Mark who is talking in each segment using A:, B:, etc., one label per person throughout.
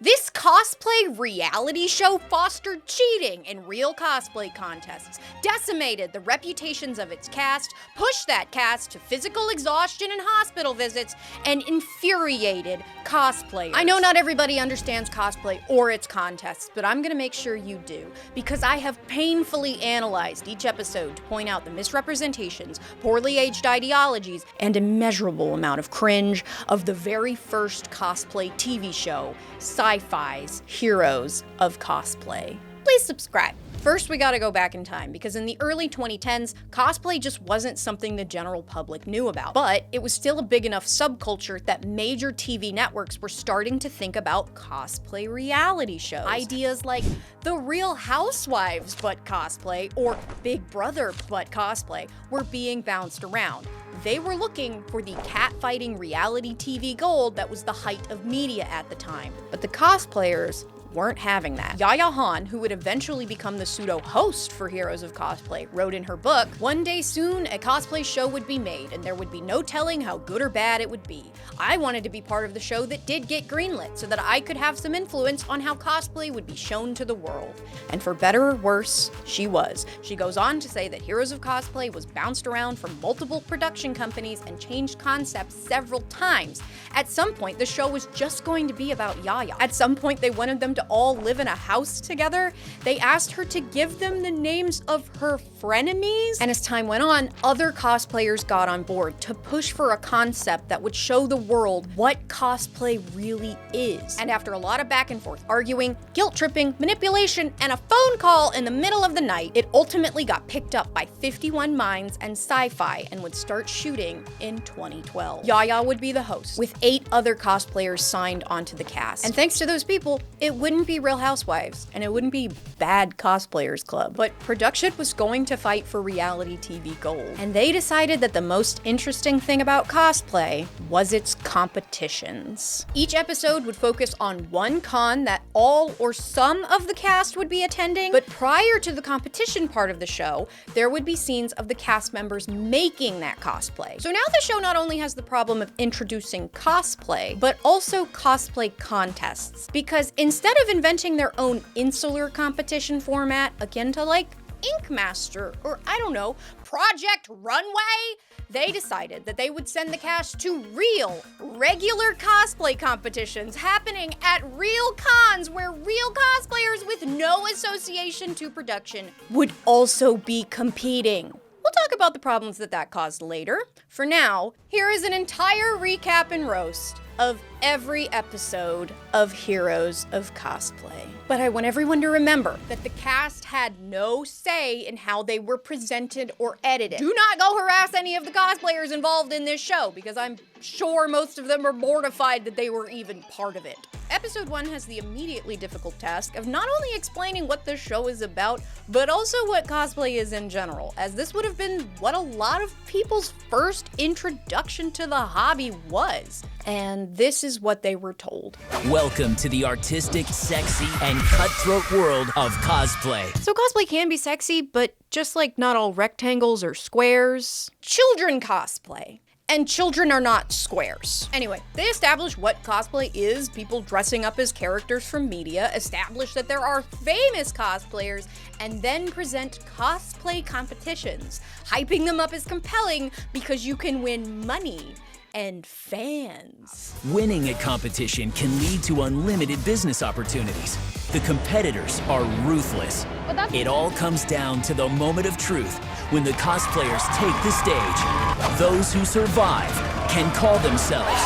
A: This cosplay reality show fostered cheating in real cosplay contests, decimated the reputations of its cast, pushed that cast to physical exhaustion and hospital visits, and infuriated cosplayers. I know not everybody understands cosplay or its contests, but I'm gonna make sure you do, because I have painfully analyzed each episode to point out the misrepresentations, poorly aged ideologies, and immeasurable amount of cringe of the very first cosplay TV show, Sci-Fi's Heroes of Cosplay. Please subscribe. First, we gotta go back in time, because in the early 2010s, cosplay just wasn't something the general public knew about. But it was still a big enough subculture that major TV networks were starting to think about cosplay reality shows. Ideas like The Real Housewives but cosplay, or Big Brother but cosplay, were being bounced around. They were looking for the catfighting reality TV gold that was the height of media at the time. But the cosplayers weren't having that. Yaya, who would eventually become the pseudo-host for Heroes of Cosplay, wrote in her book, "One day soon, a cosplay show would be made, and there would be no telling how good or bad it would be. I wanted to be part of the show that did get greenlit, so that I could have some influence on how cosplay would be shown to the world." And for better or worse, she was. She goes on to say that Heroes of Cosplay was bounced around from multiple production companies and changed concepts several times. At some point, the show was just going to be about Yaya. At some point, they wanted them to all live in a house together. They asked her to give them the names of her frenemies. And as time went on, other cosplayers got on board to push for a concept that would show the world what cosplay really is. And after a lot of back and forth arguing, guilt tripping, manipulation, and a phone call in the middle of the night, it ultimately got picked up by 51 Minds and Sci-Fi and would start shooting in 2012. Yaya would be the host, with 8 other cosplayers signed onto the cast. And thanks to those people, it wouldn't be Real Housewives, and it wouldn't be Bad Cosplayers Club. But production was going to fight for reality TV gold. And they decided that the most interesting thing about cosplay was its competitions. Each episode would focus on one con that all or some of the cast would be attending, but prior to the competition part of the show, there would be scenes of the cast members making that cosplay. So now the show not only has the problem of introducing cosplay, but also cosplay contests. Because instead of inventing their own insular competition format, akin to like Ink Master, or I don't know, Project Runway, they decided that they would send the cast to real, regular cosplay competitions happening at real cons where real cosplayers with no association to production would also be competing. We'll talk about the problems that caused later. For now, here is an entire recap and roast of every episode of Heroes of Cosplay. But I want everyone to remember that the cast had no say in how they were presented or edited. Do not go harass any of the cosplayers involved in this show, because I'm sure most of them are mortified that they were even part of it. Episode 1 has the immediately difficult task of not only explaining what the show is about, but also what cosplay is in general, as this would have been what a lot of people's first introduction to the hobby was. And this is what they were told.
B: Welcome to the artistic, sexy, and cutthroat world of cosplay.
A: So cosplay can be sexy, but just like not all rectangles or squares, children cosplay. And children are not squares. Anyway, they establish what cosplay is, people dressing up as characters from media, establish that there are famous cosplayers, and then present cosplay competitions, hyping them up as compelling because you can win money and fans.
B: Winning a competition can lead to unlimited business opportunities. The competitors are ruthless. It all comes down to the moment of truth when the cosplayers take the stage. Those who survive can call themselves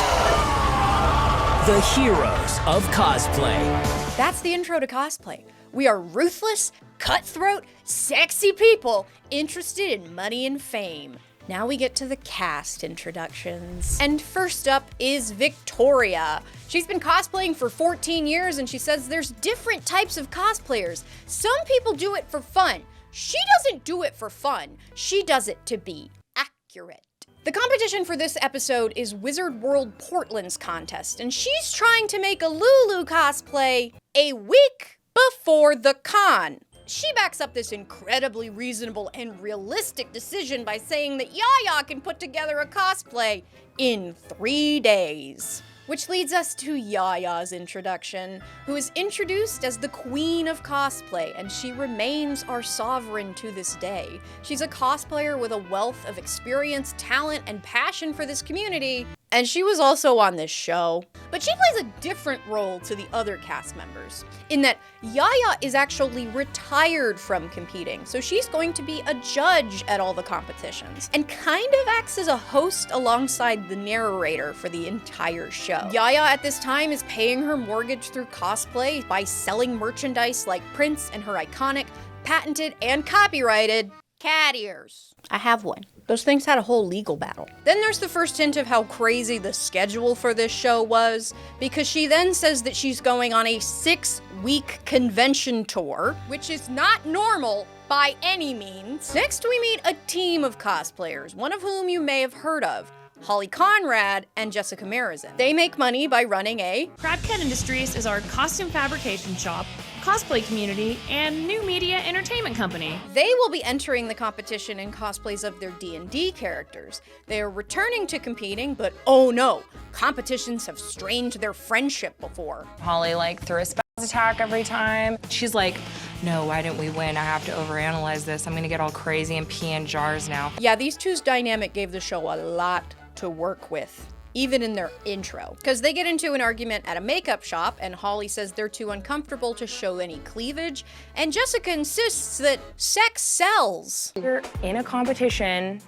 B: the Heroes of Cosplay.
A: That's the intro to cosplay. We are ruthless, cutthroat, sexy people interested in money and fame. Now we get to the cast introductions. And first up is Victoria. She's been cosplaying for 14 years, and she says there's different types of cosplayers. Some people do it for fun. She doesn't do it for fun. She does it to be accurate. The competition for this episode is Wizard World Portland's contest, and she's trying to make a Lulu cosplay a week before the con. She backs up this incredibly reasonable and realistic decision by saying that Yaya can put together a cosplay in 3 days. Which leads us to Yaya's introduction, who is introduced as the queen of cosplay, and she remains our sovereign to this day. She's a cosplayer with a wealth of experience, talent, and passion for this community, and she was also on this show. But she plays a different role to the other cast members, in that Yaya is actually retired from competing, so she's going to be a judge at all the competitions, and kind of acts as a host alongside the narrator for the entire show. Yaya at this time is paying her mortgage through cosplay by selling merchandise like prints and her iconic, patented, and copyrighted cat ears. I have one. Those things had a whole legal battle. Then there's the first hint of how crazy the schedule for this show was, because she then says that she's going on a 6-week convention tour, which is not normal by any means. Next, we meet a team of cosplayers, one of whom you may have heard of, Holly Conrad and Jessica Marizan. They make money by running a
C: Crabcat Industries is our costume fabrication shop, cosplay community, and new media entertainment company.
A: They will be entering the competition in cosplays of their D&D characters. They are returning to competing, but oh no, competitions have strained their friendship before.
D: Holly threw a spaz attack every time. She's like, no, why didn't we win? I have to overanalyze this. I'm gonna get all crazy and pee in jars now.
A: Yeah, these two's dynamic gave the show a lot to work with, even in their intro. Because they get into an argument at a makeup shop, and Holly says they're too uncomfortable to show any cleavage, and Jessica insists that sex sells.
D: You're in a competition.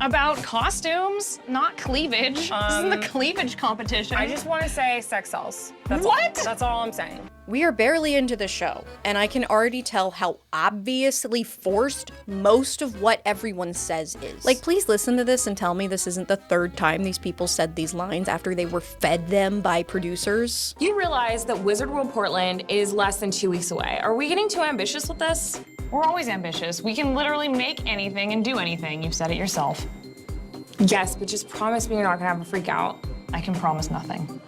C: About costumes, not cleavage. This isn't the cleavage competition.
D: I just want to say sex sells. That's
C: What?
D: That's all I'm saying.
A: We are barely into the show, and I can already tell how obviously forced most of what everyone says is. Like, please listen to this and tell me this isn't the third time these people said these lines after they were fed them by producers.
D: You realize that Wizard World Portland is less than 2 weeks away. Are we getting too ambitious with this?
C: We're always ambitious. We can literally make anything and do anything. You've said it yourself.
D: Yes, but just promise me you're not gonna have a freak out.
C: I can promise nothing.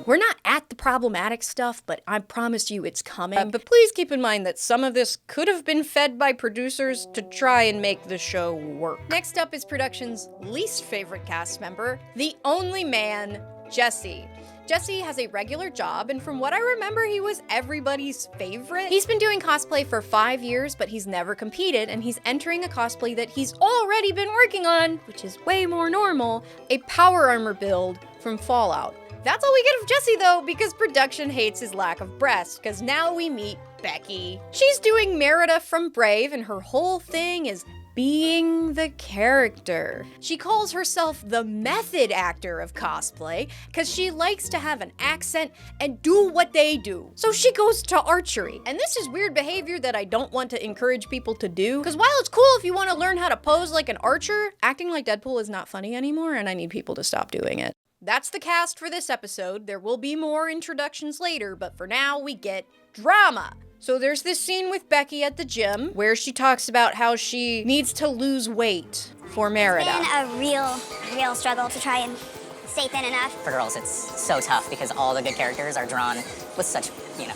A: We're not at the problematic stuff, but I promise you it's coming. But please keep in mind that some of this could have been fed by producers to try and make the show work. Next up is production's least favorite cast member, the only man, Jesse. Jesse has a regular job, and from what I remember, he was everybody's favorite. He's been doing cosplay for 5 years, but he's never competed, and he's entering a cosplay that he's already been working on, which is way more normal, a power armor build from Fallout. That's all we get of Jesse though, because production hates his lack of breasts, because now we meet Becky. She's doing Merida from Brave, and her whole thing is being the character. She calls herself the method actor of cosplay because she likes to have an accent and do what they do. So she goes to archery. And this is weird behavior that I don't want to encourage people to do, because while it's cool if you want to learn how to pose like an archer, acting like Deadpool is not funny anymore, and I need people to stop doing it. That's the cast for this episode. There will be more introductions later, but for now we get drama. So there's this scene with Becky at the gym where she talks about how she needs to lose weight for Merida.
E: It's been a real struggle to try and stay thin enough.
F: For girls, it's so tough because all the good characters are drawn with such,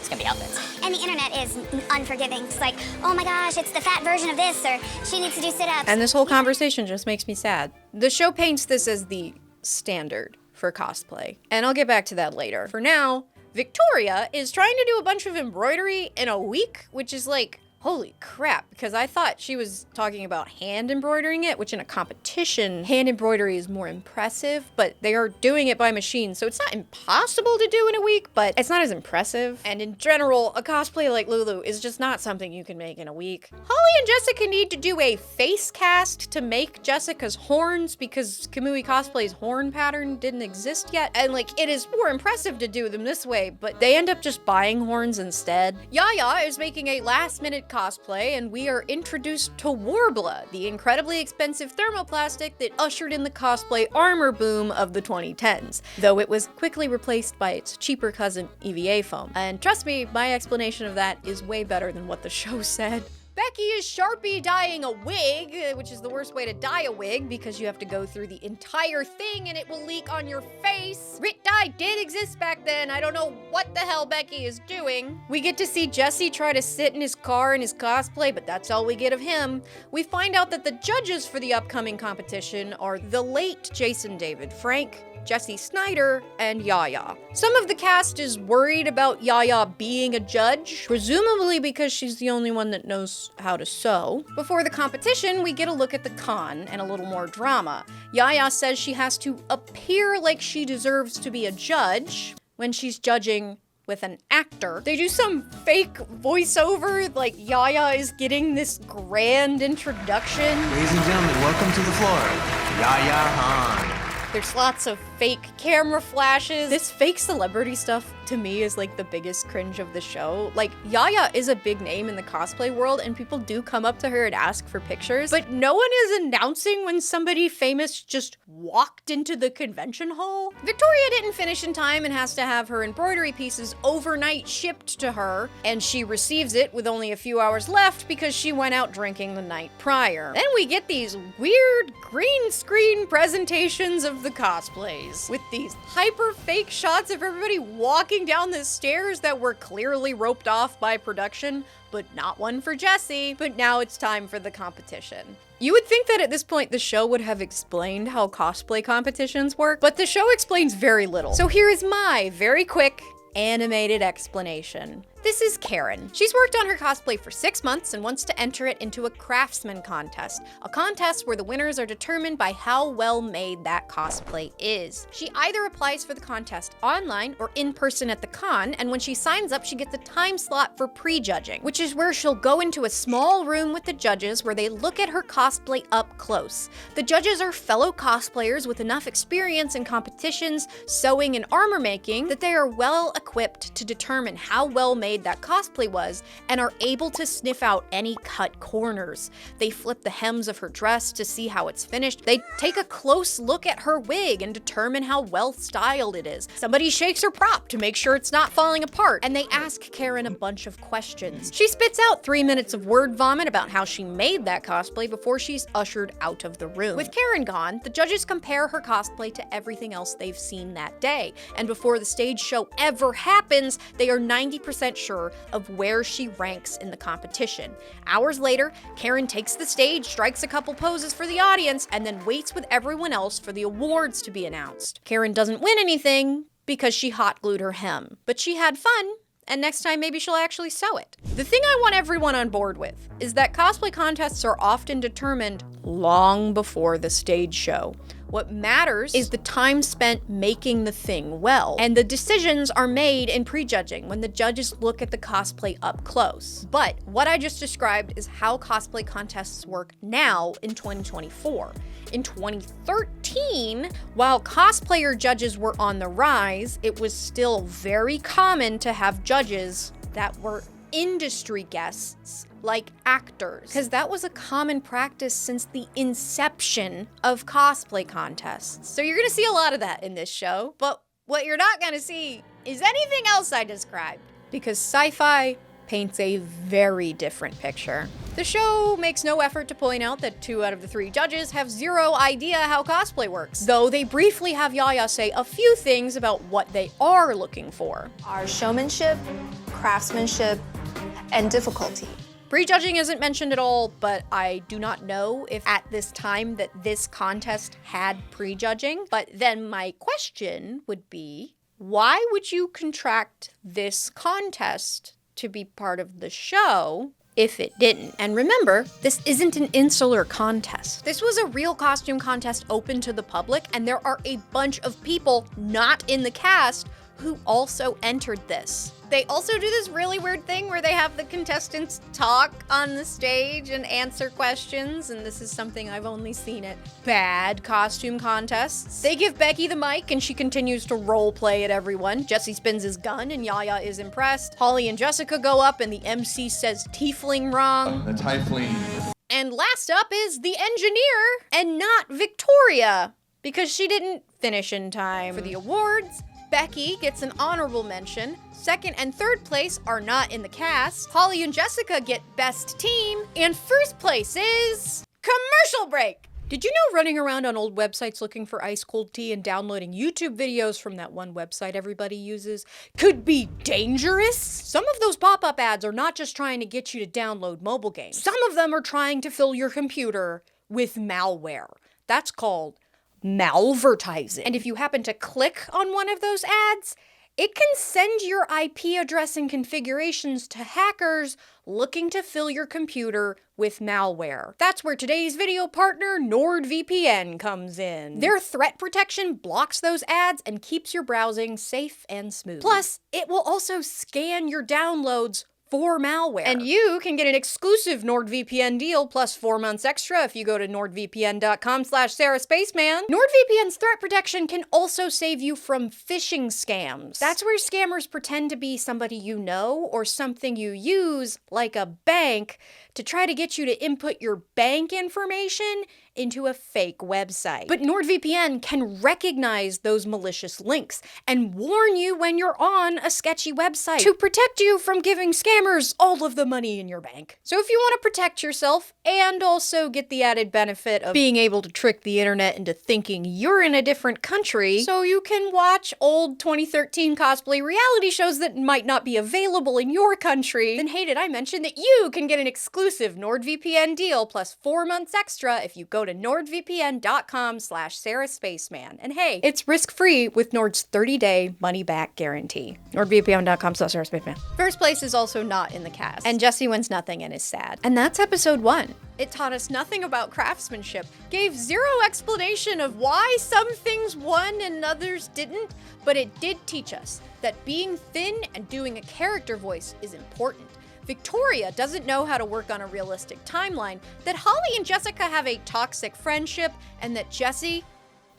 F: skimpy outfits.
E: And the internet is unforgiving. It's like, oh my gosh, it's the fat version of this, or she needs to do sit-ups.
A: And this whole conversation just makes me sad. The show paints this as the standard for cosplay, and I'll get back to that later. For now, Victoria is trying to do a bunch of embroidery in a week, which is like, holy crap, because I thought she was talking about hand embroidering it, which in a competition, hand embroidery is more impressive, but they are doing it by machine, so it's not impossible to do in a week, but it's not as impressive. And in general, a cosplay like Lulu is just not something you can make in a week. Holly and Jessica need to do a face cast to make Jessica's horns because Kamui Cosplay's horn pattern didn't exist yet, and it is more impressive to do them this way, but they end up just buying horns instead. Yaya is making a last-minute cosplay, and we are introduced to Warbla, the incredibly expensive thermoplastic that ushered in the cosplay armor boom of the 2010s, though it was quickly replaced by its cheaper cousin, EVA foam. And trust me, my explanation of that is way better than what the show said. Becky is Sharpie dyeing a wig, which is the worst way to dye a wig because you have to go through the entire thing and it will leak on your face. Rit dye did exist back then. I don't know what the hell Becky is doing. We get to see Jesse try to sit in his car in his cosplay, but that's all we get of him. We find out that the judges for the upcoming competition are the late Jason David Frank, Jesse Snyder, and Yaya. Some of the cast is worried about Yaya being a judge, presumably because she's the only one that knows how to sew. Before the competition, we get a look at the con and a little more drama. Yaya says she has to appear like she deserves to be a judge when she's judging with an actor. They do some fake voiceover, like Yaya is getting this grand introduction.
G: Ladies and gentlemen, welcome to the floor, Yaya Han.
A: There's lots of fake camera flashes. This fake celebrity stuff, to me, is like the biggest cringe of the show. Like, Yaya is a big name in the cosplay world, and people do come up to her and ask for pictures, but no one is announcing when somebody famous just walked into the convention hall. Victoria didn't finish in time and has to have her embroidery pieces overnight shipped to her, and she receives it with only a few hours left because she went out drinking the night prior. Then we get these weird green screen presentations of the cosplays with these hyper fake shots of everybody walking down the stairs that were clearly roped off by production, but not one for Jessie. But now it's time for the competition. You would think that at this point the show would have explained how cosplay competitions work, but the show explains very little. So here is my very quick animated explanation. This is Karen. She's worked on her cosplay for 6 months and wants to enter it into a craftsman contest, a contest where the winners are determined by how well made that cosplay is. She either applies for the contest online or in person at the con, and when she signs up, she gets a time slot for prejudging, which is where she'll go into a small room with the judges where they look at her cosplay up close. The judges are fellow cosplayers with enough experience in competitions, sewing, and armor making that they are well equipped to determine how well made that cosplay was and are able to sniff out any cut corners. They flip the hems of her dress to see how it's finished. They take a close look at her wig and determine how well styled it is. Somebody shakes her prop to make sure it's not falling apart, and they ask Karen a bunch of questions. She spits out 3 minutes of word vomit about how she made that cosplay before she's ushered out of the room. With Karen gone, the judges compare her cosplay to everything else they've seen that day, and before the stage show ever happens, they are 90% sure of where she ranks in the competition. Hours later, Karen takes the stage, strikes a couple poses for the audience, and then waits with everyone else for the awards to be announced. Karen doesn't win anything because she hot glued her hem, but she had fun, and next time maybe she'll actually sew it. The thing I want everyone on board with is that cosplay contests are often determined long before the stage show. What matters is the time spent making the thing well, and the decisions are made in prejudging when the judges look at the cosplay up close. But what I just described is how cosplay contests work now in 2024. In 2013, while cosplayer judges were on the rise, it was still very common to have judges that were industry guests, like actors, because that was a common practice since the inception of cosplay contests. So you're gonna see a lot of that in this show, but what you're not gonna see is anything else I described, because sci-fi paints a very different picture. The show makes no effort to point out that 2 out of the 3 judges have zero idea how cosplay works, though they briefly have Yaya say a few things about what they are looking for.
H: Our showmanship, craftsmanship, and difficulty.
A: Prejudging isn't mentioned at all, but I do not know if at this time that this contest had prejudging. But then my question would be, why would you contract this contest to be part of the show if it didn't? And remember, this isn't an insular contest. This was a real costume contest open to the public, and there are a bunch of people not in the cast who also entered this. They also do this really weird thing where they have the contestants talk on the stage and answer questions, and this is something I've only seen at bad costume contests. They give Becky the mic and she continues to role play at everyone. Jesse spins his gun and Yaya is impressed. Holly and Jessica go up and the MC says tiefling wrong.
G: The tiefling.
A: And last up is the engineer, and not Victoria, because she didn't finish in time for the awards. Becky gets an honorable mention. Second and third place are not in the cast. Holly and Jessica get best team. And first place is commercial break. Did you know running around on old websites looking for ice cold tea and downloading YouTube videos from that one website everybody uses could be dangerous? Some of those pop-up ads are not just trying to get you to download mobile games. Some of them are trying to fill your computer with malware. That's called malvertising. And if you happen to click on one of those ads, it can send your IP address and configurations to hackers looking to fill your computer with malware. That's where today's video partner, NordVPN, comes in. Their threat protection blocks those ads and keeps your browsing safe and smooth. Plus, it will also scan your downloads for malware. And you can get an exclusive NordVPN deal plus 4 months extra if you go to nordvpn.com/SarahSpaceman. NordVPN's threat protection can also save you from phishing scams. That's where scammers pretend to be somebody you know or something you use, like a bank, to try to get you to input your bank information into a fake website. But NordVPN can recognize those malicious links and warn you when you're on a sketchy website to protect you from giving scammers all of the money in your bank. So if you want to protect yourself and also get the added benefit of being able to trick the internet into thinking you're in a different country so you can watch old 2013 cosplay reality shows that might not be available in your country, then hey, did I mention that you can get an exclusive NordVPN deal plus 4 months extra if you go to nordvpn.com/SarahSpaceman. And hey, it's risk-free with Nord's 30-day money-back guarantee. nordvpn.com/SarahSpaceman. First place is also not in the cast, and Jesse wins nothing and is sad. And that's episode 1. It taught us nothing about craftsmanship, gave zero explanation of why some things won and others didn't, but it did teach us that being thin and doing a character voice is important. Victoria doesn't know how to work on a realistic timeline, that Holly and Jessica have a toxic friendship, and that Jesse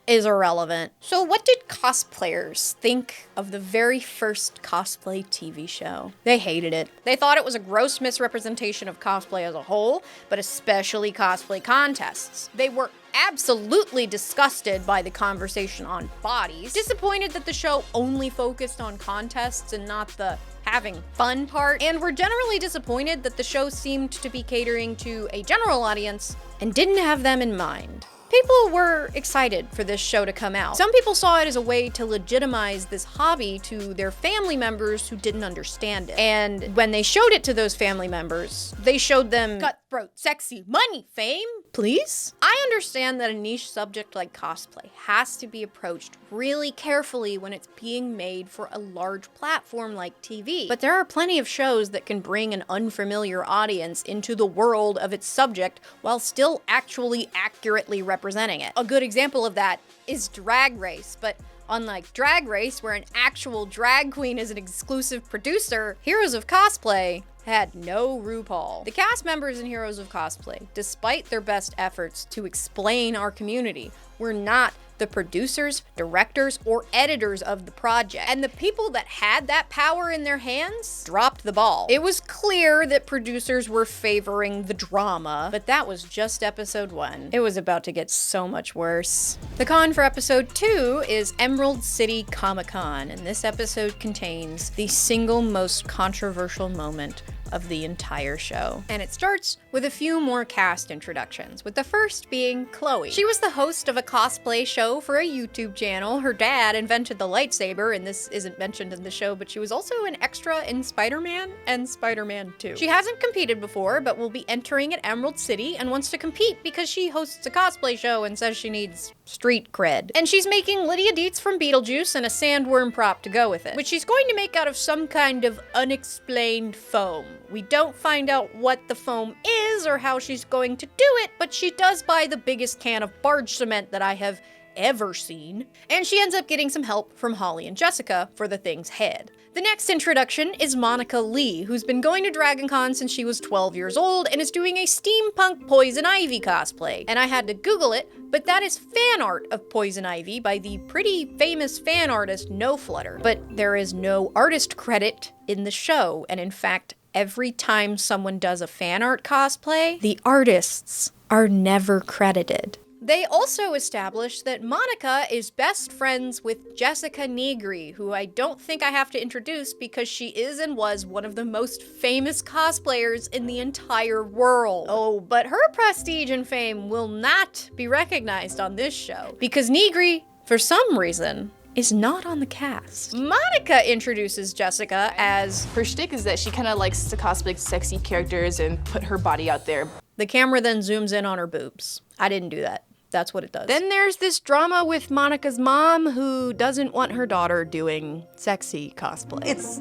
A: is irrelevant. So what did cosplayers think of the very first cosplay TV show? They hated it. They thought it was a gross misrepresentation of cosplay as a whole, but especially cosplay contests. They were absolutely disgusted by the conversation on bodies, disappointed that the show only focused on contests and not the having fun part, and were generally disappointed that the show seemed to be catering to a general audience and didn't have them in mind. People were excited for this show to come out. Some people saw it as a way to legitimize this hobby to their family members who didn't understand it. And when they showed it to those family members, they showed them cutthroat, sexy, money, fame, please? I understand that a niche subject like cosplay has to be approached really carefully when it's being made for a large platform like TV. But there are plenty of shows that can bring an unfamiliar audience into the world of its subject while still actually accurately representing it. A good example of that is Drag Race, but unlike Drag Race, where an actual drag queen is an exclusive producer, Heroes of Cosplay had no RuPaul. The cast members in Heroes of Cosplay, despite their best efforts to explain our community, were not the producers, directors, or editors of the project. And the people that had that power in their hands dropped the ball. It was clear that producers were favoring the drama, but that was just episode 1. It was about to get so much worse. The con for episode 2 is Emerald City Comic-Con, and this episode contains the single most controversial moment of the entire show. And it starts with a few more cast introductions, with the first being Chloe. She was the host of a cosplay show for a YouTube channel. Her dad invented the lightsaber, and this isn't mentioned in the show, but she was also an extra in Spider-Man and Spider-Man 2. She hasn't competed before, but will be entering at Emerald City and wants to compete because she hosts a cosplay show and says she needs street cred. And she's making Lydia Dietz from Beetlejuice and a sandworm prop to go with it, which she's going to make out of some kind of unexplained foam. We don't find out what the foam is or how she's going to do it, but she does buy the biggest can of barge cement that I have ever seen. And she ends up getting some help from Holly and Jessica for the thing's head. The next introduction is Monica Lee, who's been going to Dragon Con since she was 12 years old and is doing a steampunk Poison Ivy cosplay. And I had to Google it, but that is fan art of Poison Ivy by the pretty famous fan artist No Flutter. But there is no artist credit in the show, and in fact, every time someone does a fan art cosplay, the artists are never credited. They also established that Monica is best friends with Jessica Negri, who I don't think I have to introduce because she is and was one of the most famous cosplayers in the entire world. Oh, but her prestige and fame will not be recognized on this show because Negri, for some reason, is not on the cast. Monica introduces Jessica as...
I: Her shtick is that she kind of likes to cosplay sexy characters and put her body out there.
A: The camera then zooms in on her boobs. I didn't do that. That's what it does. Then there's this drama with Monica's mom who doesn't want her daughter doing sexy cosplay.
J: It's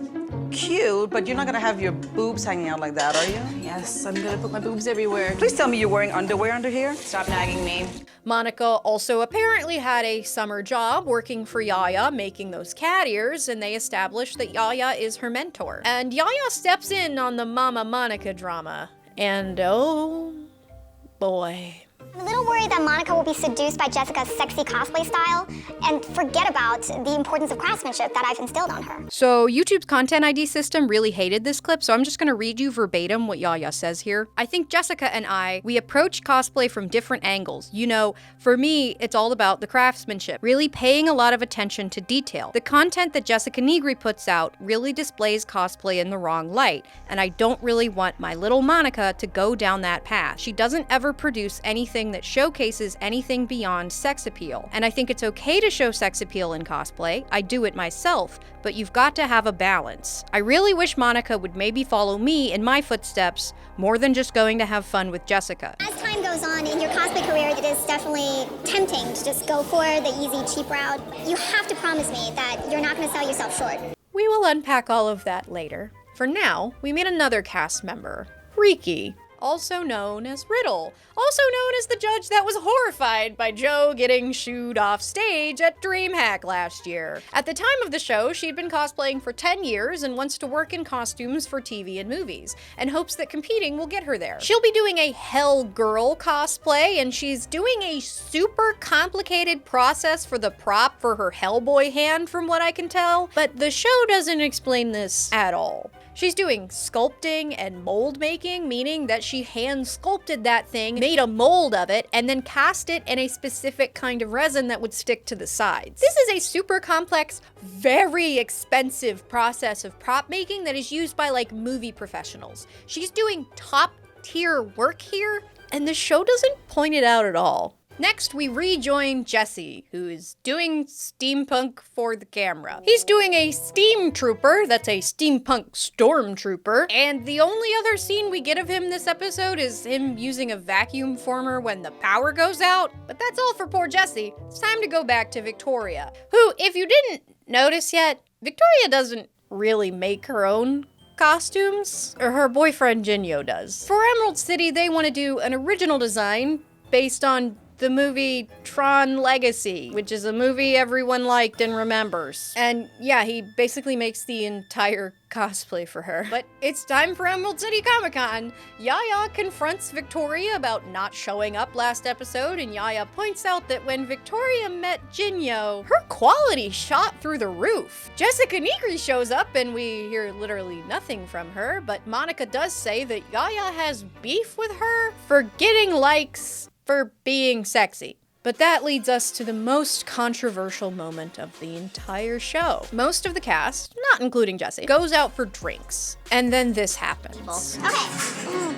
J: cute, but you're not gonna have your boobs hanging out like that, are you?
I: Yes, I'm gonna put my boobs everywhere.
J: Please tell me you're wearing underwear under here.
I: Stop nagging me.
A: Monica also apparently had a summer job working for Yaya, making those cat ears, and they established that Yaya is her mentor. And Yaya steps in on the Mama Monica drama. And oh boy.
E: I'm a little worried that Monica will be seduced by Jessica's sexy cosplay style and forget about the importance of craftsmanship that I've instilled on her.
A: So YouTube's content ID system really hated this clip, so I'm just gonna read you verbatim what Yaya says here. I think Jessica and we approach cosplay from different angles. You know, for me, it's all about the craftsmanship, really paying a lot of attention to detail. The content that Jessica Negri puts out really displays cosplay in the wrong light, and I don't really want my little Monica to go down that path. She doesn't ever produce anything that showcases anything beyond sex appeal. And I think it's okay to show sex appeal in cosplay. I do it myself, but you've got to have a balance. I really wish Monica would maybe follow me in my footsteps more than just going to have fun with Jessica.
E: As time goes on in your cosplay career, it is definitely tempting to just go for the easy, cheap route. You have to promise me that you're not going to sell yourself short.
A: We will unpack all of that later. For now, we meet another cast member, Riki, also known as Riddle, also known as the judge that was horrified by Joe getting shooed off stage at DreamHack last year. At the time of the show, she'd been cosplaying for 10 years and wants to work in costumes for TV and movies, and hopes that competing will get her there. She'll be doing a Hell Girl cosplay, and she's doing a super complicated process for the prop for her Hellboy hand from what I can tell, but the show doesn't explain this at all. She's doing sculpting and mold making, meaning that she hand sculpted that thing, made a mold of it, and then cast it in a specific kind of resin that would stick to the sides. This is a super complex, very expensive process of prop making that is used by like movie professionals. She's doing top tier work here, and the show doesn't point it out at all. Next, we rejoin Jesse, who is doing steampunk for the camera. He's doing a steam trooper, that's a steampunk stormtrooper, and the only other scene we get of him this episode is him using a vacuum former when the power goes out. But that's all for poor Jesse. It's time to go back to Victoria, who, if you didn't notice yet, Victoria doesn't really make her own costumes, or her boyfriend Jinyo does. For Emerald City, they want to do an original design based on the movie Tron Legacy, which is a movie everyone liked and remembers. And yeah, he basically makes the entire cosplay for her. But it's time for Emerald City Comic-Con. Yaya confronts Victoria about not showing up last episode, and Yaya points out that when Victoria met Jinyo, her quality shot through the roof. Jessica Negri shows up and we hear literally nothing from her, but Monica does say that Yaya has beef with her for getting likes for being sexy. But that leads us to the most controversial moment of the entire show. Most of the cast, not including Jesse, goes out for drinks. And then this happens.
E: Okay,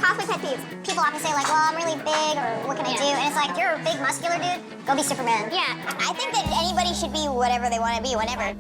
E: cosplay pet peeves. People often say like, well, I'm really big, or what can I do? And it's like, you're a big muscular dude, go be Superman. Yeah, I think that anybody should be whatever they want to be, whenever.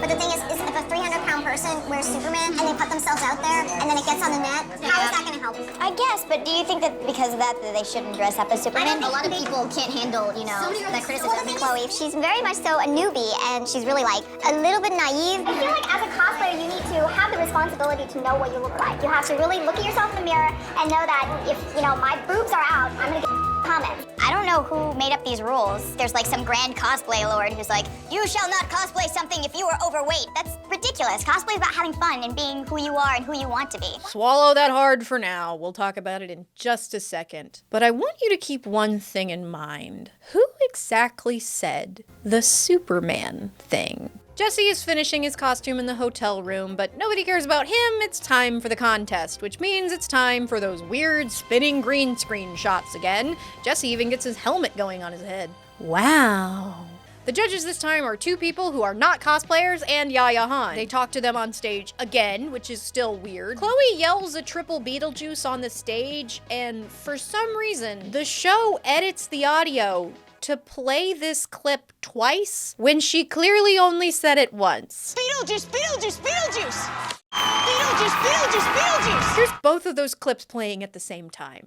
E: But the thing is if a 300-pound person wears Superman and they put themselves out there and then it gets on the net, how is that going to help? I guess, but do you think that because of that they shouldn't dress up as Superman? A lot of people can't handle, you know, that criticism. Well, the thing is, Chloe, she's very much so a newbie and she's really like a little bit naive. I feel like as a cosplayer you need to have the responsibility to know what you look like. You have to really look at yourself in the mirror and know that if, you know, my boobs are out, I'm going to get comments. I don't know who made up these rules. There's like some grand cosplay lord who's like, you shall not cosplay something if you are overweight. That's ridiculous. Cosplay is about having fun and being who you are and who you want to be.
A: Swallow that hard for now. We'll talk about it in just a second. But I want you to keep one thing in mind. Who exactly said the Superman thing? Jesse is finishing his costume in the hotel room, but nobody cares about him. It's time for the contest, which means it's time for those weird spinning green screen shots again. Jesse even gets his helmet going on his head. Wow. The judges this time are two people who are not cosplayers and Yaya Han. They talk to them on stage again, which is still weird. Chloe yells a triple Beetlejuice on the stage, and for some reason, the show edits the audio to play this clip twice when she clearly only said it once.
K: Beetlejuice, Beetlejuice, Beetlejuice! Beetlejuice, Beetlejuice, Beetlejuice!
A: There's both of those clips playing at the same time.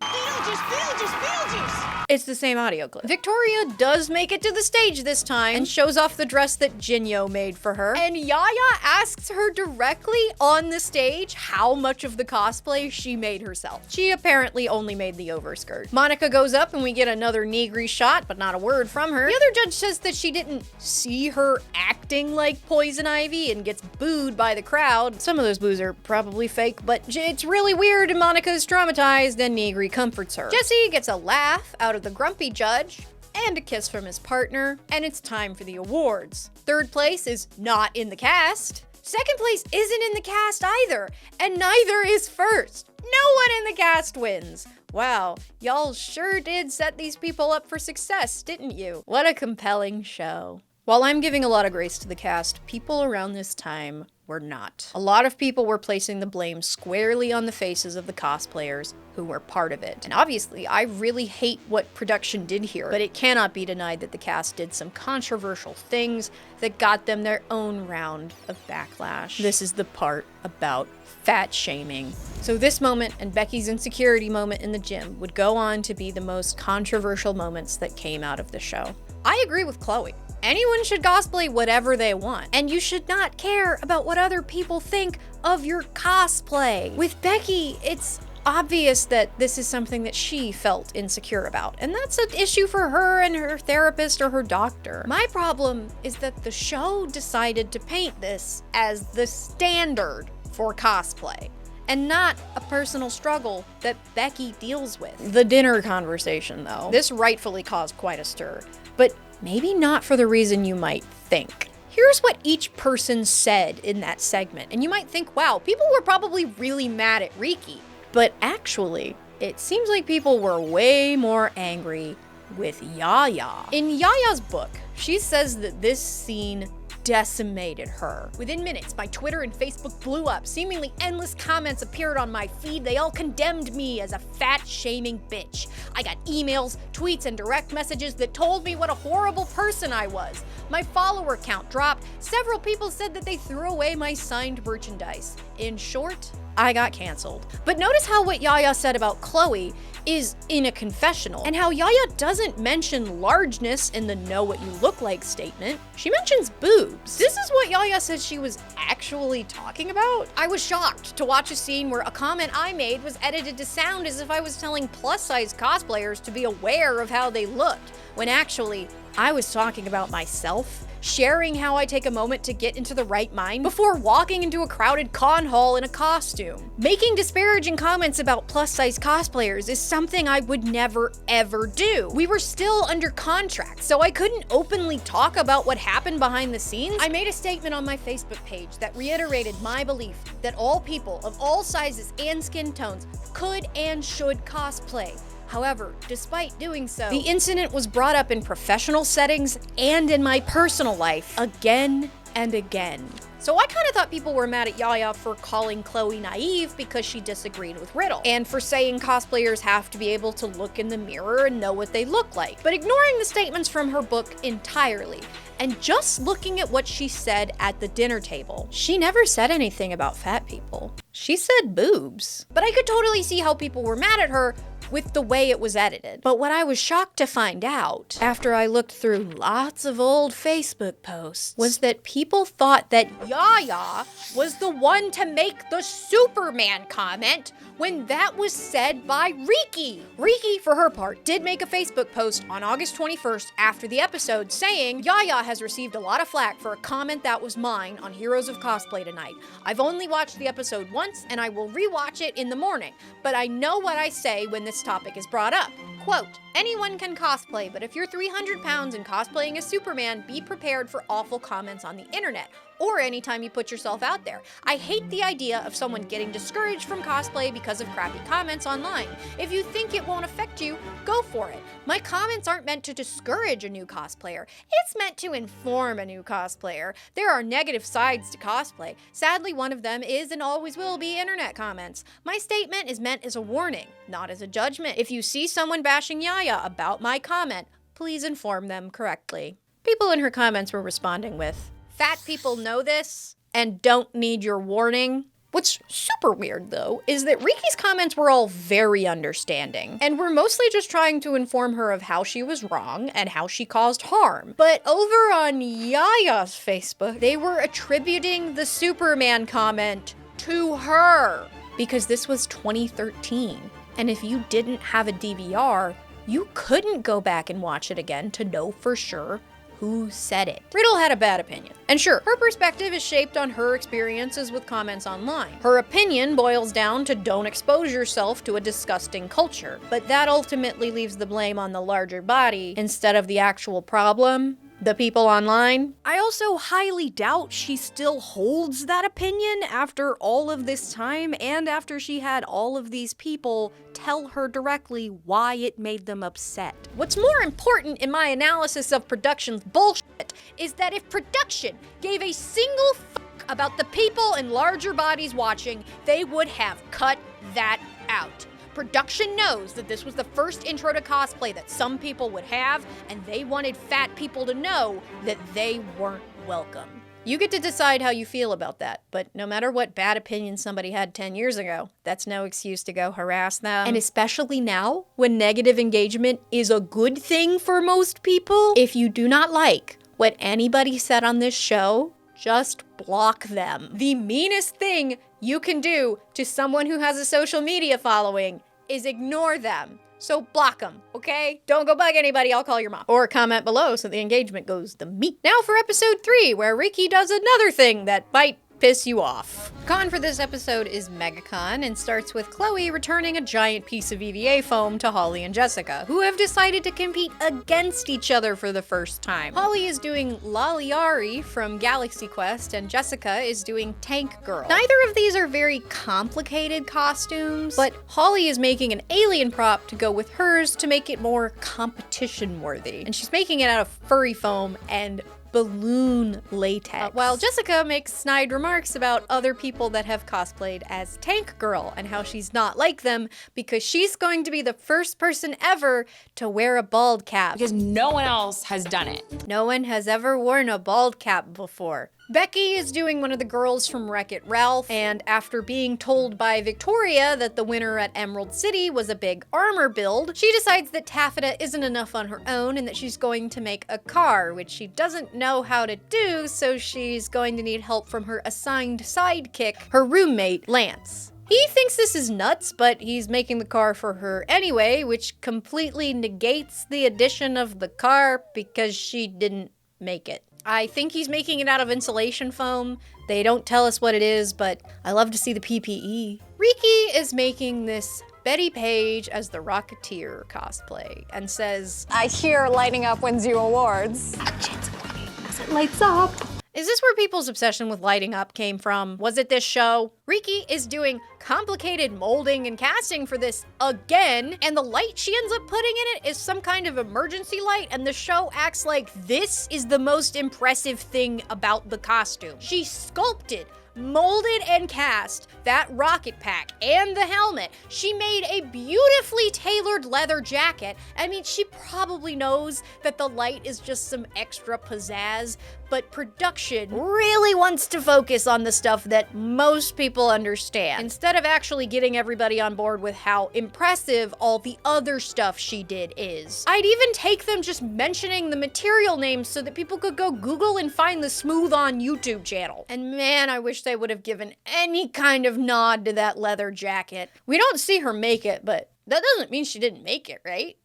A: It's the same audio clip. Victoria does make it to the stage this time and shows off the dress that Jinyo made for her. And Yaya asks her directly on the stage how much of the cosplay she made herself. She apparently only made the overskirt. Monica goes up and we get another Negri shot, but not a word from her. The other judge says that she didn't see her acting like Poison Ivy and gets booed by the crowd. Some of those boos are probably fake, but it's really weird and Monica's traumatized and Negri comforts her. Jesse gets a laugh out of the grumpy judge and a kiss from his partner, and it's time for the awards. Third place is not in the cast. Second place isn't in the cast either, and neither is first. No one in the cast wins. Wow, y'all sure did set these people up for success, didn't you? What a compelling show. While I'm giving a lot of grace to the cast, people around this time were not. A lot of people were placing the blame squarely on the faces of the cosplayers who were part of it. And obviously, I really hate what production did here, but it cannot be denied that the cast did some controversial things that got them their own round of backlash. This is the part about fat shaming. So this moment and Becky's insecurity moment in the gym would go on to be the most controversial moments that came out of the show. I agree with Chloe. Anyone should cosplay whatever they want, and you should not care about what other people think of your cosplay. With Becky, it's obvious that this is something that she felt insecure about, and that's an issue for her and her therapist or her doctor. My problem is that the show decided to paint this as the standard for cosplay, and not a personal struggle that Becky deals with. The dinner conversation, though, this rightfully caused quite a stir, but maybe not for the reason you might think. Here's what each person said in that segment, and you might think, wow, people were probably really mad at Riki. But actually, it seems like people were way more angry with Yaya. In Yaya's book, she says that this scene decimated her. Within minutes, my Twitter and Facebook blew up. Seemingly endless comments appeared on my feed. They all condemned me as a fat-shaming bitch. I got emails, tweets, and direct messages that told me what a horrible person I was. My follower count dropped. Several people said that they threw away my signed merchandise. In short, I got canceled. But notice how what Yaya said about Chloe is in a confessional, and how Yaya doesn't mention largeness in the know what you look like statement. She mentions boobs. This is what Yaya says she was actually talking about. I was shocked to watch a scene where a comment I made was edited to sound as if I was telling plus-size cosplayers to be aware of how they looked, when actually, I was talking about myself, sharing how I take a moment to get into the right mind before walking into a crowded con hall in a costume. Making disparaging comments about plus-size cosplayers is something I would never ever do. We were still under contract, so I couldn't openly talk about what happened behind the scenes. I made a statement on my Facebook page that reiterated my belief that all people of all sizes and skin tones could and should cosplay. However, despite doing so, the incident was brought up in professional settings and in my personal life again and again. So I kind of thought people were mad at Yaya for calling Chloe naive because she disagreed with Riddle, and for saying cosplayers have to be able to look in the mirror and know what they look like, but ignoring the statements from her book entirely, and just looking at what she said at the dinner table. She never said anything about fat people. She said boobs. But I could totally see how people were mad at her with the way it was edited. But what I was shocked to find out, after I looked through lots of old Facebook posts, was that people thought that Yaya was the one to make the Superman comment when that was said by Riki. Riki, for her part, did make a Facebook post on August 21st after the episode saying, Yaya has received a lot of flack for a comment that was mine on Heroes of Cosplay tonight. I've only watched the episode once and I will rewatch it in the morning, but I know what I say when this topic is brought up. Quote, anyone can cosplay, but if you're 300 pounds and cosplaying as Superman, be prepared for awful comments on the internet, or anytime you put yourself out there. I hate the idea of someone getting discouraged from cosplay because of crappy comments online. If you think it won't affect you, go for it. My comments aren't meant to discourage a new cosplayer. It's meant to inform a new cosplayer. There are negative sides to cosplay. Sadly, one of them is and always will be internet comments. My statement is meant as a warning, not as a judgment. If you see someone bashing Yaya about my comment, please inform them correctly. People in her comments were responding with, fat people know this and don't need your warning. What's super weird, though, is that Riki's comments were all very understanding, and were mostly just trying to inform her of how she was wrong and how she caused harm. But over on Yaya's Facebook, they were attributing the Superman comment to her, because this was 2013, and if you didn't have a DVR, you couldn't go back and watch it again to know for sure who said it. Riddle had a bad opinion. And sure, her perspective is shaped on her experiences with comments online. Her opinion boils down to don't expose yourself to a disgusting culture. But that ultimately leaves the blame on the larger body instead of the actual problem, the people online. I also highly doubt she still holds that opinion after all of this time and after she had all of these people tell her directly why it made them upset. What's more important in my analysis of production's bullshit is that if production gave a single fuck about the people and larger bodies watching, they would have cut that out. Production knows that this was the first intro to cosplay that some people would have, and they wanted fat people to know that they weren't welcome. You get to decide how you feel about that, but no matter what bad opinion somebody had 10 years ago, that's no excuse to go harass them. And especially now, when negative engagement is a good thing for most people, if you do not like what anybody said on this show, just block them. The meanest thing you can do to someone who has a social media following is ignore them. So block them, okay? Don't go bug anybody, I'll call your mom. Or comment below so the engagement goes to meat. Now for episode 3, where Riki does another thing that might piss you off. Con for this episode is MegaCon and starts with Chloe returning a giant piece of EVA foam to Holly and Jessica, who have decided to compete against each other for the first time. Holly is doing Laliari from Galaxy Quest and Jessica is doing Tank Girl. Neither of these are very complicated costumes, but Holly is making an alien prop to go with hers to make it more competition worthy. And she's making it out of furry foam and balloon latex. While Jessica makes snide remarks about other people that have cosplayed as Tank Girl and how she's not like them because she's going to be the first person ever to wear a bald cap.
D: Because no one else has done it.
A: No one has ever worn a bald cap before. Becky is doing one of the girls from Wreck-It Ralph, and after being told by Victoria that the winner at Emerald City was a big armor build, she decides that taffeta isn't enough on her own and that she's going to make a car, which she doesn't know how to do, so she's going to need help from her assigned sidekick, her roommate, Lance. He thinks this is nuts, but he's making the car for her anyway, which completely negates the addition of the car because she didn't make it. I think he's making it out of insulation foam. They don't tell us what it is, but I love to see the PPE. Riki is making this Betty Page as the Rocketeer cosplay and says,
I: I hear lighting up wins you awards.
H: It lights up.
A: Is this where people's obsession with lighting up came from? Was it this show? Riki is doing complicated molding and casting for this again, and the light she ends up putting in it is some kind of emergency light, and the show acts like this is the most impressive thing about the costume. She sculpted, molded, and cast that rocket pack and the helmet. She made a beautifully tailored leather jacket. I mean, she probably knows that the light is just some extra pizzazz, but production really wants to focus on the stuff that most people understand, instead of actually getting everybody on board with how impressive all the other stuff she did is. I'd even take them just mentioning the material names so that people could go Google and find the Smooth On YouTube channel. And man, I wish they would have given any kind of nod to that leather jacket. We don't see her make it, but that doesn't mean she didn't make it, right?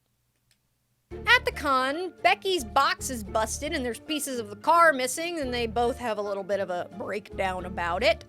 A: At the con, Becky's box is busted and there's pieces of the car missing, and they both have a little bit of a breakdown about it.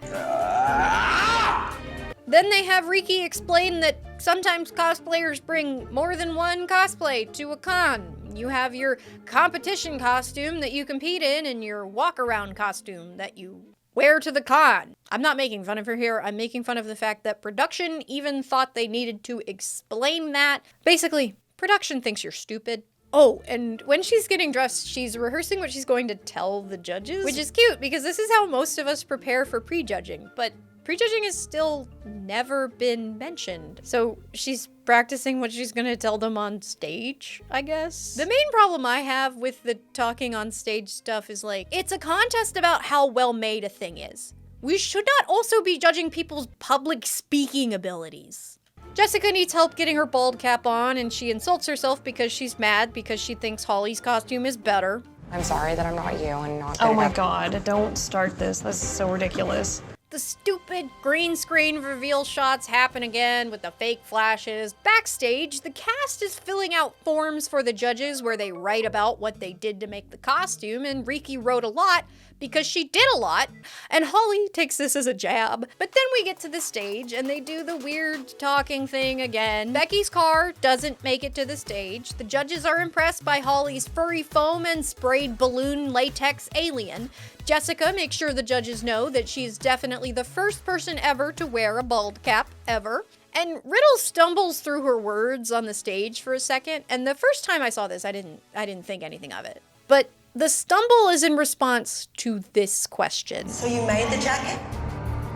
A: Then they have Riki explain that sometimes cosplayers bring more than one cosplay to a con. You have your competition costume that you compete in and your walk-around costume that you wear to the con. I'm not making fun of her here. I'm making fun of the fact that production even thought they needed to explain that. Basically, production thinks you're stupid. Oh, and when she's getting dressed, she's rehearsing what she's going to tell the judges, which is cute because this is how most of us prepare for prejudging, but prejudging has still never been mentioned. So she's practicing what she's gonna tell them on stage, I guess. The main problem I have with the talking on stage stuff is like, it's a contest about how well made a thing is. we should not also be judging people's public speaking abilities. Jessica needs help getting her bald cap on, and she insults herself because she's mad because she thinks Holly's costume is better.
D: I'm sorry that I'm not you and not good
C: Oh my
D: enough.
C: god, don't start this. This is so ridiculous.
A: The stupid green screen reveal shots happen again with the fake flashes. Backstage, the cast is filling out forms for the judges where they write about what they did to make the costume, and Riki wrote a lot because she did a lot, and Holly takes this as a jab. But then we get to the stage and they do the weird talking thing again. Becky's car doesn't make it to the stage. The judges are impressed by Holly's furry foam and sprayed balloon latex alien. Jessica makes sure the judges know that she's definitely the first person ever to wear a bald cap, ever. And Riddle stumbles through her words on the stage for a second, and the first time I saw this, I didn't think anything of it. But the stumble is in response to this question.
K: So you made the jacket?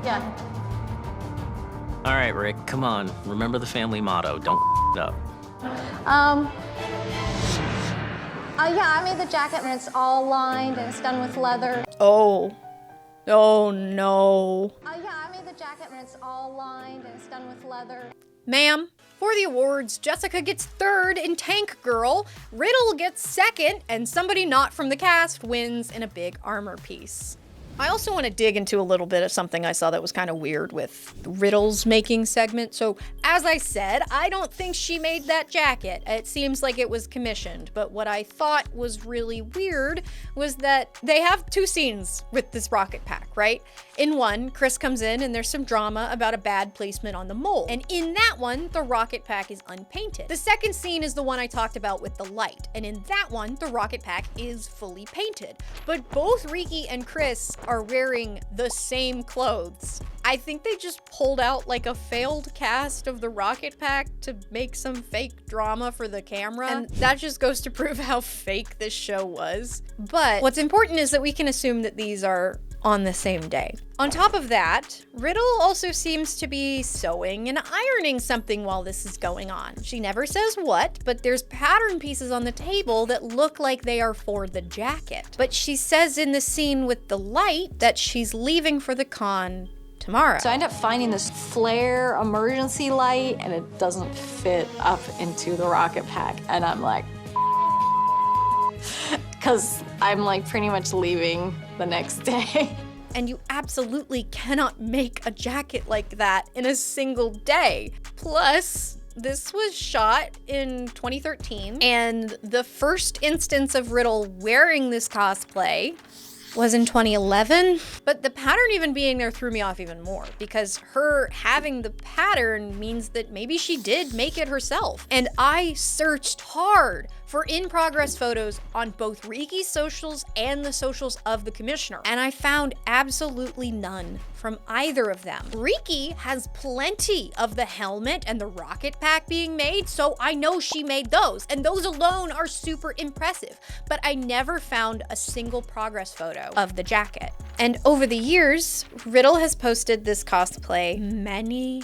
I: Yeah.
L: All right, Rick, come on. Remember the family motto. Don't it up.
I: Yeah, I made the jacket and it's all lined and it's done with leather.
A: Oh no.
I: Yeah, I made the jacket and it's all lined and it's done with leather.
A: Ma'am, for the awards, Jessica gets third in Tank Girl, Riddle gets second, and somebody not from the cast wins in a big armor piece. I also want to dig into a little bit of something I saw that was kind of weird with Riddle's making segment. So, as I said, I don't think she made that jacket. It seems like it was commissioned, but what I thought was really weird was that they have two scenes with this rocket pack, right? In one, Chris comes in and there's some drama about a bad placement on the mold. And in that one, the rocket pack is unpainted. The second scene is the one I talked about with the light. And in that one, the rocket pack is fully painted. But both Riki and Chris are wearing the same clothes. I think they just pulled out like a failed cast of the rocket pack to make some fake drama for the camera. And that just goes to prove how fake this show was. But what's important is that we can assume that these are on the same day. On top of that, Riddle also seems to be sewing and ironing something while this is going on. She never says what, but there's pattern pieces on the table that look like they are for the jacket. But she says in the scene with the light that she's leaving for the con tomorrow.
H: So I end up finding this flare emergency light and it doesn't fit up into the rocket pack. And I'm like, because I'm like pretty much leaving the next day.
A: And you absolutely cannot make a jacket like that in a single day. Plus, this was shot in 2013, and the first instance of Riddle wearing this cosplay was in 2011. But the pattern even being there threw me off even more, because her having the pattern means that maybe she did make it herself. And I searched hard for in-progress photos on both Riki's socials and the socials of the commissioner, and I found absolutely none from either of them. Riki has plenty of the helmet and the rocket pack being made, so I know she made those, and those alone are super impressive, but I never found a single progress photo of the jacket. And over the years, Riddle has posted this cosplay many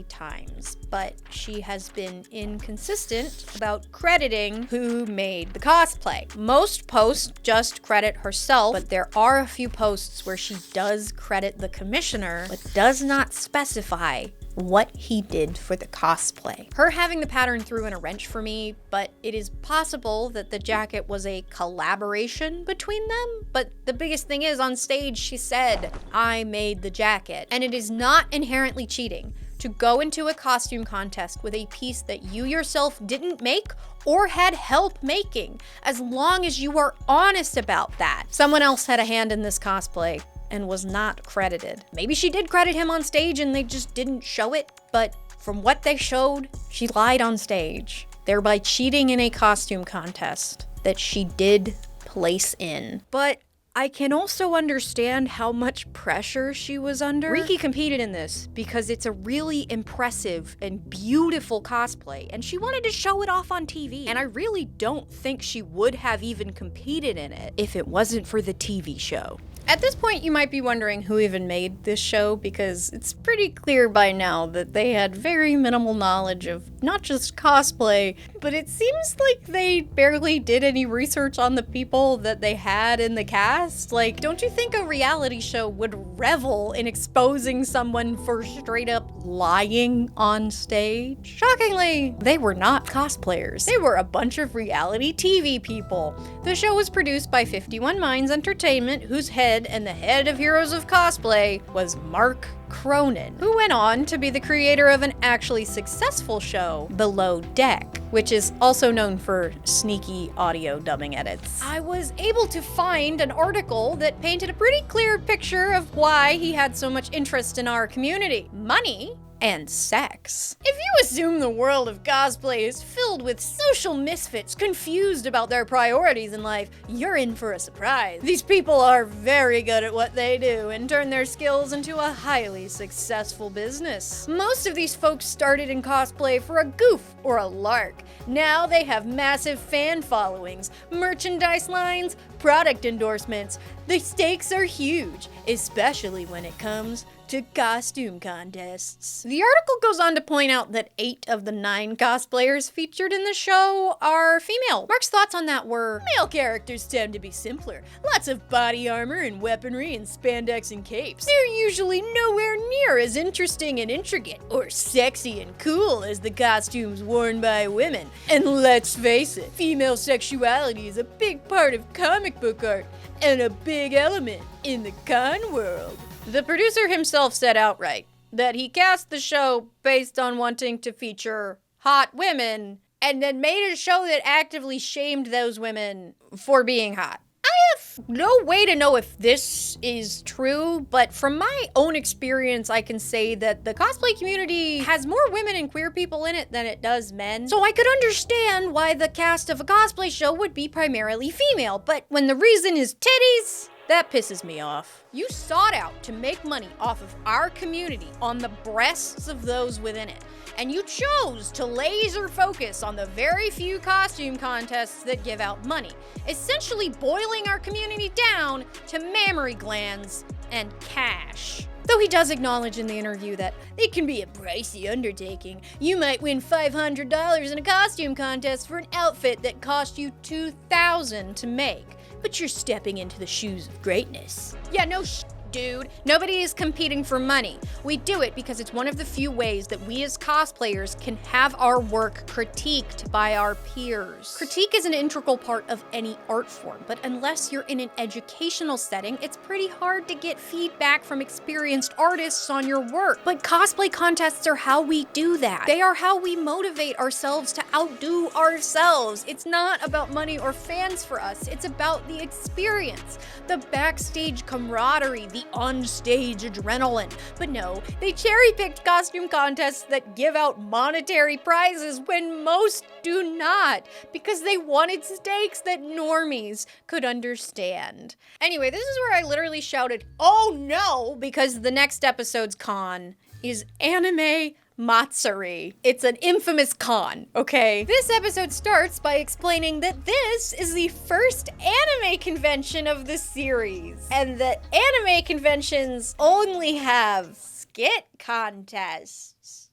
A: times, but she has been inconsistent about crediting who made the cosplay. Most posts just credit herself, but there are a few posts where she does credit the commissioner, but does not specify what he did for the cosplay. Her having the pattern threw in a wrench for me, but it is possible that the jacket was a collaboration between them. But the biggest thing is, on stage she said, "I made the jacket," and it is not inherently cheating to go into a costume contest with a piece that you yourself didn't make or had help making, as long as you are honest about that. Someone else had a hand in this cosplay and was not credited. Maybe she did credit him on stage and they just didn't show it, but from what they showed, she lied on stage, thereby cheating in a costume contest that she did place in. But I can also understand how much pressure she was under. Riki competed in this because it's a really impressive and beautiful cosplay, and she wanted to show it off on TV. And I really don't think she would have even competed in it if it wasn't for the TV show. At this point, you might be wondering who even made this show, because it's pretty clear by now that they had very minimal knowledge of not just cosplay, but it seems like they barely did any research on the people that they had in the cast. Like, don't you think a reality show would revel in exposing someone for straight up lying on stage? Shockingly, they were not cosplayers. They were a bunch of reality TV people. The show was produced by 51 Minds Entertainment, whose head and the head of Heroes of Cosplay was Mark Cronin, who went on to be the creator of an actually successful show, Below Deck, which is also known for sneaky audio dubbing edits. I was able to find an article that painted a pretty clear picture of why he had so much interest in our community. Money and sex. If you assume the world of cosplay is filled with social misfits confused about their priorities in life, you're in for a surprise. These people are very good at what they do and turn their skills into a highly successful business. Most of these folks started in cosplay for a goof or a lark. Now they have massive fan followings, merchandise lines, product endorsements. The stakes are huge, especially when it comes to costume contests. The article goes on to point out that 8 of the 9 cosplayers featured in the show are female. Mark's thoughts on that were, male characters tend to be simpler. Lots of body armor and weaponry and spandex and capes. They're usually nowhere near as interesting and intricate or sexy and cool as the costumes worn by women. And let's face it, female sexuality is a big part of comic book art and a big element in the con world. The producer himself said outright that he cast the show based on wanting to feature hot women and then made a show that actively shamed those women for being hot. I have no way to know if this is true, but from my own experience, I can say that the cosplay community has more women and queer people in it than it does men. So I could understand why the cast of a cosplay show would be primarily female, but when the reason is titties, that pisses me off. You sought out to make money off of our community on the breasts of those within it, and you chose to laser focus on the very few costume contests that give out money, essentially boiling our community down to mammary glands and cash. Though he does acknowledge in the interview that it can be a pricey undertaking. You might win $500 in a costume contest for an outfit that cost you $2,000 to make. But you're stepping into the shoes of greatness. Yeah, no dude. Nobody is competing for money. We do it because it's one of the few ways that we as cosplayers can have our work critiqued by our peers. Critique is an integral part of any art form, but unless you're in an educational setting, it's pretty hard to get feedback from experienced artists on your work. But cosplay contests are how we do that. They are how we motivate ourselves to outdo ourselves. It's not about money or fans for us. It's about the experience, the backstage camaraderie, the on-stage adrenaline. But no, they cherry-picked costume contests that give out monetary prizes when most do not, because they wanted stakes that normies could understand. Anyway, this is where I literally shouted, "Oh no!" because the next episode's con is anime Matsuri. It's an infamous con, okay? This episode starts by explaining that this is the first anime convention of the series, and that anime conventions only have skit contests,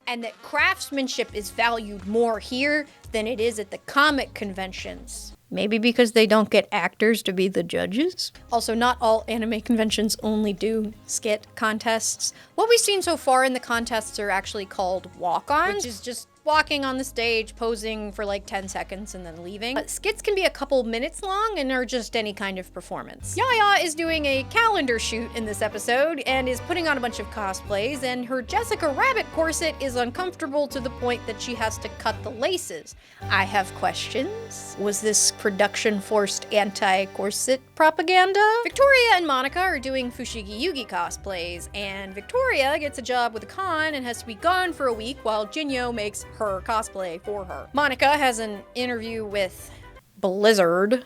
A: and that craftsmanship is valued more here than it is at the comic conventions. Maybe because they don't get actors to be the judges? Also, not all anime conventions only do skit contests. What we've seen so far in the contests are actually called walk-ons, which is just walking on the stage, posing for like 10 seconds and then leaving. But skits can be a couple minutes long and are just any kind of performance. Yaya is doing a calendar shoot in this episode and is putting on a bunch of cosplays, and her Jessica Rabbit corset is uncomfortable to the point that she has to cut the laces. I have questions. Was this production-forced anti-corset propaganda? Victoria and Monica are doing Fushigi Yugi cosplays, and Victoria gets a job with a con and has to be gone for a week while Jinyo makes her cosplay for her. Monica has an interview with Blizzard.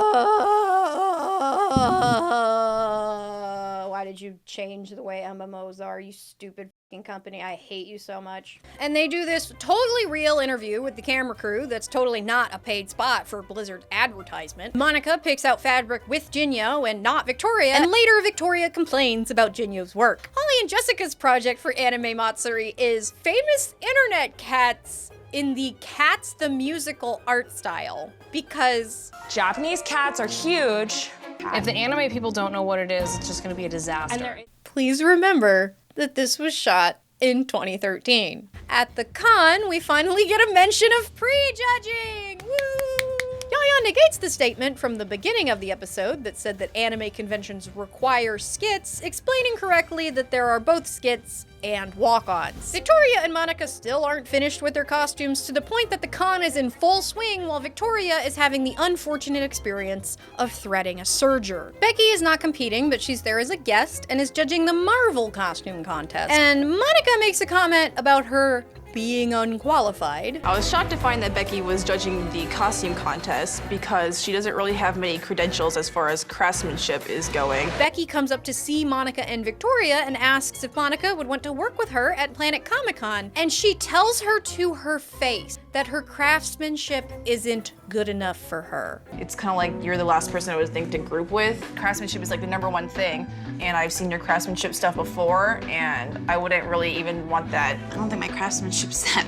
A: Why why did you change the way MMOs are, you stupid fucking company? I hate you so much. And they do this totally real interview with the camera crew that's totally not a paid spot for Blizzard's advertisement. Monica picks out fabric with Jinyo and not Victoria, and later Victoria complains about Jinyo's work. Holly and Jessica's project for Anime Matsuri is famous internet cats in the Cats the Musical art style, because
D: Japanese cats are huge.
C: If the anime people don't know what it is, it's just gonna be a disaster.
A: please remember that this was shot in 2013. At the con, we finally get a mention of prejudging! Woo! Yaya negates the statement from the beginning of the episode that said that anime conventions require skits, explaining correctly that there are both skits and walk-ons. Victoria and Monica still aren't finished with their costumes, to the point that the con is in full swing while Victoria is having the unfortunate experience of threading a serger. Becky is not competing, but she's there as a guest and is judging the Marvel costume contest. And Monica makes a comment about her being unqualified.
K: I was shocked to find that Becky was judging the costume contest because she doesn't really have many credentials as far as craftsmanship is going.
A: Becky comes up to see Monica and Victoria and asks if Monica would want to work with her at Planet Comic-Con, and she tells her to her face that her craftsmanship isn't good enough for her.
K: It's kind of like you're the last person I would think to group with. Craftsmanship is like the #1 thing, and I've seen your craftsmanship stuff before, and I wouldn't really even want that. I don't think my craftsmanship's that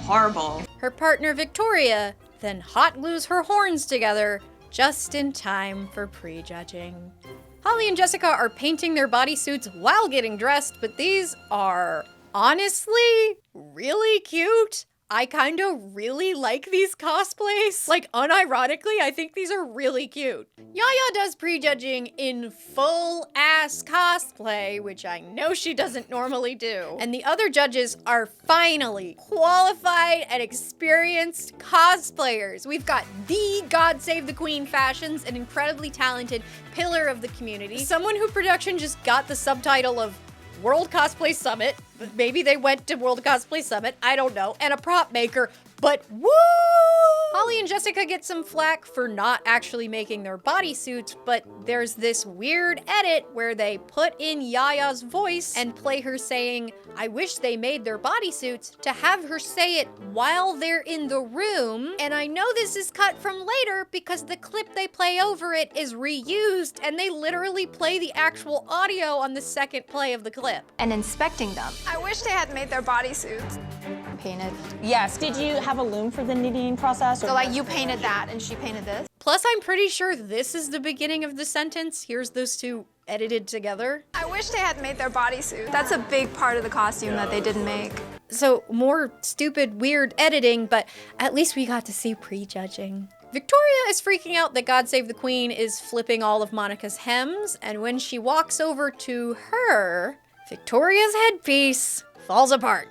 K: horrible.
A: Her partner Victoria then hot glues her horns together just in time for prejudging. Holly and Jessica are painting their bodysuits while getting dressed, but these are honestly really cute. I kinda really like these cosplays. Like, unironically, I think these are really cute. Yaya does prejudging in full-ass cosplay, which I know she doesn't normally do. And the other judges are finally qualified and experienced cosplayers. We've got the God Save the Queen fashions, an incredibly talented pillar of the community, someone who production just got the subtitle of World Cosplay Summit. Maybe they went to World Cosplay Summit, I don't know, and a prop maker, but woo! Holly and Jessica get some flack for not actually making their bodysuits, but there's this weird edit where they put in Yaya's voice and play her saying, I wish they made their bodysuits, to have her say it while they're in the room. And I know this is cut from later because the clip they play over it is reused, and they literally play the actual audio on the second play of the clip.
I: And inspecting them.
M: I wish they had made their bodysuits.
I: Painted.
N: Yes, did you have a loom for the knitting process?
M: So like you painted that and she painted this?
A: Plus, I'm pretty sure this is the beginning of the sentence. Here's those two edited together.
M: I wish they had made their bodysuit. That's a big part of the costume that they didn't make.
A: So more stupid, weird editing, but at least we got to see prejudging. Victoria is freaking out that God Save the Queen is flipping all of Monica's hems, and when she walks over to her, Victoria's headpiece falls apart.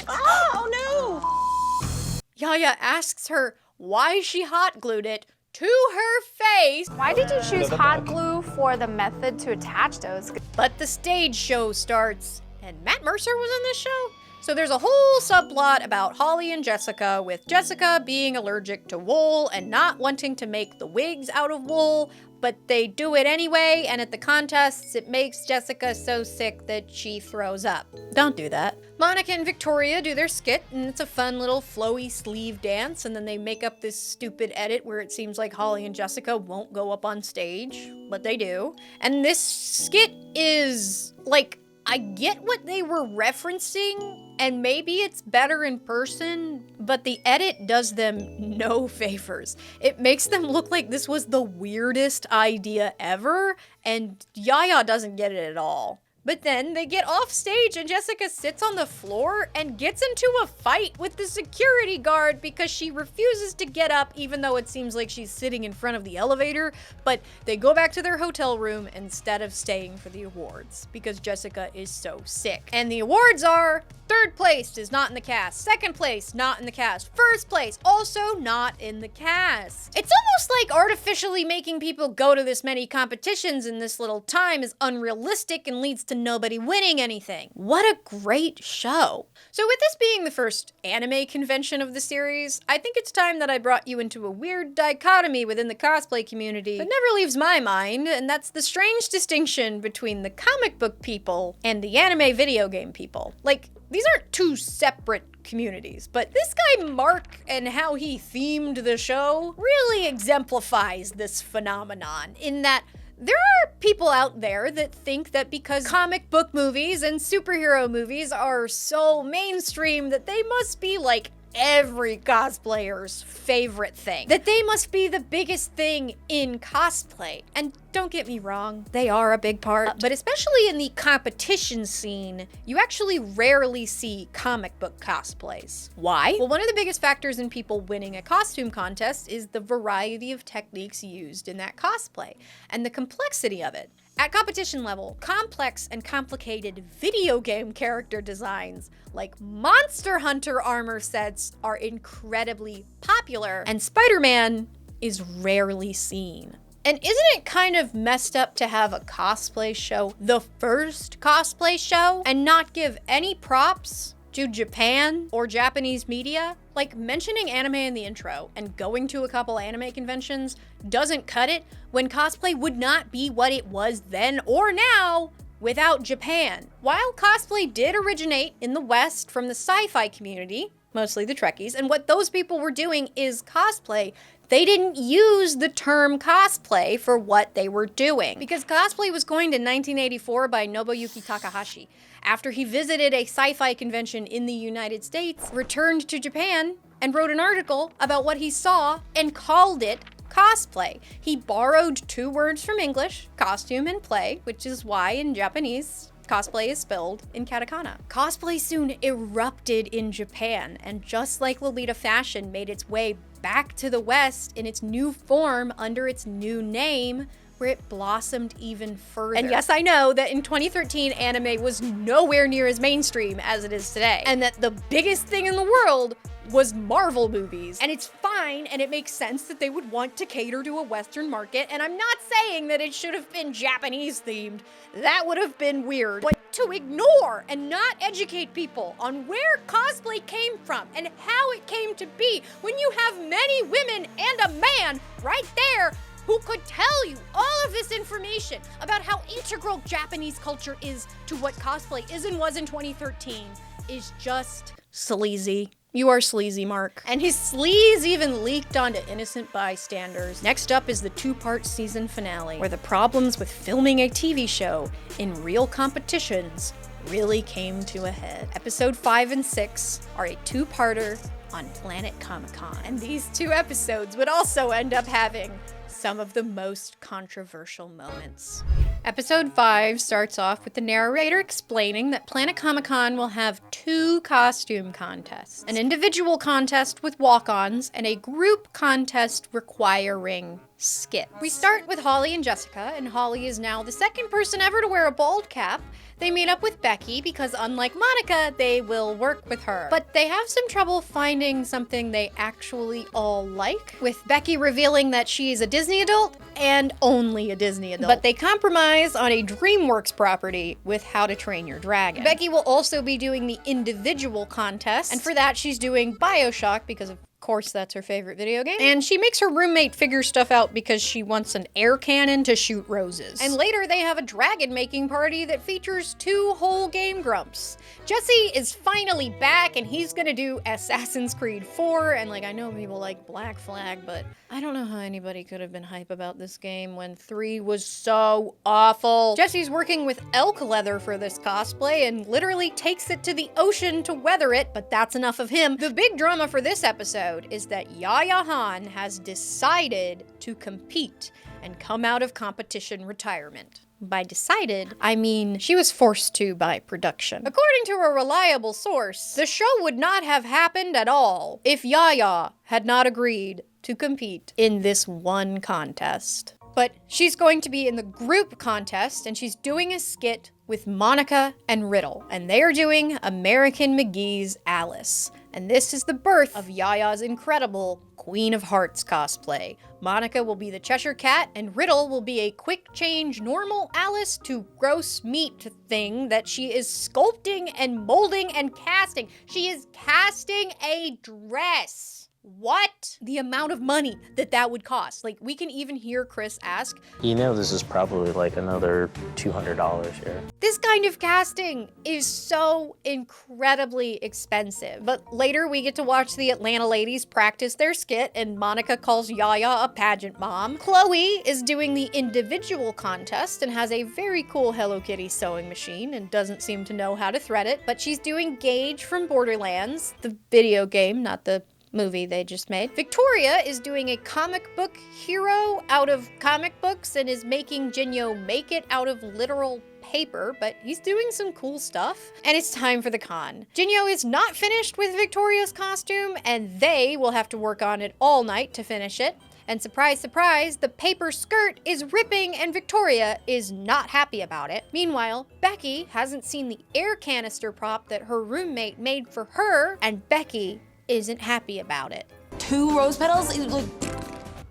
K: Oh no!
A: Yaya asks her why she hot glued it to her face.
I: Why did you choose hot glue for the method to attach those?
A: But the stage show starts, and Matt Mercer was in this show? So there's a whole subplot about Holly and Jessica, with Jessica being allergic to wool and not wanting to make the wigs out of wool, but they do it anyway, and at the contests, it makes Jessica so sick that she throws up. Don't do that. Monica and Victoria do their skit, and it's a fun little flowy sleeve dance, and then they make up this stupid edit where it seems like Holly and Jessica won't go up on stage, but they do. And this skit is, like, I get what they were referencing, and maybe it's better in person, but the edit does them no favors. It makes them look like this was the weirdest idea ever, and Yaya doesn't get it at all. But then they get off stage and Jessica sits on the floor and gets into a fight with the security guard because she refuses to get up even though it seems like she's sitting in front of the elevator. But they go back to their hotel room instead of staying for the awards because Jessica is so sick. And the awards are 3 Third place is not in the cast. Second place, not in the cast. First place, also not in the cast. It's almost like artificially making people go to this many competitions in this little time is unrealistic and leads to nobody winning anything. What a great show. So with this being the first anime convention of the series, I think it's time that I brought you into a weird dichotomy within the cosplay community that never leaves my mind, and that's the strange distinction between the comic book people and the anime video game people. Like, these aren't two separate communities, but this guy Mark and how he themed the show really exemplifies this phenomenon in that there are people out there that think that because comic book movies and superhero movies are so mainstream that they must be like every cosplayer's favorite thing. That they must be the biggest thing in cosplay. And don't get me wrong, they are a big part. But especially in the competition scene, you actually rarely see comic book cosplays. Why? Well, one of the biggest factors in people winning a costume contest is the variety of techniques used in that cosplay and the complexity of it. At competition level, complex and complicated video game character designs like Monster Hunter armor sets are incredibly popular, and Spider-Man is rarely seen. And isn't it kind of messed up to have a cosplay show, the first cosplay show, and not give any props to Japan or Japanese media? Like, mentioning anime in the intro and going to a couple anime conventions doesn't cut it when cosplay would not be what it was then or now without Japan. While cosplay did originate in the West from the sci-fi community, mostly the Trekkies, and what those people were doing is cosplay, they didn't use the term cosplay for what they were doing. Because cosplay was coined in 1984 by Nobuyuki Takahashi after he visited a sci-fi convention in the United States, returned to Japan, and wrote an article about what he saw and called it cosplay. He borrowed two words from English, costume and play, which is why in Japanese, cosplay is spelled in katakana. Cosplay soon erupted in Japan, and just like Lolita fashion made its way back to the West in its new form under its new name, where it blossomed even further. And yes, I know that in 2013, anime was nowhere near as mainstream as it is today, and that the biggest thing in the world was Marvel movies. And it's fine, and it makes sense that they would want to cater to a Western market, and I'm not saying that it should have been Japanese themed. That would have been weird. But to ignore and not educate people on where cosplay came from and how it came to be when you have many women and a man right there who could tell you all of this information about how integral Japanese culture is to what cosplay is and was in 2013 is just sleazy. You are sleazy, Mark. And his sleaze even leaked onto innocent bystanders. Next up is the two-part season finale, where the problems with filming a TV show in real competitions really came to a head. Episode 5 and 6 are a two-parter on Planet Comic-Con. And these two episodes would also end up having some of the most controversial moments. Episode 5 starts off with the narrator explaining that Planet Comic-Con will have two costume contests. An individual contest with walk-ons and a group contest requiring skits. We start with Holly and Jessica, and Holly is now the second person ever to wear a bald cap. They meet up with Becky because, unlike Monica, they will work with her. But they have some trouble finding something they actually all like, with Becky revealing that she's a Disney adult and only a Disney adult. But they compromise on a DreamWorks property with How to Train Your Dragon. Becky will also be doing the individual contest, and for that she's doing BioShock because of course that's her favorite video game. And she makes her roommate figure stuff out because she wants an air cannon to shoot roses. And later they have a dragon making party that features two whole Game Grumps. Jesse is finally back and he's gonna do Assassin's Creed 4, and like, I know people like Black Flag, but I don't know how anybody could have been hype about this game when 3 was so awful. Jesse's working with elk leather for this cosplay and literally takes it to the ocean to weather it, but that's enough of him. The big drama for this episode is that Yaya has decided to compete and come out of competition retirement. By decided, I mean she was forced to by production. According to a reliable source, the show would not have happened at all if Yaya had not agreed to compete in this one contest. But she's going to be in the group contest, and she's doing a skit with Monica and Riddle, and they are doing American McGee's Alice. And this is the birth of Yaya's incredible Queen of Hearts cosplay. Monica will be the Cheshire Cat, and Riddle will be a quick change normal Alice to gross meat thing that she is sculpting and molding and casting. She is casting a dress. What? The amount of money that would cost. Like, we can even hear Chris ask,
L: You know this is probably like another $200 here.
A: this kind of casting is so incredibly expensive. But later we get to watch the Atlanta ladies practice their skit, and Monica calls Yaya a pageant mom. Chloe is doing the individual contest and has a very cool Hello Kitty sewing machine and doesn't seem to know how to thread it. But she's doing Gage from Borderlands, the video game, not the movie they just made. Victoria is doing a comic book hero out of comic books and is making Jinyo make it out of literal paper, but he's doing some cool stuff. And it's time for the con. Jinyo is not finished with Victoria's costume, and they will have to work on it all night to finish it. And surprise, surprise, the paper skirt is ripping and Victoria is not happy about it. Meanwhile, Becky hasn't seen the air canister prop that her roommate made for her, and Becky isn't happy about it.
N: 2 rose petals?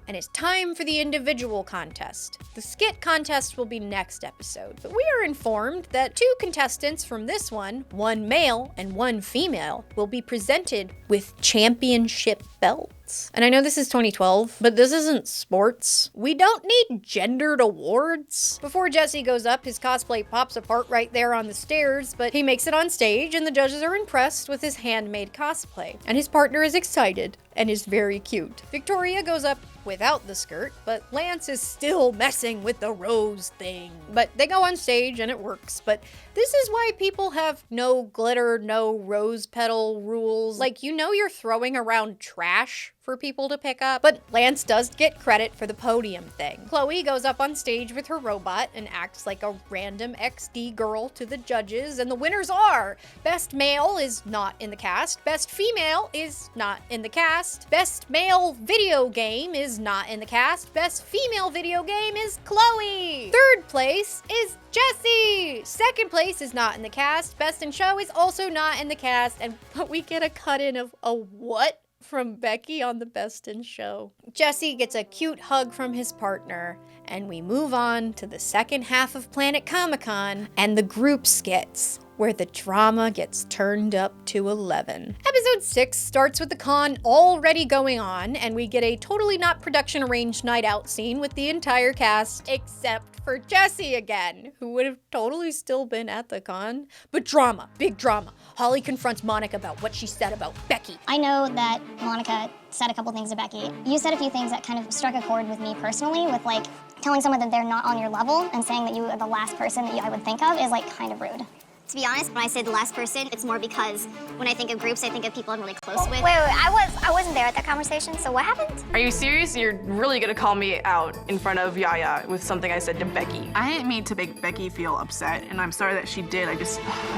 A: And it's time for the individual contest. The skit contest will be next episode, but we are informed that 2 contestants from this one male and one female, will be presented with championship belts. And I know this is 2012, but this isn't sports. We don't need gendered awards. Before Jesse goes up, his cosplay pops apart right there on the stairs, but he makes it on stage and the judges are impressed with his handmade cosplay. And his partner is excited and is very cute. Victoria goes up without the skirt, but Lance is still messing with the rose thing. But they go on stage and it works. But this is why people have no glitter, no rose petal rules. Like, you know you're throwing around trash for people to pick up, but Lance does get credit for the podium thing. Chloe goes up on stage with her robot and acts like a random XD girl to the judges, and the winners are: Best Male is not in the cast, Best Female is not in the cast, Best Male Video Game is not in the cast, Best Female Video Game is Chloe. Third place is Jesse. Second place is not in the cast. Best in Show is also not in the cast, but we get a cut-in of a what from Becky on the Best in Show. Jesse gets a cute hug from his partner, and we move on to the second half of Planet Comic-Con and the group skits, where the drama gets turned up to 11. Episode 6 starts with the con already going on, and we get a totally not production arranged night out scene with the entire cast, except for Jesse again, who would have totally still been at the con. But drama, big drama. Holly confronts Monica about what she said about Becky.
E: I know that Monica said a couple things to Becky. You said a few things that kind of struck a chord with me personally, with like telling someone that they're not on your level and saying that you are the last person that I would think of is like kind of rude. To be honest, when I say the last person, it's more because when I think of groups, I think of people I'm really close with. Wait, I wasn't there at that conversation, so what happened?
K: Are you serious? You're really gonna call me out in front of Yaya with something I said to Becky? I didn't mean to make Becky feel upset, and I'm sorry that she did. I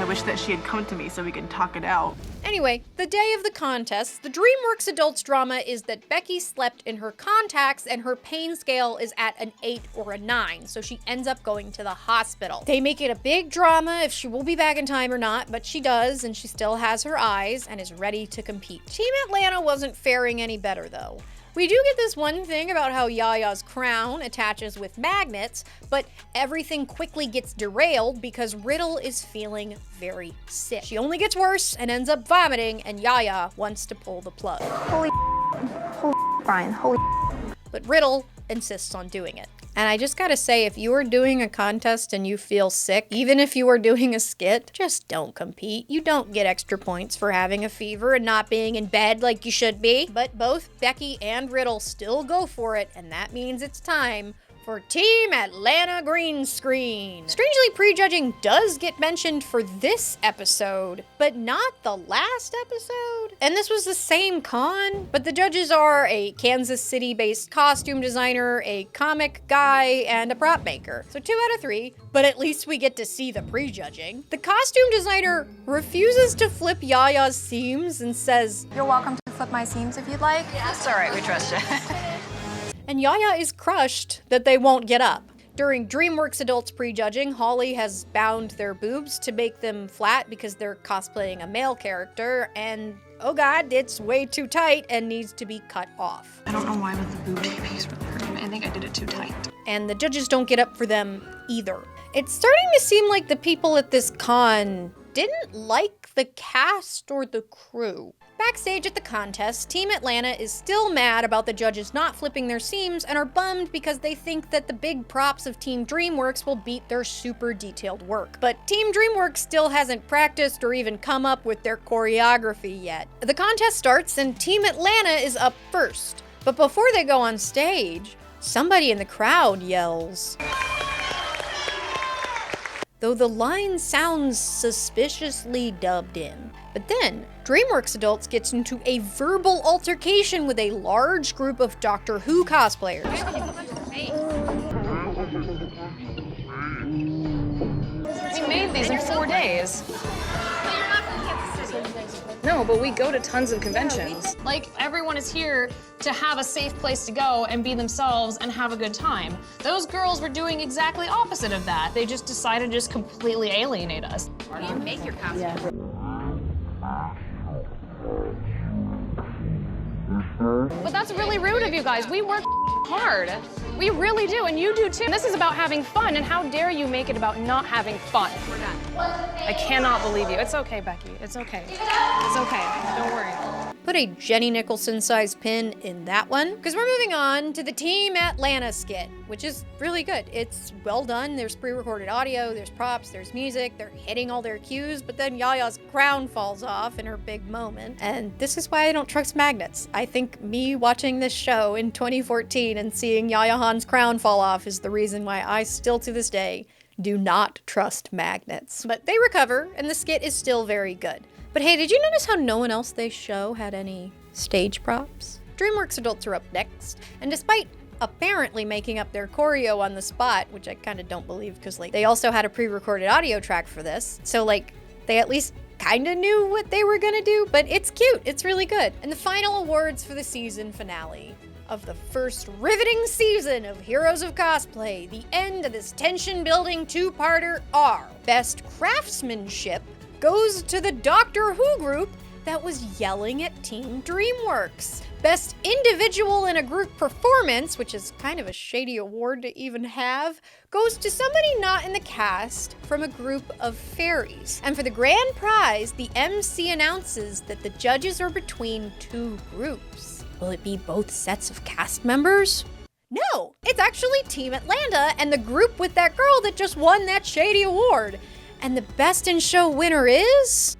K: wish that she had come to me so we could talk it out.
A: Anyway, the day of the contest, the DreamWorks Adults drama is that Becky slept in her contacts and her pain scale is at an 8 or a 9, so she ends up going to the hospital. They make it a big drama if she will be back in time or not, but she does, and she still has her eyes and is ready to compete. Team Atlanta wasn't faring any better though. We do get this one thing about how Yaya's crown attaches with magnets, but everything quickly gets derailed because Riddle is feeling very sick. She only gets worse and ends up vomiting, and Yaya wants to pull the plug.
M: Holy Brian, holy.
A: But Riddle insists on doing it. And I just gotta say, if you are doing a contest and you feel sick, even if you are doing a skit, just don't compete. You don't get extra points for having a fever and not being in bed like you should be. But both Becky and Riddle still go for it, and that means it's time for Team Atlanta Green Screen. Strangely, prejudging does get mentioned for this episode, but not the last episode. And this was the same con, but the judges are a Kansas City-based costume designer, a comic guy, and a prop maker. So 2 out of 3, but at least we get to see the prejudging. The costume designer refuses to flip Yaya's seams and says,
M: You're welcome to flip my seams if you'd like.
F: That's all right, we trust you.
A: And Yaya is crushed that they won't get up. During DreamWorks Adults prejudging, Holly has bound their boobs to make them flat because they're cosplaying a male character, and oh god, it's way too tight and needs to be cut off.
K: I don't know why, but the boob piece really hurt me. I think I did it too tight.
A: And the judges don't get up for them either. It's starting to seem like the people at this con didn't like the cast or the crew. Backstage at the contest, Team Atlanta is still mad about the judges not flipping their seams and are bummed because they think that the big props of Team DreamWorks will beat their super detailed work. But Team DreamWorks still hasn't practiced or even come up with their choreography yet. The contest starts and Team Atlanta is up first. But before they go on stage, somebody in the crowd yells. Though the line sounds suspiciously dubbed in. But then, DreamWorks Adults gets into a verbal altercation with a large group of Doctor Who cosplayers.
D: We made these in 4 days. No, but we go to tons of conventions.
C: Like, everyone is here to have a safe place to go and be themselves and have a good time. Those girls were doing exactly opposite of that. They just decided to just completely alienate us.
A: You make your costume.
C: Yeah. But that's really rude of you guys. We work hard. We really do, and you do too. This is about having fun, and how dare you make it about not having fun?
A: We're done.
C: I cannot believe you. It's okay, Becky. It's okay. It's okay. Don't worry.
A: Put a Jenny Nicholson-sized pin in that one, because we're moving on to the Team Atlanta skit, which is really good. It's well done. There's pre-recorded audio, there's props, there's music, they're hitting all their cues, but then Yaya's crown falls off in her big moment. And this is why I don't trust magnets. I think me watching this show in 2014 and seeing Yaya Han's crown fall off is the reason why I still to this day do not trust magnets. But they recover, and the skit is still very good. But hey, did you notice how no one else they show had any stage props? DreamWorks Adults are up next, and despite apparently making up their choreo on the spot, which I kind of don't believe because like they also had a pre-recorded audio track for this, so like they at least kind of knew what they were gonna do, but it's cute, it's really good. And the final awards for the season finale of the first riveting season of Heroes of Cosplay, the end of this tension-building two-parter are: Best Craftsmanship goes to the Doctor Who group that was yelling at Team DreamWorks. Best Individual in a Group Performance, which is kind of a shady award to even have, goes to somebody not in the cast from a group of fairies. And for the grand prize, the MC announces that the judges are between two groups. Will it be both sets of cast members? No, it's actually Team Atlanta and the group with that girl that just won that shady award. And the Best in Show winner is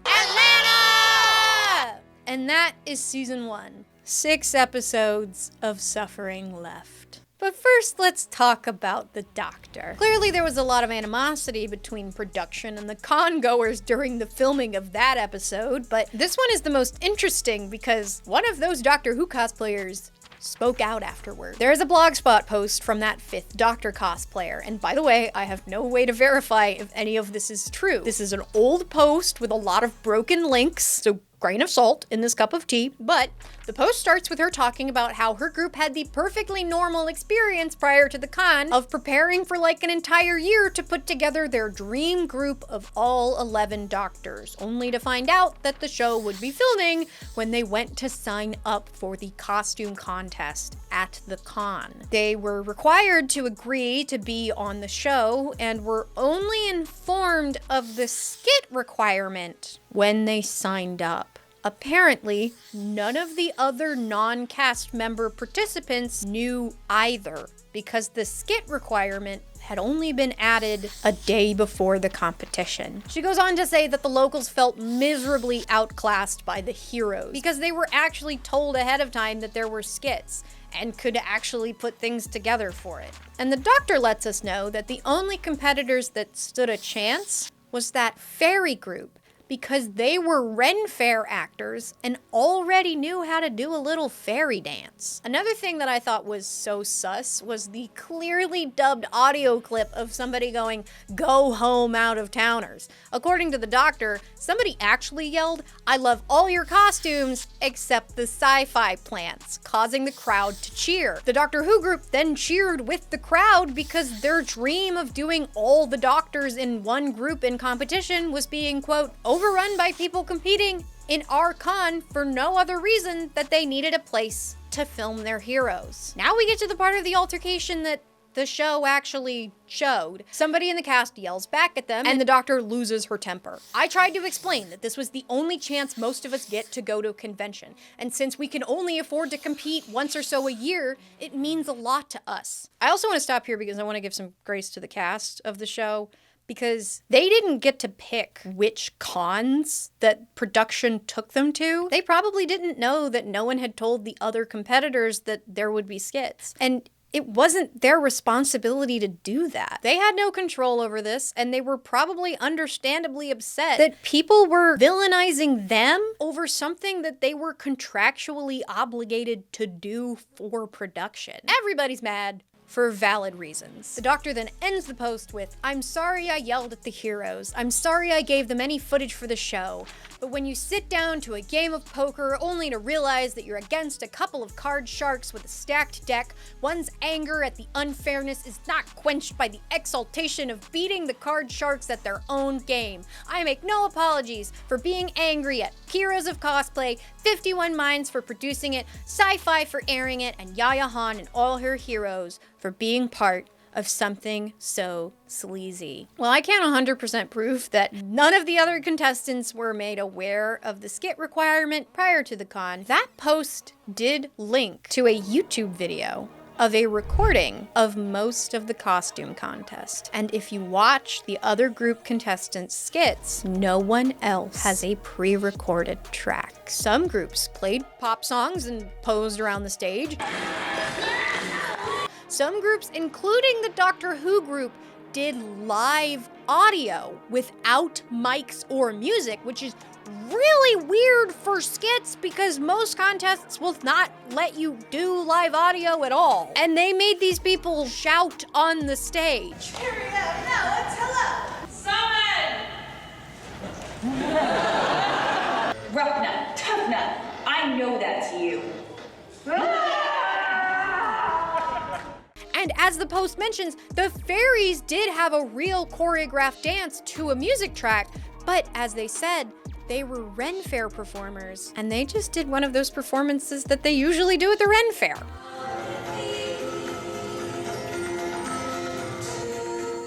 A: Atlanta! And that is season 1. 6 episodes of suffering left. But first, let's talk about the Doctor. Clearly, there was a lot of animosity between production and the con-goers during the filming of that episode, but this one is the most interesting because one of those Doctor Who cosplayers spoke out afterward. There is a Blogspot post from that 5th Doctor cosplayer, and by the way, I have no way to verify if any of this is true. This is an old post with a lot of broken links, so grain of salt in this cup of tea, but the post starts with her talking about how her group had the perfectly normal experience prior to the con of preparing for like an entire year to put together their dream group of all 11 Doctors, only to find out that the show would be filming when they went to sign up for the costume contest at the con. They were required to agree to be on the show and were only informed of the skit requirement when they signed up. Apparently, none of the other non-cast member participants knew either, because the skit requirement had only been added a day before the competition. She goes on to say that the locals felt miserably outclassed by the heroes, because they were actually told ahead of time that there were skits, and could actually put things together for it. And the Doctor lets us know that the only competitors that stood a chance was that fairy group, because they were Ren Fair actors and already knew how to do a little fairy dance. Another thing that I thought was so sus was the clearly dubbed audio clip of somebody going, "Go home, out of towners." According to the doctor, somebody actually yelled, "I love all your costumes except the sci-fi plants," causing the crowd to cheer. The Doctor Who group then cheered with the crowd because their dream of doing all the doctors in one group in competition was being, quote, overrun by people competing in our con for no other reason that they needed a place to film their heroes. Now we get to the part of the altercation that the show actually showed. Somebody in the cast yells back at them, and the doctor loses her temper. I tried to explain that this was the only chance most of us get to go to a convention, and since we can only afford to compete once or so a year, it means a lot to us. I also want to stop here because I want to give some grace to the cast of the show, because they didn't get to pick which cons that production took them to. They probably didn't know that no one had told the other competitors that there would be skits. And it wasn't their responsibility to do that. They had no control over this, and they were probably understandably upset that people were villainizing them over something that they were contractually obligated to do for production. Everybody's mad for valid reasons. The doctor then ends the post with, "I'm sorry I yelled at the heroes. I'm sorry I gave them any footage for the show. But when you sit down to a game of poker only to realize that you're against a couple of card sharks with a stacked deck, one's anger at the unfairness is not quenched by the exaltation of beating the card sharks at their own game. I make no apologies for being angry at Heroes of Cosplay, 51 Minds for producing it, Sci-Fi for airing it, and Yaya and all her heroes for being part of something so sleazy." Well, I can't 100% prove that none of the other contestants were made aware of the skit requirement prior to the con. That post did link to a YouTube video of a recording of most of the costume contest. And if you watch the other group contestants' skits, no one else has a pre-recorded track. Some groups played pop songs and posed around the stage. Some groups, including the Doctor Who group, did live audio without mics or music, which is really weird for skits because most contests will not let you do live audio at all. And they made these people shout on the stage.
O: Here we go, now let's hello. Summon! Rough nut, tough nut, I know that's you.
A: And as the post mentions, the fairies did have a real choreographed dance to a music track, but as they said, they were Ren Fair performers, and they just did one of those performances that they usually do at the Ren Fair.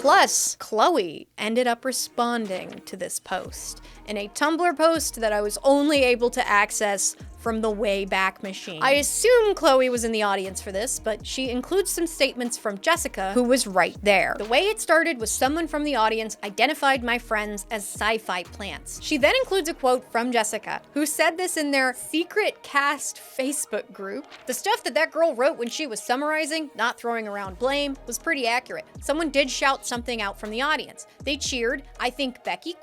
A: Plus, Chloe ended up responding to this post in a Tumblr post that I was only able to access from the Wayback Machine. I assume Chloe was in the audience for this, but she includes some statements from Jessica, who was right there. The way it started was someone from the audience identified my friends as sci-fi plants. She then includes a quote from Jessica, who said this in their secret cast Facebook group. The stuff that girl wrote when she was summarizing, not throwing around blame, was pretty accurate. Someone did shout something out from the audience. They cheered. I think Becky,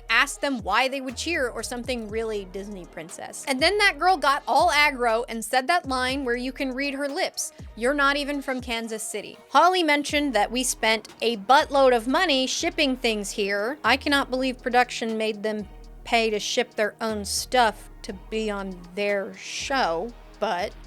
A: asked them why they would cheer or something really Disney princess. And then that girl got all aggro and said that line where you can read her lips. You're not even from Kansas City. Holly mentioned that we spent a buttload of money shipping things here. I cannot believe production made them pay to ship their own stuff to be on their show.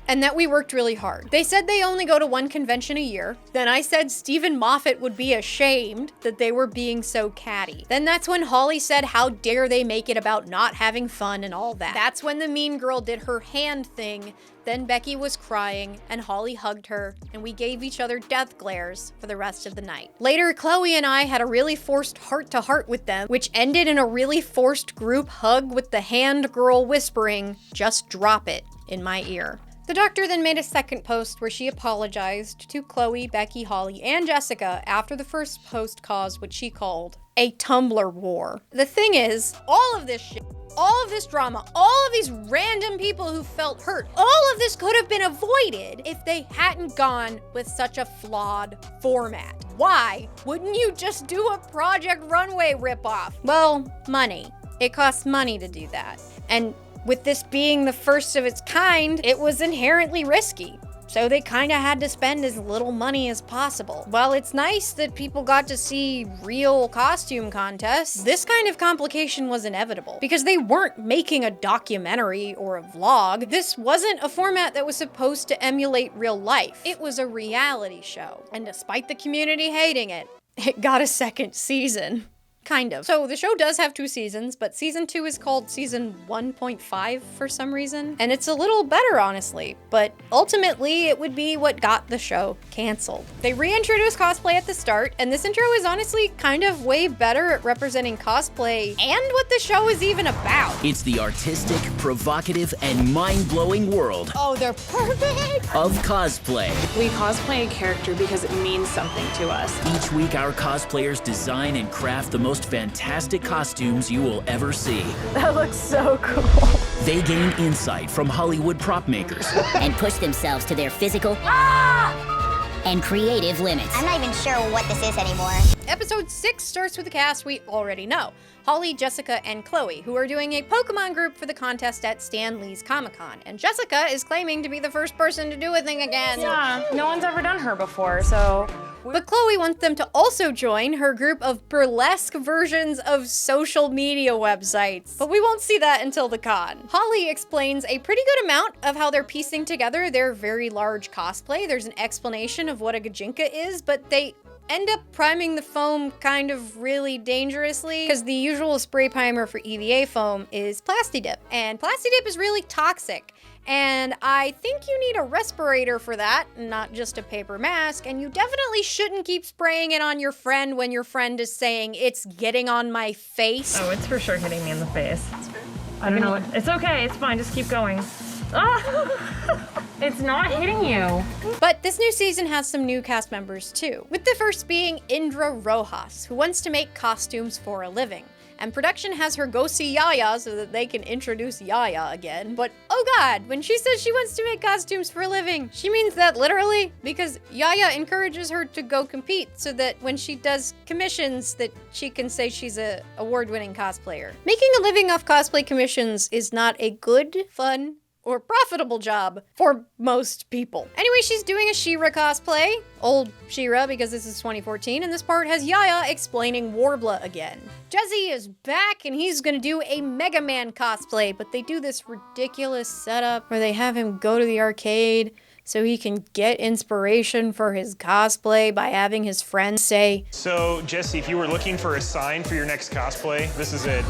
A: And that we worked really hard. They said they only go to one convention a year. Then I said Stephen Moffat would be ashamed that they were being so catty. Then that's when Holly said how dare they make it about not having fun and all that. That's when the mean girl did her hand thing. Then Becky was crying and Holly hugged her and we gave each other death glares for the rest of the night. Later, Chloe and I had a really forced heart-to-heart with them, which ended in a really forced group hug with the hand girl whispering, "Just drop it," in my ear. The doctor then made a second post where she apologized to Chloe, Becky, Holly, and Jessica after the first post caused what she called a Tumblr war. The thing is, all of this shit, all of this drama, all of these random people who felt hurt, all of this could have been avoided if they hadn't gone with such a flawed format. Why wouldn't you just do a Project Runway ripoff? Well, money. It costs money to do that. And with this being the first of its kind, it was inherently risky. So they kinda had to spend as little money as possible. While it's nice that people got to see real costume contests, this kind of complication was inevitable because they weren't making a documentary or a vlog. This wasn't a format that was supposed to emulate real life. It was a reality show. And despite the community hating it, it got a second season. Kind of. So the show does have 2 seasons, but season 2 is called season 1.5 for some reason. And it's a little better, honestly, but ultimately it would be what got the show canceled. They reintroduced cosplay at the start, and this intro is honestly kind of way better at representing cosplay and what the show is even about.
B: It's the artistic, provocative, and mind-blowing world
A: Oh, they're perfect!
B: of cosplay.
D: We cosplay a character because it means something to us.
B: Each week, our cosplayers design and craft the most fantastic costumes you will ever see.
N: That looks so cool.
B: They gain insight from Hollywood prop makers
E: And push themselves to their physical and creative limits. I'm not even sure what this is anymore.
A: Episode 6 starts with a cast we already know. Holly, Jessica, and Chloe, who are doing a Pokemon group for the contest at Stan Lee's Comic-Con. And Jessica is claiming to be the first person to do a thing again.
D: Yeah, no one's ever done her before, so...
A: But Chloe wants them to also join her group of burlesque versions of social media websites. But we won't see that until the con. Holly explains a pretty good amount of how they're piecing together their very large cosplay. There's an explanation of what a gajinka is, but they end up priming the foam kind of really dangerously because the usual spray primer for EVA foam is Plastidip, and Plastidip is really toxic. And I think you need a respirator for that, not just a paper mask, and you definitely shouldn't keep spraying it on your friend when your friend is saying, "It's getting on my face."
N: Oh, it's for sure hitting me in the face. I don't know. It's okay, it's fine, just keep going. Ah! It's not hitting you.
A: But this new season has some new cast members too, with the first being Indra Rojas, who wants to make costumes for a living. And production has her go see Yaya so that they can introduce Yaya again. But oh god, when she says she wants to make costumes for a living, she means that literally, because Yaya encourages her to go compete so that when she does commissions that she can say she's a award-winning cosplayer. Making a living off cosplay commissions is not a good, fun, or profitable job for most people. Anyway, she's doing a She-Ra cosplay, old She-Ra because this is 2014, and this part has Yaya explaining Warbler again. Jesse is back and he's gonna do a Mega Man cosplay, but they do this ridiculous setup where they have him go to the arcade so he can get inspiration for his cosplay by having his friends say,
P: "So, Jesse, if you were looking for a sign for your next cosplay, this is it."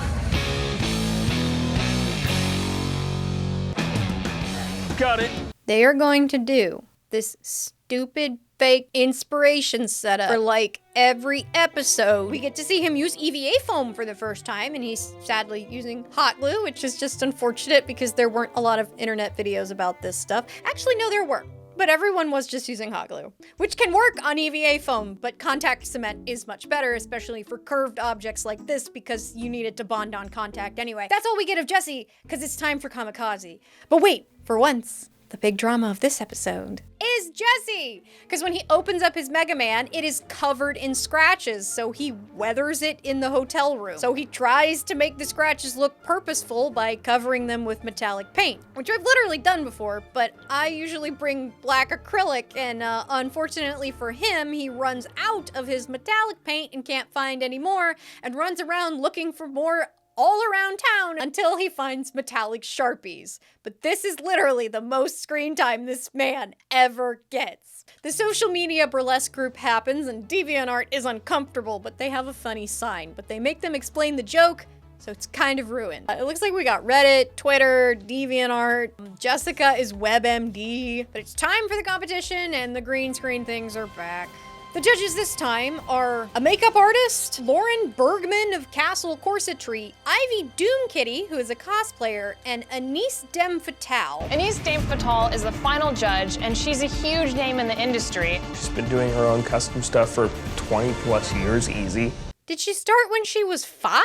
P: Got it.
A: They are going to do this stupid fake inspiration setup for like every episode. We get to see him use EVA foam for the first time, and he's sadly using hot glue, which is just unfortunate because there weren't a lot of internet videos about this stuff. Actually, no, there were. But everyone was just using hot glue, which can work on EVA foam, but contact cement is much better, especially for curved objects like this because you need it to bond on contact anyway. That's all we get of Jesse, because it's time for Kamikaze. But wait, for once, the big drama of this episode is Jesse! Because when he opens up his Mega Man, it is covered in scratches, so he weathers it in the hotel room. So he tries to make the scratches look purposeful by covering them with metallic paint, which I've literally done before, but I usually bring black acrylic, and unfortunately for him, he runs out of his metallic paint and can't find any more, and runs around looking for more all around town until he finds metallic Sharpies. But this is literally the most screen time this man ever gets. The social media burlesque group happens and DeviantArt is uncomfortable, but they have a funny sign. But they make them explain the joke, so it's kind of ruined. It looks like we got Reddit, Twitter, DeviantArt, Jessica is WebMD. But it's time for the competition and the green screen things are back. The judges this time are a makeup artist, Lauren Bergman of Castle Corsetry, Ivy Doomkitty, who is a cosplayer, and Anise Dem Fatale.
C: Anise Dem Fatale is the final judge, and she's a huge name in the industry.
P: She's been doing her own custom stuff for 20 plus years, easy.
A: Did she start when she was 5?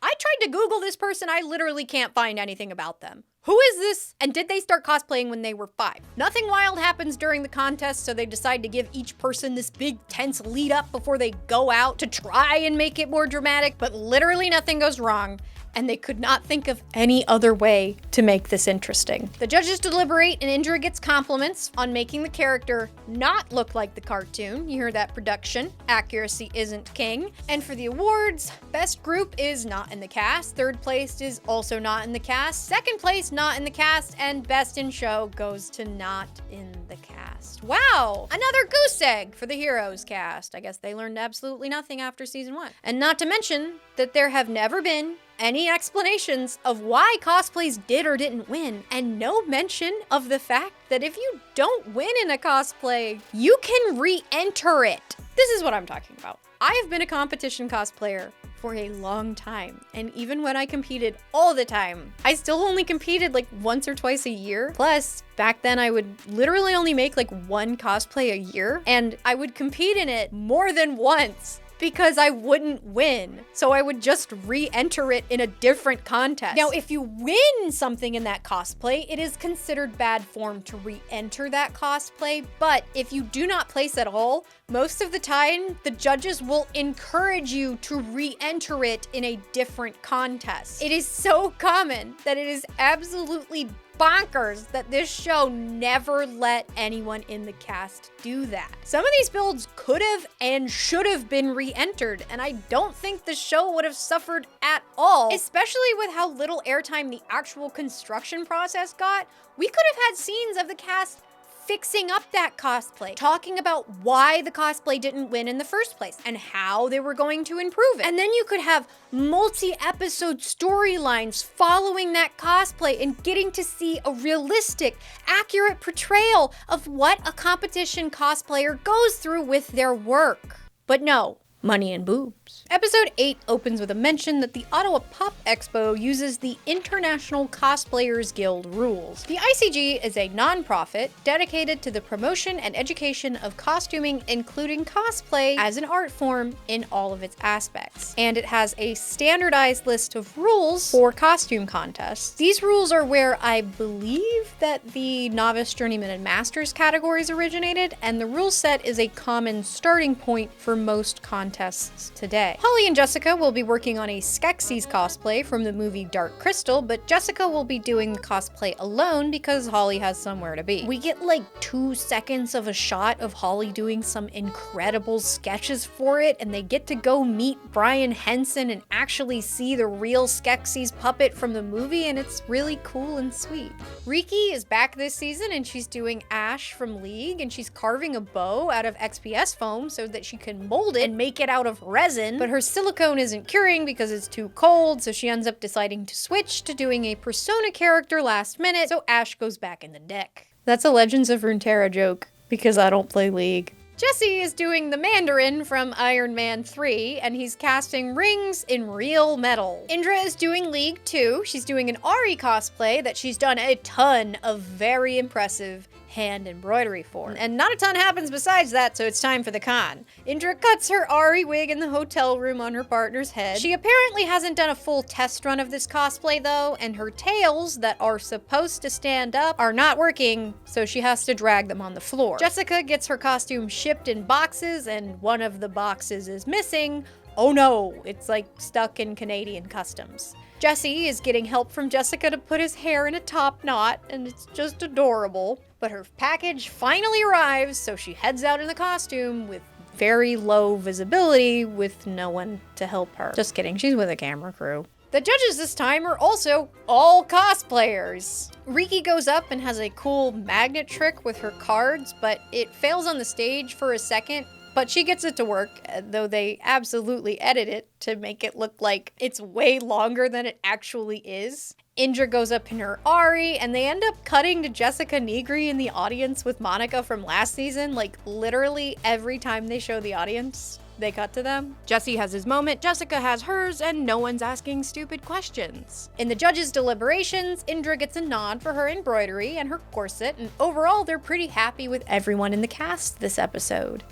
A: I tried to Google this person, I literally can't find anything about them. Who is this? And did they start cosplaying when they were 5? Nothing wild happens during the contest, so they decide to give each person this big tense lead up before they go out to try and make it more dramatic, but literally nothing goes wrong. and they could not think of any other way to make this interesting. The judges deliberate, and Indra gets compliments on making the character not look like the cartoon. You hear that, production. Accuracy isn't king. And for the awards, best group is not in the cast, third place is also not in the cast, second place not in the cast, and best in show goes to not in the cast. Wow! Another goose egg for the Heroes cast. I guess they learned absolutely nothing after season 1. And not to mention that there have never been any explanations of why cosplays did or didn't win, and no mention of the fact that if you don't win in a cosplay, you can re-enter it. This is what I'm talking about. I have been a competition cosplayer for a long time, and even when I competed all the time, I still only competed like once or twice a year. Plus, back then I would literally only make like one cosplay a year, and I would compete in it more than once because I wouldn't win. So I would just re-enter it in a different contest. Now, if you win something in that cosplay, it is considered bad form to re-enter that cosplay. But if you do not place at all, most of the time, the judges will encourage you to re-enter it in a different contest. It is so common that it is absolutely bonkers that this show never let anyone in the cast do that. Some of these builds could have and should have been re-entered, and I don't think the show would have suffered at all, especially with how little airtime the actual construction process got. We could have had scenes of the cast fixing up that cosplay, talking about why the cosplay didn't win in the first place and how they were going to improve it. And then you could have multi-episode storylines following that cosplay and getting to see a realistic, accurate portrayal of what a competition cosplayer goes through with their work. But no, money and boobs. Episode 8 opens with a mention that the Ottawa Pop Expo uses the International Cosplayers Guild rules. The ICG is a non-profit dedicated to the promotion and education of costuming, including cosplay as an art form in all of its aspects. And it has a standardized list of rules for costume contests. These rules are where I believe that the Novice, Journeyman, and Masters categories originated, and the rule set is a common starting point for most contests today. Holly and Jessica will be working on a Skeksis cosplay from the movie Dark Crystal, but Jessica will be doing the cosplay alone because Holly has somewhere to be. We get like 2 seconds of a shot of Holly doing some incredible sketches for it, and they get to go meet Brian Henson and actually see the real Skeksis puppet from the movie, and it's really cool and sweet. Riki is back this season, and she's doing Ash from League, and she's carving a bow out of XPS foam so that she can mold it and make it out of resin, but her silicone isn't curing because it's too cold, so she ends up deciding to switch to doing a Persona character last minute, so Ash goes back in the deck. That's a Legends of Runeterra joke, because I don't play League. Jesse is doing the Mandarin from Iron Man 3, and he's casting rings in real metal. Indra is doing League 2. She's doing an Ari cosplay that she's done a ton of very impressive hand embroidery for. And not a ton happens besides that, so it's time for the con. Indra cuts her Ari wig in the hotel room on her partner's head. She apparently hasn't done a full test run of this cosplay though, and her tails that are supposed to stand up are not working, so she has to drag them on the floor. Jessica gets her costume shipped in boxes, and one of the boxes is missing. Oh no, it's like stuck in Canadian customs. Jesse is getting help from Jessica to put his hair in a top knot, and it's just adorable. But her package finally arrives, so she heads out in the costume with very low visibility with no one to help her. Just kidding, she's with a camera crew. The judges this time are also all cosplayers. Riki goes up and has a cool magnet trick with her cards, but it fails on the stage for a second. But she gets it to work, though they absolutely edit it to make it look like it's way longer than it actually is. Indra goes up in her Ari, and they end up cutting to Jessica Negri in the audience with Monica from last season. Like, literally every time they show the audience, they cut to them. Jesse has his moment, Jessica has hers, and no one's asking stupid questions. In the judges' deliberations, Indra gets a nod for her embroidery and her corset, and overall they're pretty happy with everyone in the cast this episode.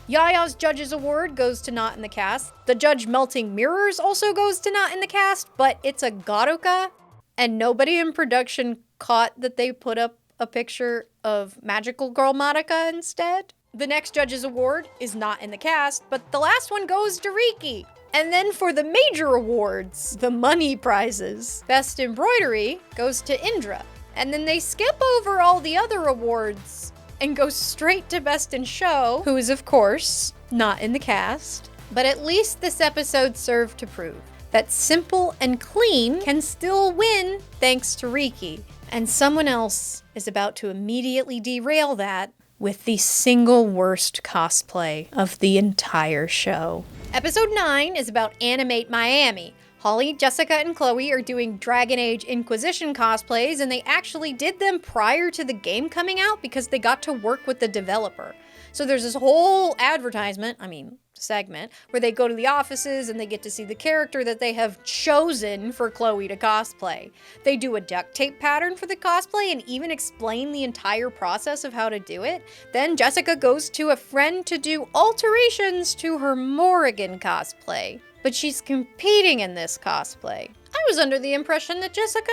A: Yaya's Judges Award goes to Not in the Cast. The Judge Melting Mirrors also goes to Not in the Cast, but it's a Garuka, and nobody in production caught that they put up a picture of Magical Girl Monica instead. The next Judges Award is Not in the Cast, but the last one goes to Riki. And then for the major awards, the money prizes, Best Embroidery goes to Indra. And then they skip over all the other awards and go straight to Best in Show, who is, of course, not in the cast. But at least this episode served to prove that Simple and Clean can still win thanks to Riki. And someone else is about to immediately derail that with the single worst cosplay of the entire show. Episode 9 is about Animate Miami. Holly, Jessica, and Chloe are doing Dragon Age Inquisition cosplays, and they actually did them prior to the game coming out because they got to work with the developer. So there's this whole segment, where they go to the offices and they get to see the character that they have chosen for Chloe to cosplay. They do a duct tape pattern for the cosplay and even explain the entire process of how to do it. Then Jessica goes to a friend to do alterations to her Morrigan cosplay. But she's competing in this cosplay. I was under the impression that Jessica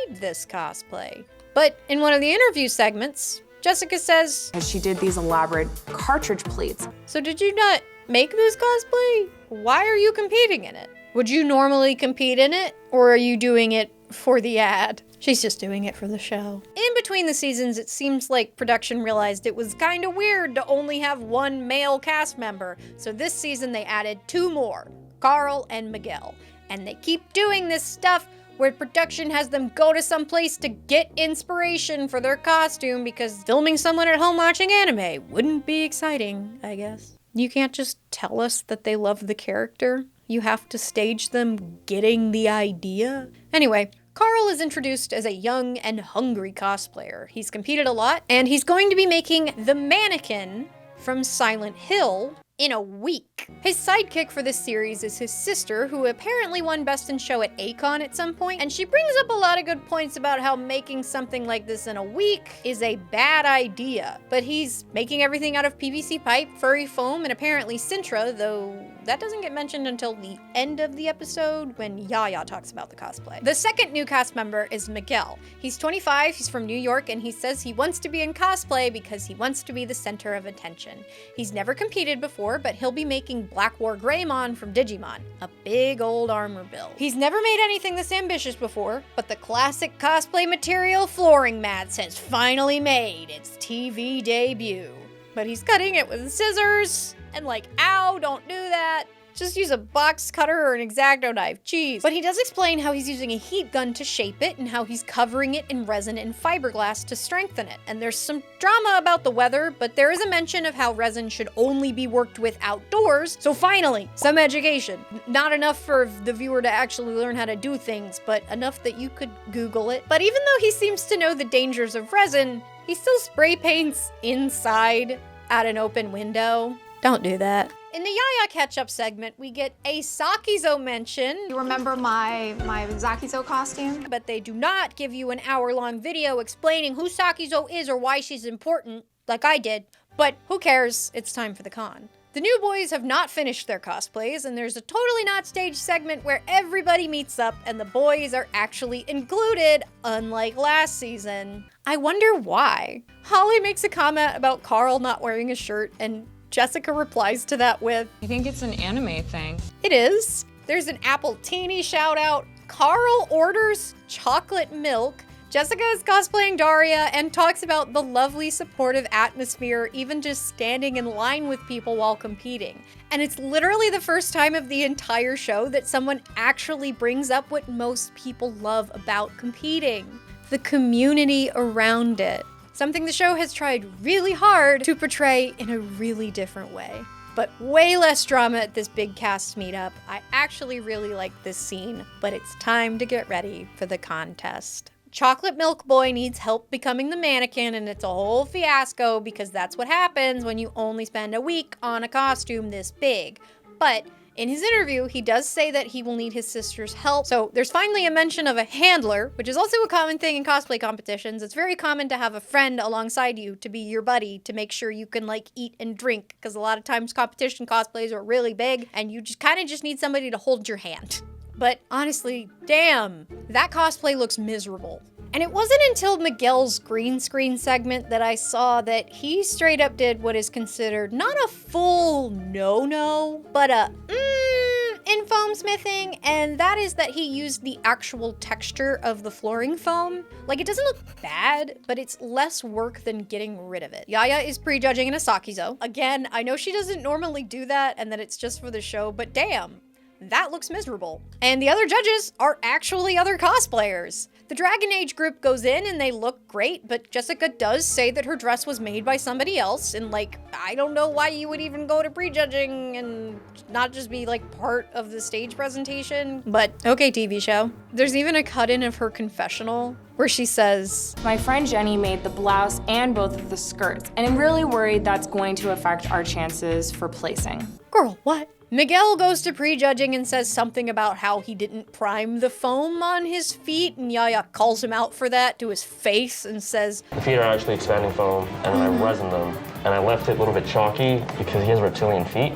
A: made this cosplay. But in one of the interview segments, Jessica says,
Q: she did these elaborate cartridge pleats.
A: So did you not make this cosplay? Why are you competing in it? Would you normally compete in it? Or are you doing it for the ad? She's just doing it for the show. In between the seasons, it seems like production realized it was kind of weird to only have one male cast member. So this season they added 2 more, Carl and Miguel. And they keep doing this stuff where production has them go to some place to get inspiration for their costume because filming someone at home watching anime wouldn't be exciting, I guess. You can't just tell us that they love the character. You have to stage them getting the idea. Anyway, Carl is introduced as a young and hungry cosplayer. He's competed a lot, and he's going to be making the mannequin from Silent Hill in a week. His sidekick for this series is his sister, who apparently won Best in Show at A-Kon at some point, and she brings up a lot of good points about how making something like this in a week is a bad idea. But he's making everything out of PVC pipe, furry foam, and apparently Sintra, though that doesn't get mentioned until the end of the episode when Yaya talks about the cosplay. The second new cast member is Miguel. He's 25, he's from New York, and he says he wants to be in cosplay because he wants to be the center of attention. He's never competed before, but he'll be making Black War Greymon from Digimon, a big old armor build. He's never made anything this ambitious before, but the classic cosplay material flooring mats has finally made its TV debut. But he's cutting it with scissors, and ow, don't do that. Just use a box cutter or an X-Acto knife, jeez. But he does explain how he's using a heat gun to shape it and how he's covering it in resin and fiberglass to strengthen it. And there's some drama about the weather, but there is a mention of how resin should only be worked with outdoors. So finally, some education. Not enough for the viewer to actually learn how to do things, but enough that you could Google it. But even though he seems to know the dangers of resin, he still spray paints inside at an open window. Don't do that. In the Yaya catch-up segment, we get a Sakizo mention.
I: You remember my Sakizo costume?
A: But they do not give you an hour-long video explaining who Sakizo is or why she's important, like I did. But who cares? It's time for the con. The new boys have not finished their cosplays, and there's a totally not staged segment where everybody meets up and the boys are actually included, unlike last season. I wonder why. Holly makes a comment about Carl not wearing a shirt, and Jessica replies to that with,
D: I think it's an anime thing.
A: It is. There's an Apple Teeny shout out. Carl orders chocolate milk. Jessica is cosplaying Daria and talks about the lovely supportive atmosphere, even just standing in line with people while competing. And it's literally the first time of the entire show that someone actually brings up what most people love about competing: the community around it. Something the show has tried really hard to portray in a really different way. But way less drama at this big cast meetup. I actually really like this scene, but it's time to get ready for the contest. Chocolate Milk Boy needs help becoming the mannequin, and it's a whole fiasco because that's what happens when you only spend a week on a costume this big. But in his interview, he does say that he will need his sister's help. So there's finally a mention of a handler, which is also a common thing in cosplay competitions. It's very common to have a friend alongside you to be your buddy to make sure you can eat and drink, because a lot of times competition cosplays are really big and you just kind of just need somebody to hold your hand. But honestly, damn, that cosplay looks miserable. And it wasn't until Miguel's green screen segment that I saw that he straight up did what is considered not a full no-no, but a in foam smithing, and that is that he used the actual texture of the flooring foam. Like, it doesn't look bad, but it's less work than getting rid of it. Yaya is prejudging an Asakizo. Again, I know she doesn't normally do that and that it's just for the show, but damn, that looks miserable. And the other judges are actually other cosplayers. The Dragon Age group goes in and they look great, but Jessica does say that her dress was made by somebody else, and like, I don't know why you would even go to prejudging and not just be like part of the stage presentation, but okay, TV show. There's even a cut-in of her confessional where she says,
D: "My friend Jenny made the blouse and both of the skirts, and I'm really worried that's going to affect our chances for placing."
A: Girl, what? Miguel goes to prejudging and says something about how he didn't prime the foam on his feet, and Yaya calls him out for that to his face and says,
R: "The feet are actually expanding foam, and then I resined them, and I left it a little bit chalky because he has reptilian feet,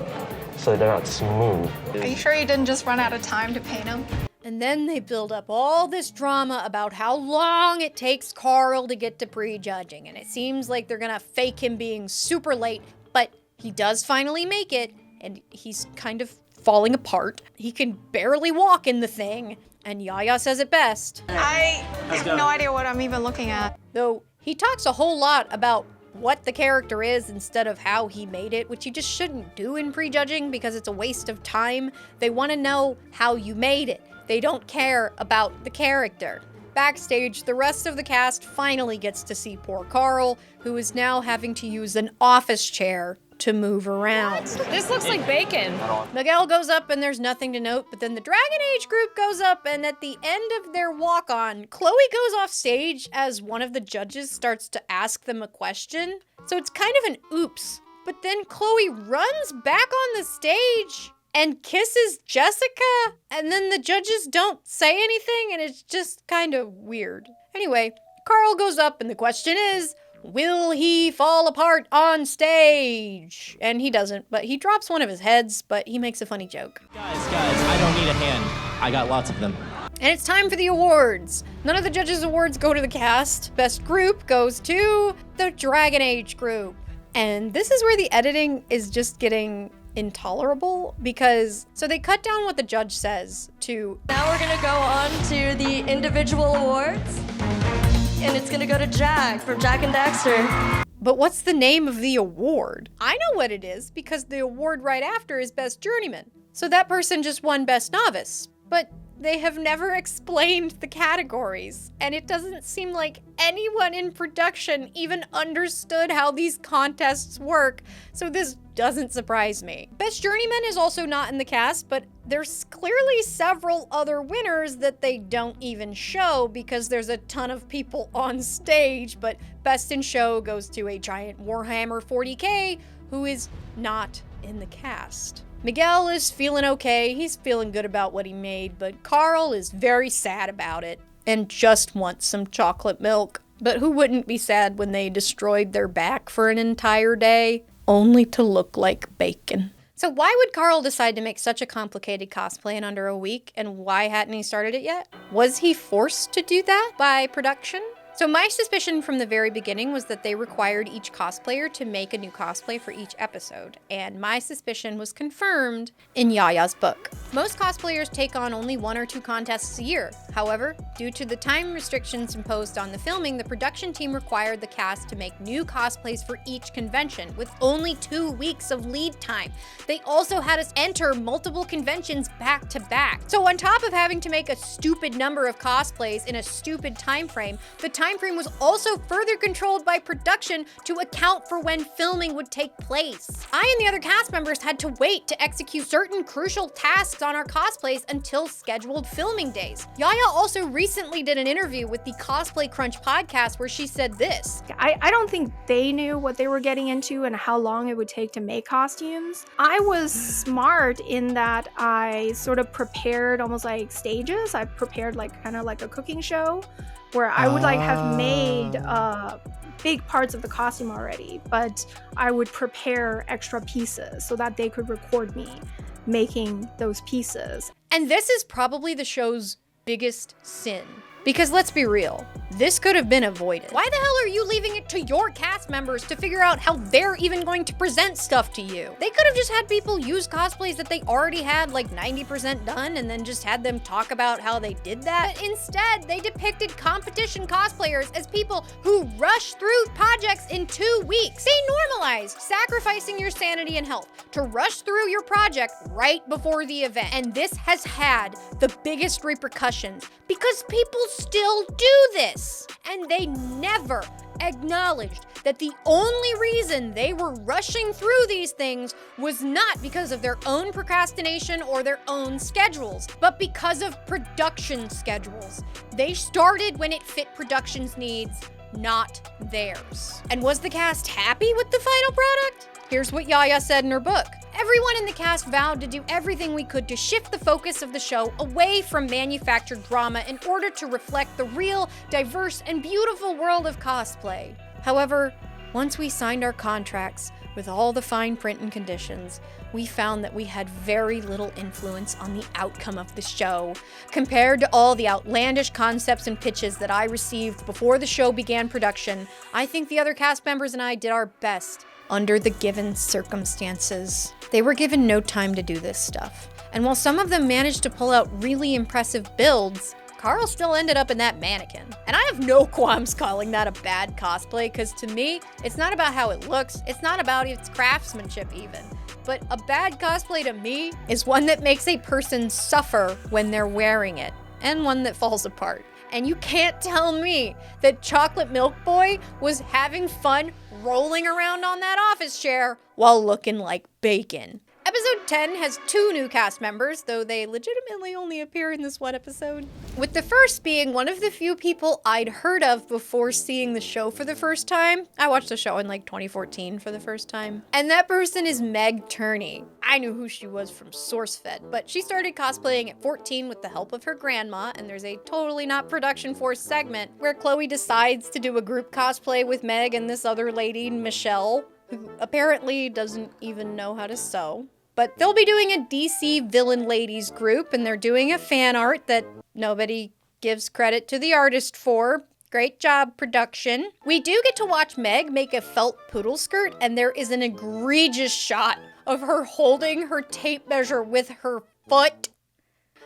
R: so they're not smooth."
M: Are you sure you didn't just run out of time to paint him?
A: And then they build up all this drama about how long it takes Carl to get to prejudging, and it seems like they're gonna fake him being super late, but he does finally make it, and he's kind of falling apart. He can barely walk in the thing, and Yaya says it best.
M: I have no idea what I'm even looking at.
A: Though he talks a whole lot about what the character is instead of how he made it, which you just shouldn't do in prejudging because it's a waste of time. They want to know how you made it. They don't care about the character. Backstage, the rest of the cast finally gets to see poor Carl, who is now having to use an office chair to move around.
C: This looks like bacon.
A: Miguel goes up and there's nothing to note, but then the Dragon Age group goes up, and at the end of their walk-on, Chloe goes off stage as one of the judges starts to ask them a question. So it's kind of an oops. But then Chloe runs back on the stage and kisses Jessica, and then the judges don't say anything, and it's just kind of weird. Anyway, Carl goes up and the question is, will he fall apart on stage? And he doesn't, but he drops one of his heads, but he makes a funny joke.
L: Guys, I don't need a hand. I got lots of them.
A: And it's time for the awards. None of the judges' awards go to the cast. Best group goes to the Dragon Age group. And this is where the editing is just getting intolerable, because so they cut down what the judge says to,
S: now we're gonna go on to the individual awards. And it's gonna go to Jack from Jack and Daxter.
A: But what's the name of the award? I know what it is, because the award right after is Best Journeyman. So that person just won Best Novice. But they have never explained the categories, and it doesn't seem like anyone in production even understood how these contests work, so this doesn't surprise me. Best Journeyman is also not in the cast, but there's clearly several other winners that they don't even show because there's a ton of people on stage, but Best in Show goes to a giant Warhammer 40K who is not in the cast. Miguel is feeling okay, he's feeling good about what he made, but Carl is very sad about it and just wants some chocolate milk. But who wouldn't be sad when they destroyed their back for an entire day, only to look like bacon? So why would Carl decide to make such a complicated cosplay in under a week, and why hadn't he started it yet? Was he forced to do that by production? So my suspicion from the very beginning was that they required each cosplayer to make a new cosplay for each episode, and my suspicion was confirmed in Yaya's book. Most cosplayers take on only 1 or 2 contests a year. However, due to the time restrictions imposed on the filming, the production team required the cast to make new cosplays for each convention, with only 2 weeks of lead time. They also had us enter multiple conventions back to back. So on top of having to make a stupid number of cosplays in a stupid time frame, the time frame was also further controlled by production to account for when filming would take place. I and the other cast members had to wait to execute certain crucial tasks on our cosplays until scheduled filming days. Yaya also recently did an interview with the Cosplay Crunch podcast where she said this.
I: I don't think they knew what they were getting into and how long it would take to make costumes. I was smart in that I sort of prepared almost like stages. I prepared like kind of like a cooking show where I would like have made big parts of the costume already, but I would prepare extra pieces so that they could record me making those pieces.
A: And this is probably the show's biggest sin. Because let's be real, this could have been avoided. Why the hell are you leaving it to your cast members to figure out how they're even going to present stuff to you? They could have just had people use cosplays that they already had like 90% done and then just had them talk about how they did that. But instead, they depicted competition cosplayers as people who rush through projects in 2 weeks. They normalized sacrificing your sanity and health to rush through your project right before the event. And this has had the biggest repercussions because people still do this. And they never acknowledged that the only reason they were rushing through these things was not because of their own procrastination or their own schedules, but because of production schedules. They started when it fit production's needs, not theirs. And was the cast happy with the final product? Here's what Yaya said in her book. Everyone in the cast vowed to do everything we could to shift the focus of the show away from manufactured drama in order to reflect the real, diverse, and beautiful world of cosplay. However, once we signed our contracts with all the fine print and conditions, we found that we had very little influence on the outcome of the show. Compared to all the outlandish concepts and pitches that I received before the show began production, I think the other cast members and I did our best under the given circumstances. They were given no time to do this stuff. And while some of them managed to pull out really impressive builds, Carl still ended up in that mannequin. And I have no qualms calling that a bad cosplay, because to me, it's not about how it looks, it's not about its craftsmanship even. But a bad cosplay to me is one that makes a person suffer when they're wearing it, and one that falls apart. And you can't tell me that Chocolate Milk Boy was having fun rolling around on that office chair while looking like bacon. Episode 10 has 2 new cast members, though they legitimately only appear in this one episode. With the first being one of the few people I'd heard of before seeing the show for the first time. I watched the show in like 2014 for the first time. And that person is Meg Turney. I knew who she was from SourceFed, but she started cosplaying at 14 with the help of her grandma, and there's a totally not production force segment where Chloe decides to do a group cosplay with Meg and this other lady, Michelle, who apparently doesn't even know how to sew. But they'll be doing a DC Villain Ladies group, and they're doing a fan art that nobody gives credit to the artist for. Great job, production. We do get to watch Meg make a felt poodle skirt, and there is an egregious shot of her holding her tape measure with her foot.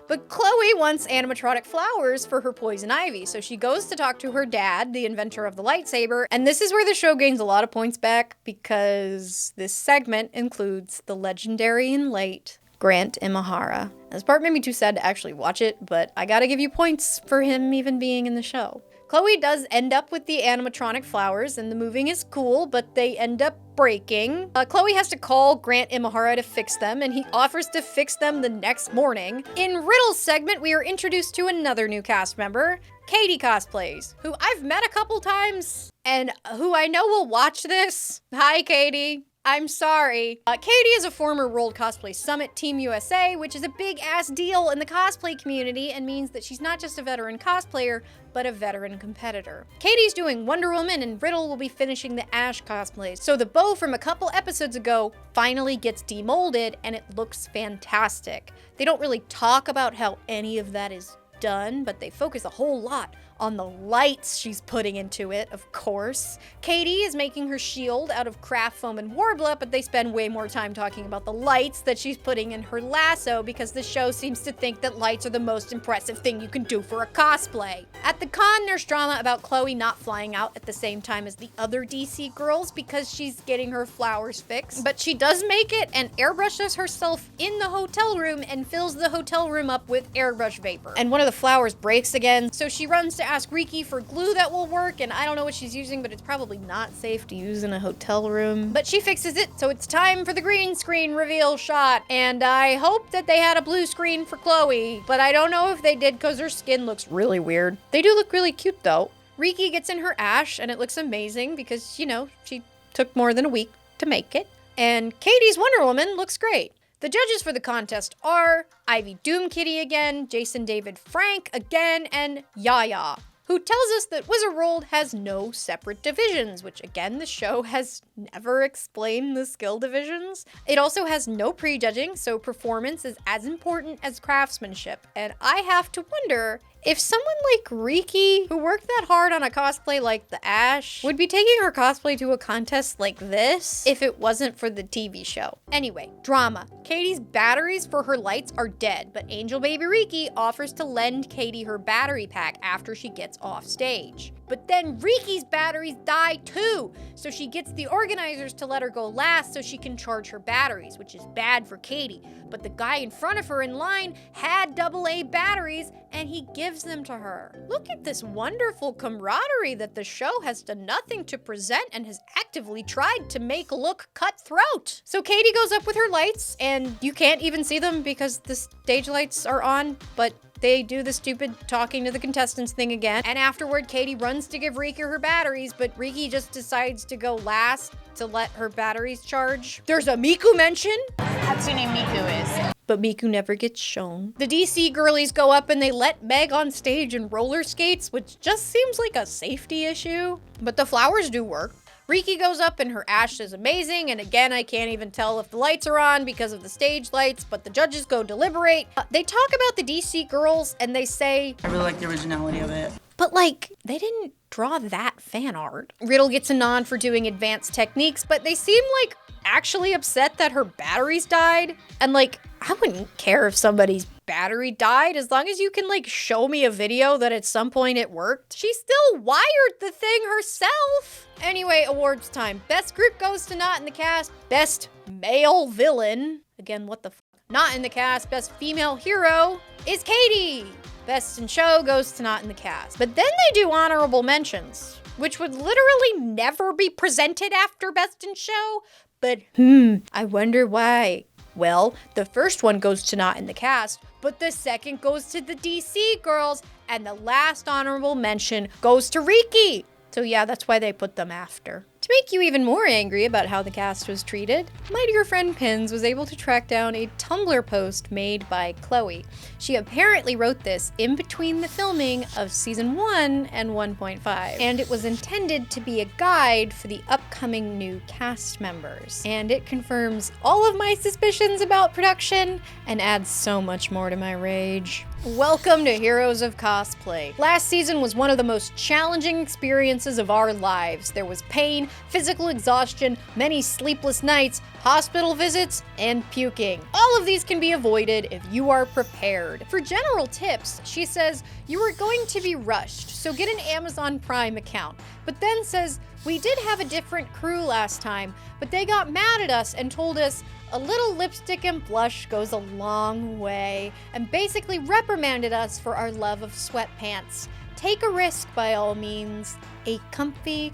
A: But Chloe wants animatronic flowers for her poison ivy, so she goes to talk to her dad, the inventor of the lightsaber, and this is where the show gains a lot of points back, because this segment includes the legendary and late Grant Imahara. This part made me too sad to actually watch it, but I gotta give you points for him even being in the show. Chloe does end up with the animatronic flowers, and the moving is cool, but they end up breaking. Chloe has to call Grant Imahara to fix them, and he offers to fix them the next morning. In Riddle's segment, we are introduced to another new cast member, Katie Cosplays, who I've met a couple times, and who I know will watch this. Hi, Katie. I'm sorry. Katie is a former World Cosplay Summit Team USA, which is a big-ass deal in the cosplay community and means that she's not just a veteran cosplayer, but a veteran competitor. Katie's doing Wonder Woman, and Riddle will be finishing the Ash cosplays. So the bow from a couple episodes ago finally gets demolded, and it looks fantastic. They don't really talk about how any of that is done, but they focus a whole lot on the lights she's putting into it, of course. Katie is making her shield out of craft foam and warbler, but they spend way more time talking about the lights that she's putting in her lasso because the show seems to think that lights are the most impressive thing you can do for a cosplay. At the con, there's drama about Chloe not flying out at the same time as the other DC girls because she's getting her flowers fixed, but she does make it and airbrushes herself in the hotel room and fills the hotel room up with airbrush vapor. And one of the flowers breaks again, so she runs to ask Riki for glue that will work, and I don't know what she's using, but it's probably not safe to use in a hotel room. But she fixes it, so it's time for the green screen reveal shot, and I hope that they had a blue screen for Chloe, but I don't know if they did because her skin looks really weird. They do look really cute though. Riki gets in her Ash, and it looks amazing because, you know, she took more than a week to make it. And Katie's Wonder Woman looks great. The judges for the contest are Ivy Doomkitty again, Jason David Frank again, and Yaya, who tells us that Wizard World has no separate divisions, which again, the show has never explained the skill divisions. It also has no prejudging, so performance is as important as craftsmanship, and I have to wonder if someone like Riki, who worked that hard on a cosplay like the Ash, would be taking her cosplay to a contest like this if it wasn't for the TV show. Anyway, drama. Katie's batteries for her lights are dead, but Angel Baby Riki offers to lend Katie her battery pack after she gets off stage. But then Riki's batteries die too, so she gets the organizers to let her go last so she can charge her batteries, which is bad for Katie. But the guy in front of her in line had AA batteries, and he gives them to her. Look at this wonderful camaraderie that the show has done nothing to present and has actively tried to make look cutthroat. So Katie goes up with her lights, and you can't even see them because the stage lights are on, but they do the stupid talking to the contestants thing again. And afterward, Katie runs to give Riki her batteries, but Riki just decides to go last to let her batteries charge. There's a Miku mention.
K: Hatsune Miku is.
A: But Miku never gets shown. The DC girlies go up and they let Meg on stage in roller skates, which just seems like a safety issue. But the flowers do work. Riki goes up and her Ash is amazing, and again, I can't even tell if the lights are on because of the stage lights, but the judges go deliberate. They talk about the DC girls and they say,
J: I really like the originality of it.
A: But like, they didn't draw that fan art. Riddle gets a nod for doing advanced techniques, but they seem like actually upset that her batteries died. And like, I wouldn't care if somebody's battery died as long as you can like show me a video that at some point it worked. She still wired the thing herself. Anyway, awards time. Best group goes to Not in the Cast. Best male villain. Again, what the f***? Not in the Cast. Best female hero is Katie. Best in Show goes to Not in the Cast. But then they do honorable mentions, which would literally never be presented after Best in Show. But I wonder why. Well, the first one goes to Not in the Cast, but the second goes to the DC girls, and the last honorable mention goes to Riki. So yeah, that's why they put them after. To make you even more angry about how the cast was treated, my dear friend Pins was able to track down a Tumblr post made by Chloe. She apparently wrote this in between the filming of season 1 and 1.5, and it was intended to be a guide for the upcoming new cast members. And it confirms all of my suspicions about production and adds so much more to my rage. Welcome to Heroes of Cosplay. Last season was one of the most challenging experiences of our lives. There was pain, physical exhaustion, many sleepless nights, hospital visits, and puking. All of these can be avoided if you are prepared. For general tips, she says, you are going to be rushed, so get an Amazon Prime account. But then says, we did have a different crew last time, but they got mad at us and told us a little lipstick and blush goes a long way, and basically reprimanded us for our love of sweatpants. Take a risk by all means. A comfy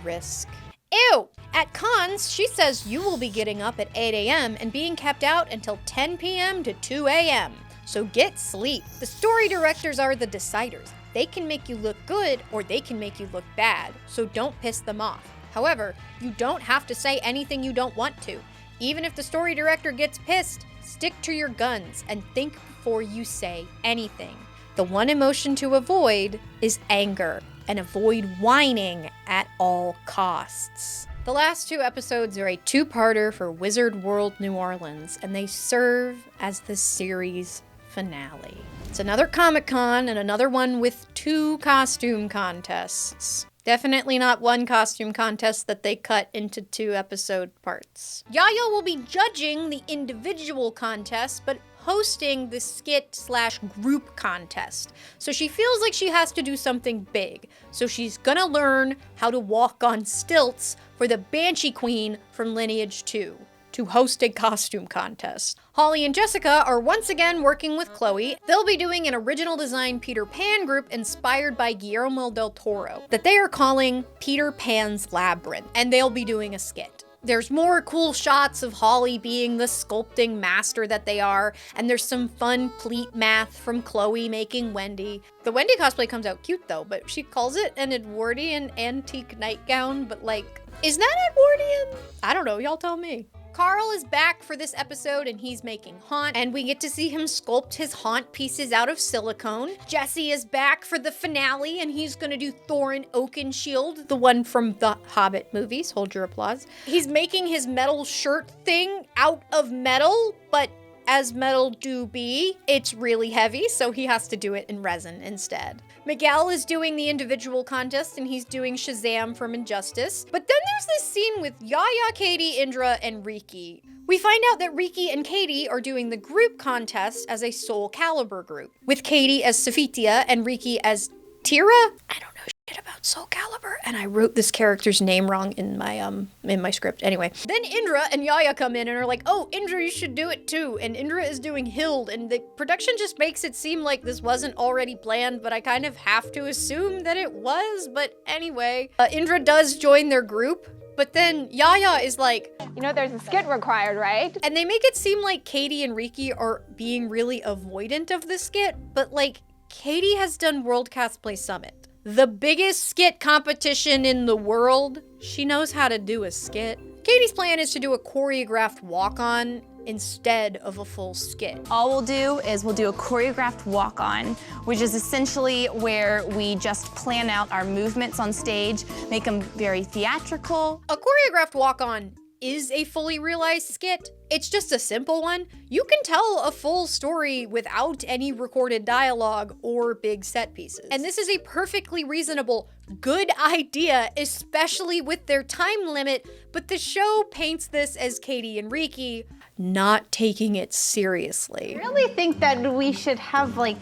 A: risk. Ew! At cons, she says you will be getting up at 8 a.m. and being kept out until 10 p.m. to 2 a.m. So get sleep. The story directors are the deciders. They can make you look good or they can make you look bad, so don't piss them off. However, you don't have to say anything you don't want to. Even if the story director gets pissed, stick to your guns and think before you say anything. The one emotion to avoid is anger, and avoid whining at all costs. The last 2 episodes are a 2-parter for Wizard World New Orleans, and they serve as the series finale. It's another Comic-Con and another one with 2 costume contests. Definitely not one costume contest that they cut into 2 episode parts. Yaya will be judging the individual contests, but hosting the skit/group contest. So she feels like she has to do something big. So she's gonna learn how to walk on stilts for the Banshee Queen from Lineage 2 to host a costume contest. Holly and Jessica are once again working with Chloe. They'll be doing an original design Peter Pan group inspired by Guillermo del Toro that they are calling Peter Pan's Labyrinth, and they'll be doing a skit. There's more cool shots of Holly being the sculpting master that they are, and there's some fun pleat math from Chloe making Wendy. The Wendy cosplay comes out cute though, but she calls it an Edwardian antique nightgown, but like, is that Edwardian? I don't know, y'all tell me. Carl is back for this episode and he's making Haunt, and we get to see him sculpt his Haunt pieces out of silicone. Jesse is back for the finale and he's gonna do Thorin Oakenshield, the one from the Hobbit movies, hold your applause. He's making his metal shirt thing out of metal, but as metal do be, it's really heavy, so he has to do it in resin instead. Miguel is doing the individual contest, and he's doing Shazam from Injustice. But then there's this scene with Yaya, Katie, Indra, and Riki. We find out that Riki and Katie are doing the group contest as a Soul Calibur group, with Katie as Sophitia and Riki as Tira? I don't know shit about Soul Calibur, and I wrote this character's name wrong in my script. Anyway, then Indra and Yaya come in and are like, oh, Indra, you should do it too. And Indra is doing Hild, and the production just makes it seem like this wasn't already planned, but I kind of have to assume that it was. But anyway, Indra does join their group. But then Yaya is like,
M: you know, there's a skit required, right?
A: And they make it seem like Katie and Riki are being really avoidant of the skit, but like, Katie has done World Cosplay Summit, the biggest skit competition in the world. She knows how to do a skit. Katie's plan is to do a choreographed walk-on instead of a full skit.
T: All we'll do is we'll do a choreographed walk-on, which is essentially where we just plan out our movements on stage, make them very theatrical.
A: A choreographed walk-on is a fully realized skit. It's just a simple one. You can tell a full story without any recorded dialogue or big set pieces. And this is a perfectly reasonable, good idea, especially with their time limit, but the show paints this as Katie and Riki not taking it seriously.
U: I really think that we should have like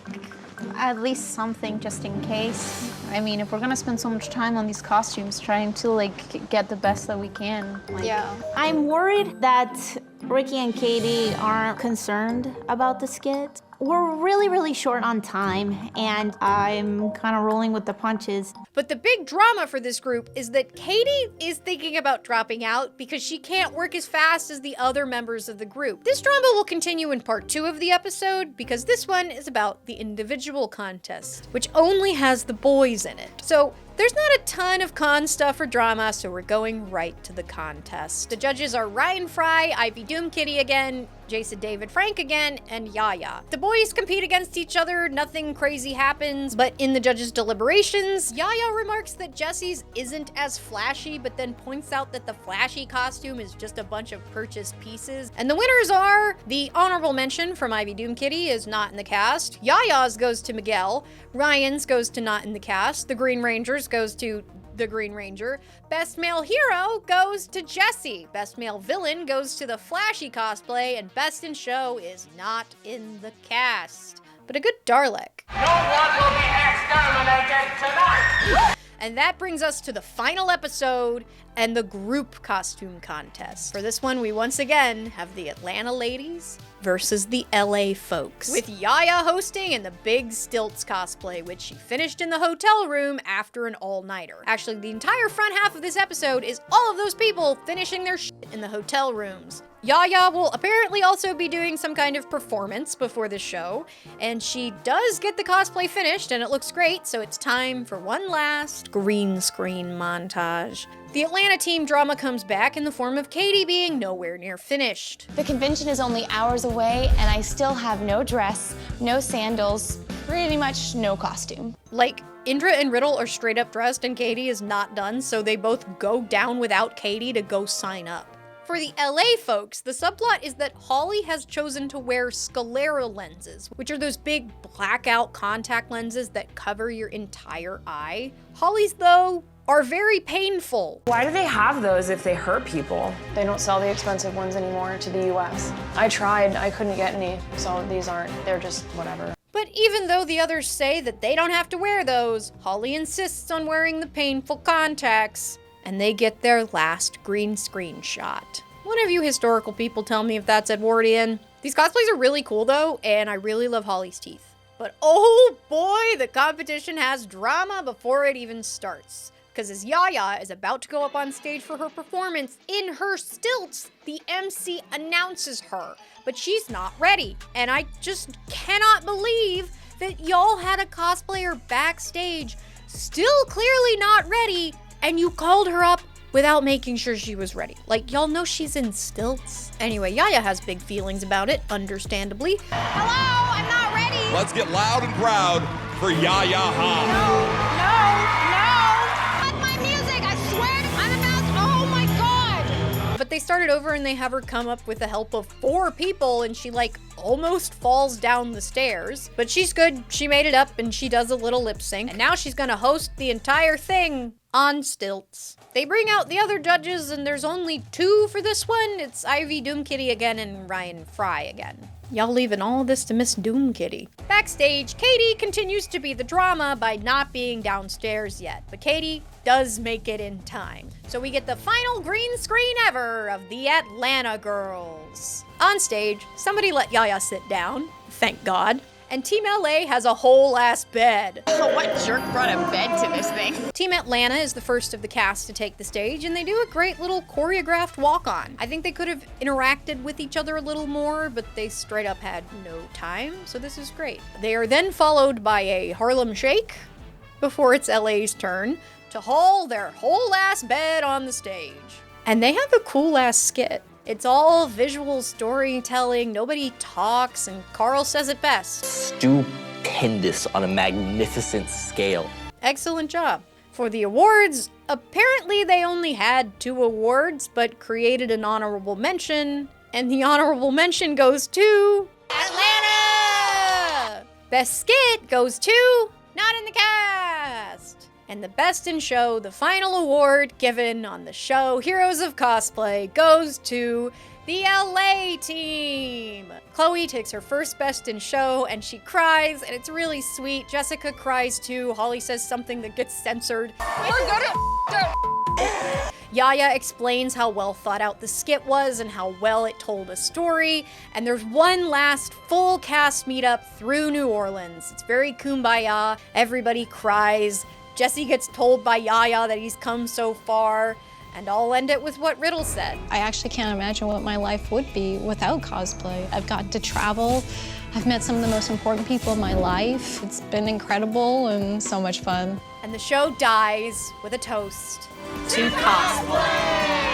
U: at least something just in case. I mean, if we're gonna spend so much time on these costumes trying to like get the best that we can. Yeah.
V: I'm worried that Riki and Katie aren't concerned about the skit. We're really short on time, and I'm kind of rolling with the punches.
A: But the big drama for this group is that Katie is thinking about dropping out because she can't work as fast as the other members of the group. This drama will continue in part 2 of the episode because this one is about the individual contest, which only has the boys in it. So there's not a ton of con stuff or drama, so we're going right to the contest. The judges are Ryan Fry, Ivy Doom Kitty again, Jason David Frank again, and Yaya. The boys compete against each other, nothing crazy happens, but in the judges' deliberations, Yaya remarks that Jesse's isn't as flashy, but then points out that the flashy costume is just a bunch of purchased pieces. And the winners are the honorable mention from Ivy Doom Kitty is not in the cast, Yaya's goes to Miguel, Ryan's goes to not in the cast, the Green Ranger's goes to the Green Ranger. Best male hero goes to Jesse. Best male villain goes to the flashy cosplay, and best in show is not in the cast. But a good Dalek.
W: No one will be exterminated tonight!
A: And that brings us to the final episode and the group costume contest. For this one, we once again have the Atlanta ladies versus the LA folks, with Yaya hosting in the Big Stilts cosplay, which she finished in the hotel room after an all-nighter. Actually, the entire front half of this episode is all of those people finishing their shit in the hotel rooms. Yaya will apparently also be doing some kind of performance before the show, and she does get the cosplay finished and it looks great, so it's time for one last green screen montage. The Atlanta team drama comes back in the form of Katie being nowhere near finished.
T: The convention is only hours away, and I still have no dress, no sandals, pretty much no costume.
A: Like, Indra and Riddle are straight up dressed and Katie is not done, so they both go down without Katie to go sign up. For the LA folks, the subplot is that Holly has chosen to wear sclera lenses, which are those big blackout contact lenses that cover your entire eye. Holly's, though, are very painful.
D: Why do they have those if they hurt people?
C: They don't sell the expensive ones anymore to the US. I tried, I couldn't get any, so these aren't, they're just whatever.
A: But even though the others say that they don't have to wear those, Holly insists on wearing the painful contacts, and they get their last green screen shot. One of you historical people tell me if that's Edwardian. These cosplays are really cool though, and I really love Holly's teeth. But oh boy, the competition has drama before it even starts. Because as Yaya is about to go up on stage for her performance, in her stilts, the MC announces her, but she's not ready. And I just cannot believe that y'all had a cosplayer backstage, still clearly not ready, and you called her up without making sure she was ready. Like, y'all know she's in stilts. Anyway, Yaya has big feelings about it, understandably.
M: Hello, I'm not ready.
X: Let's get loud and proud for Yaya Ha.
M: No. Cut my music, I swear I'm about, oh my God.
A: But they start it over and they have her come up with the help of 4 people and she like almost falls down the stairs. But she's good, she made it up and she does a little lip sync. And now she's gonna host the entire thing on stilts. They bring out the other judges and there's only 2 for this one. It's Ivy Doomkitty again and Ryan Fry again. Y'all leaving all this to Miss Doomkitty. Backstage, Katie continues to be the drama by not being downstairs yet, but Katie does make it in time. So we get the final green screen ever of the Atlanta girls. On stage, somebody let Yaya sit down, thank God. And Team LA has a whole ass bed.
F: What jerk brought a bed to this thing?
A: Team Atlanta is the first of the cast to take the stage, and they do a great little choreographed walk-on. I think they could have interacted with each other a little more, but they straight up had no time, so this is great. They are then followed by a Harlem Shake before it's LA's turn to haul their whole ass bed on the stage. And they have a cool ass skit. It's all visual storytelling, nobody talks, and Carl says it best.
G: Stupendous on a magnificent scale.
A: Excellent job. For the awards, apparently they only had 2 awards, but created an honorable mention, and the honorable mention goes to Atlanta! Best skit goes to Not in the Cast! And the Best in Show, the final award given on the show Heroes of Cosplay, goes to the LA team. Chloe takes her first Best in Show and she cries, and it's really sweet. Jessica cries too. Holly says something that gets censored. We're good at Yaya explains how well thought out the skit was and how well it told a story. And there's one last full cast meetup through New Orleans. It's very kumbaya. Everybody cries. Jesse gets told by Yaya that he's come so far, and I'll end it with what Riddle said.
C: I actually can't imagine what my life would be without cosplay. I've gotten to travel. I've met some of the most important people in my life. It's been incredible and so much fun.
A: And the show dies with a toast to cosplay.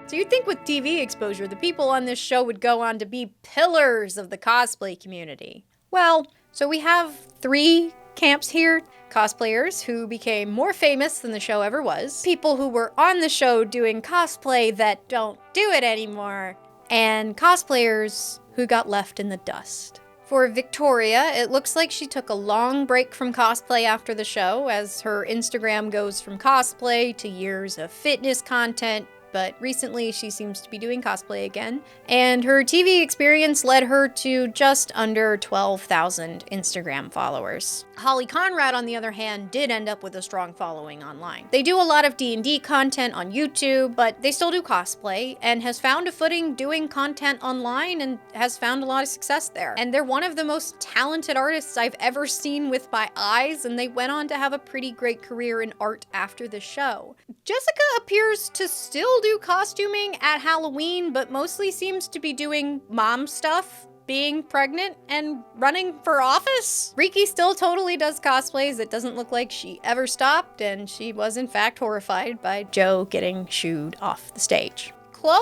A: So you'd think with TV exposure, the people on this show would go on to be pillars of the cosplay community. Well, so we have 3 camps here. Cosplayers who became more famous than the show ever was. People who were on the show doing cosplay that don't do it anymore. And cosplayers who got left in the dust. For Victoria, it looks like she took a long break from cosplay after the show, as her Instagram goes from cosplay to years of fitness content, but recently she seems to be doing cosplay again. And her TV experience led her to just under 12,000 Instagram followers. Holly Conrad, on the other hand, did end up with a strong following online. They do a lot of D&D content on YouTube, but they still do cosplay, and has found a footing doing content online and has found a lot of success there. And they're one of the most talented artists I've ever seen with my eyes, and they went on to have a pretty great career in art after the show. Jessica appears to still do costuming at Halloween, but mostly seems to be doing mom stuff, being pregnant, and running for office. Riki still totally does cosplays. It doesn't look like she ever stopped, and she was in fact horrified by Joe getting shooed off the stage. Chloe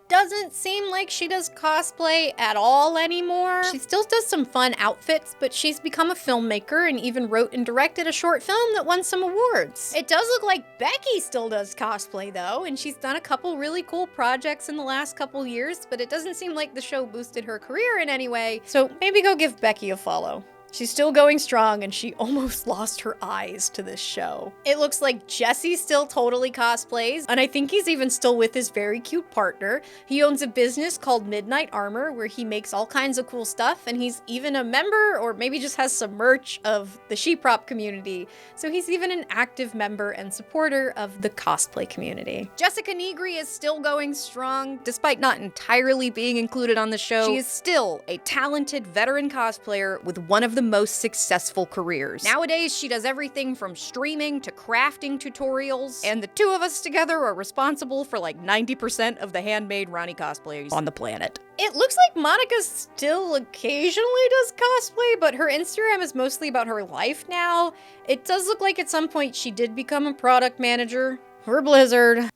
A: doesn't seem like she does cosplay at all anymore. She still does some fun outfits, but she's become a filmmaker and even wrote and directed a short film that won some awards. It does look like Becky still does cosplay though, and she's done a couple really cool projects in the last couple years, but it doesn't seem like the show boosted her career in any way, so maybe go give Becky a follow. She's still going strong, and she almost lost her eyes to this show. It looks like Jesse still totally cosplays, and I think he's even still with his very cute partner. He owns a business called Midnight Armor, where he makes all kinds of cool stuff, and he's even a member, or maybe just has some merch, of the She-Prop community. So he's even an active member and supporter of the cosplay community. Jessica Negri is still going strong, despite not entirely being included on the show. She is still a talented veteran cosplayer with one of the most successful careers. Nowadays, she does everything from streaming to crafting tutorials, and the 2 of us together are responsible for like 90% of the handmade Ronnie cosplays on the planet. It looks like Monica still occasionally does cosplay, but her Instagram is mostly about her life now. It does look like at some point she did become a product manager for Blizzard.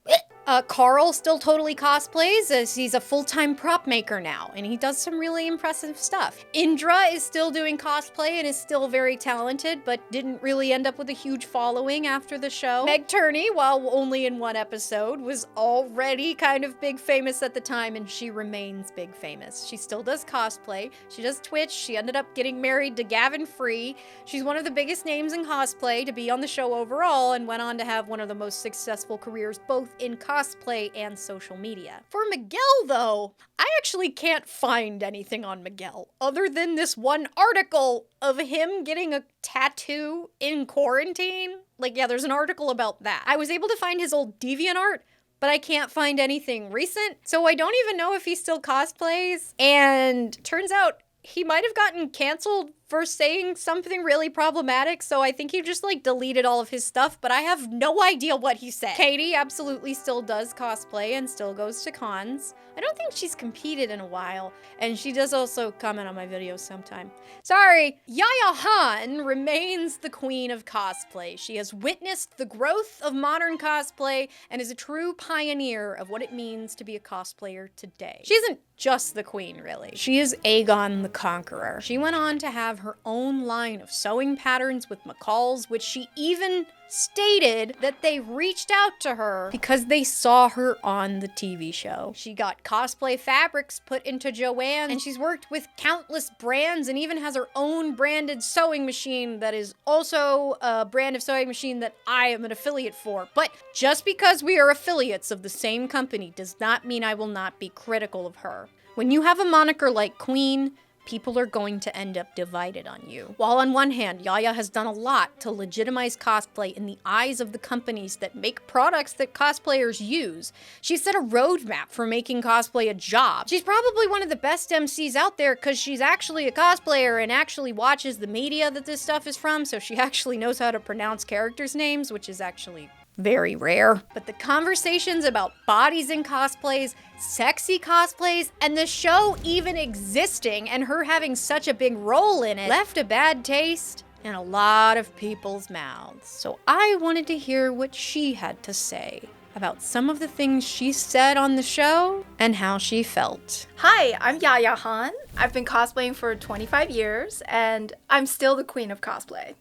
A: Carl still totally cosplays, as he's a full-time prop maker now, and he does some really impressive stuff. Indra is still doing cosplay and is still very talented, but didn't really end up with a huge following after the show. Meg Turney, while only in one episode, was already kind of big famous at the time, and she remains big famous. She still does cosplay, she does Twitch, she ended up getting married to Gavin Free. She's one of the biggest names in cosplay to be on the show overall, and went on to have one of the most successful careers both in cosplay and social media. For Miguel, though, I actually can't find anything on Miguel other than this one article of him getting a tattoo in quarantine. Like, yeah, there's an article about that. I was able to find his old DeviantArt, but I can't find anything recent, so I don't even know if he still cosplays. And turns out he might have gotten canceled for saying something really problematic, so I think he just like deleted all of his stuff, but I have no idea what he said. Katie absolutely still does cosplay and still goes to cons. I don't think she's competed in a while, and she does also comment on my videos sometime. Sorry, Yaya Han remains the queen of cosplay. She has witnessed the growth of modern cosplay and is a true pioneer of what it means to be a cosplayer today. She isn't just the queen, really. She is Aegon the Conqueror. She went on to have her own line of sewing patterns with McCall's, which she even stated that they reached out to her because they saw her on the TV show. She got cosplay fabrics put into Joanne, and she's worked with countless brands and even has her own branded sewing machine that is also a brand of sewing machine that I am an affiliate for. But just because we are affiliates of the same company does not mean I will not be critical of her. When you have a moniker like Queen, people are going to end up divided on you. While on one hand, Yaya has done a lot to legitimize cosplay in the eyes of the companies that make products that cosplayers use, she's set a roadmap for making cosplay a job. She's probably one of the best MCs out there because she's actually a cosplayer and actually watches the media that this stuff is from, so she actually knows how to pronounce characters' names, which is actually very rare. But the conversations about bodies in cosplays, sexy cosplays, and the show even existing and her having such a big role in it left a bad taste in a lot of people's mouths. So I wanted to hear what she had to say about some of the things she said on the show and how she felt.
I: Hi, I'm Yaya Han. I've been cosplaying for 25 years and I'm still the queen of cosplay.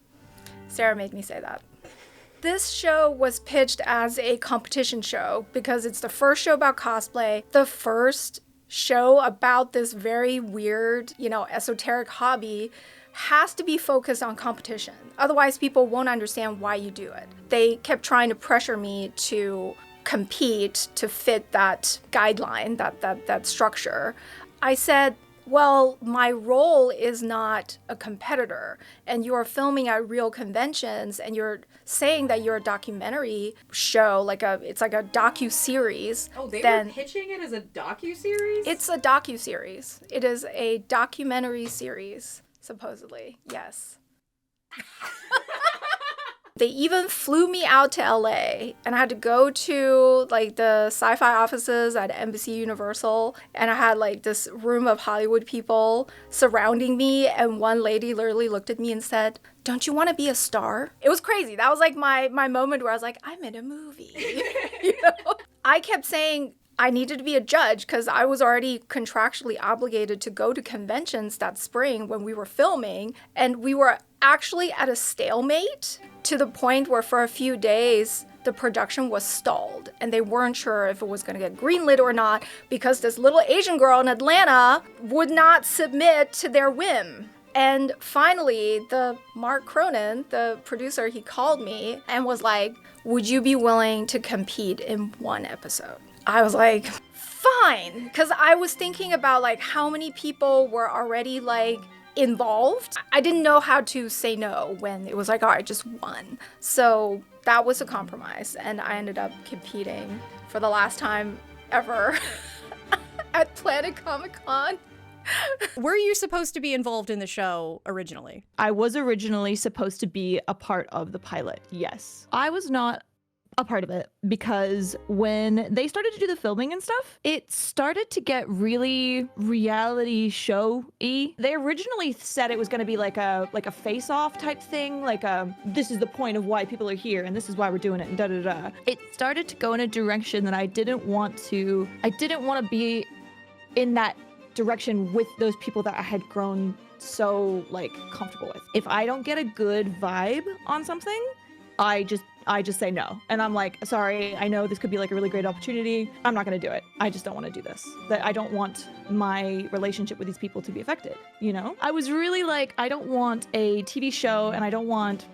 I: Sarah made me say that. This show was pitched as a competition show because it's the first show about cosplay, the first show about this very weird, esoteric hobby has to be focused on competition. Otherwise, people won't understand why you do it. They kept trying to pressure me to compete to fit that guideline, that structure. I said, well, my role is not a competitor, and you're filming at real conventions, and you're saying that you're a documentary show, it's like a docu-series.
B: Oh, they were pitching it as a docu-series?
I: It's a docu-series. It is a documentary series, supposedly, yes. They even flew me out to LA, and I had to go to the sci-fi offices at Embassy Universal, and I had this room of Hollywood people surrounding me, and one lady literally looked at me and said, "Don't you want to be a star?" It was crazy. That was my moment where I was like, I'm in a movie. I kept saying I needed to be a judge because I was already contractually obligated to go to conventions that spring when we were filming, and we were actually at a stalemate to the point where for a few days the production was stalled and they weren't sure if it was going to get greenlit or not because this little Asian girl in Atlanta would not submit to their whim. And finally, the Mark Cronin, the producer, he called me and was like, "Would you be willing to compete in one episode?" I was like, fine, because I was thinking about how many people were already involved. I didn't know how to say no when it was all right, just one. So that was a compromise, and I ended up competing for the last time ever at Planet Comic-Con.
A: Were you supposed to be involved in the show originally?
B: I was originally supposed to be a part of the pilot, yes. I was not
E: a part of it, because when they started to do the filming and stuff, it started to get really reality show-y. They originally said it was going to be like a face-off type thing, like this is the point of why people are here and this is why we're doing it and da-da-da. It started to go in a direction that I didn't want to be in that direction with those people that I had grown so like comfortable with. If I don't get a good vibe on something, I just say no. And I'm like, sorry, I know this could be like a really great opportunity. I'm not gonna do it. I just don't want to do this. That I don't want my relationship with these people to be affected, you know? I was really like, I don't want a TV show and I don't want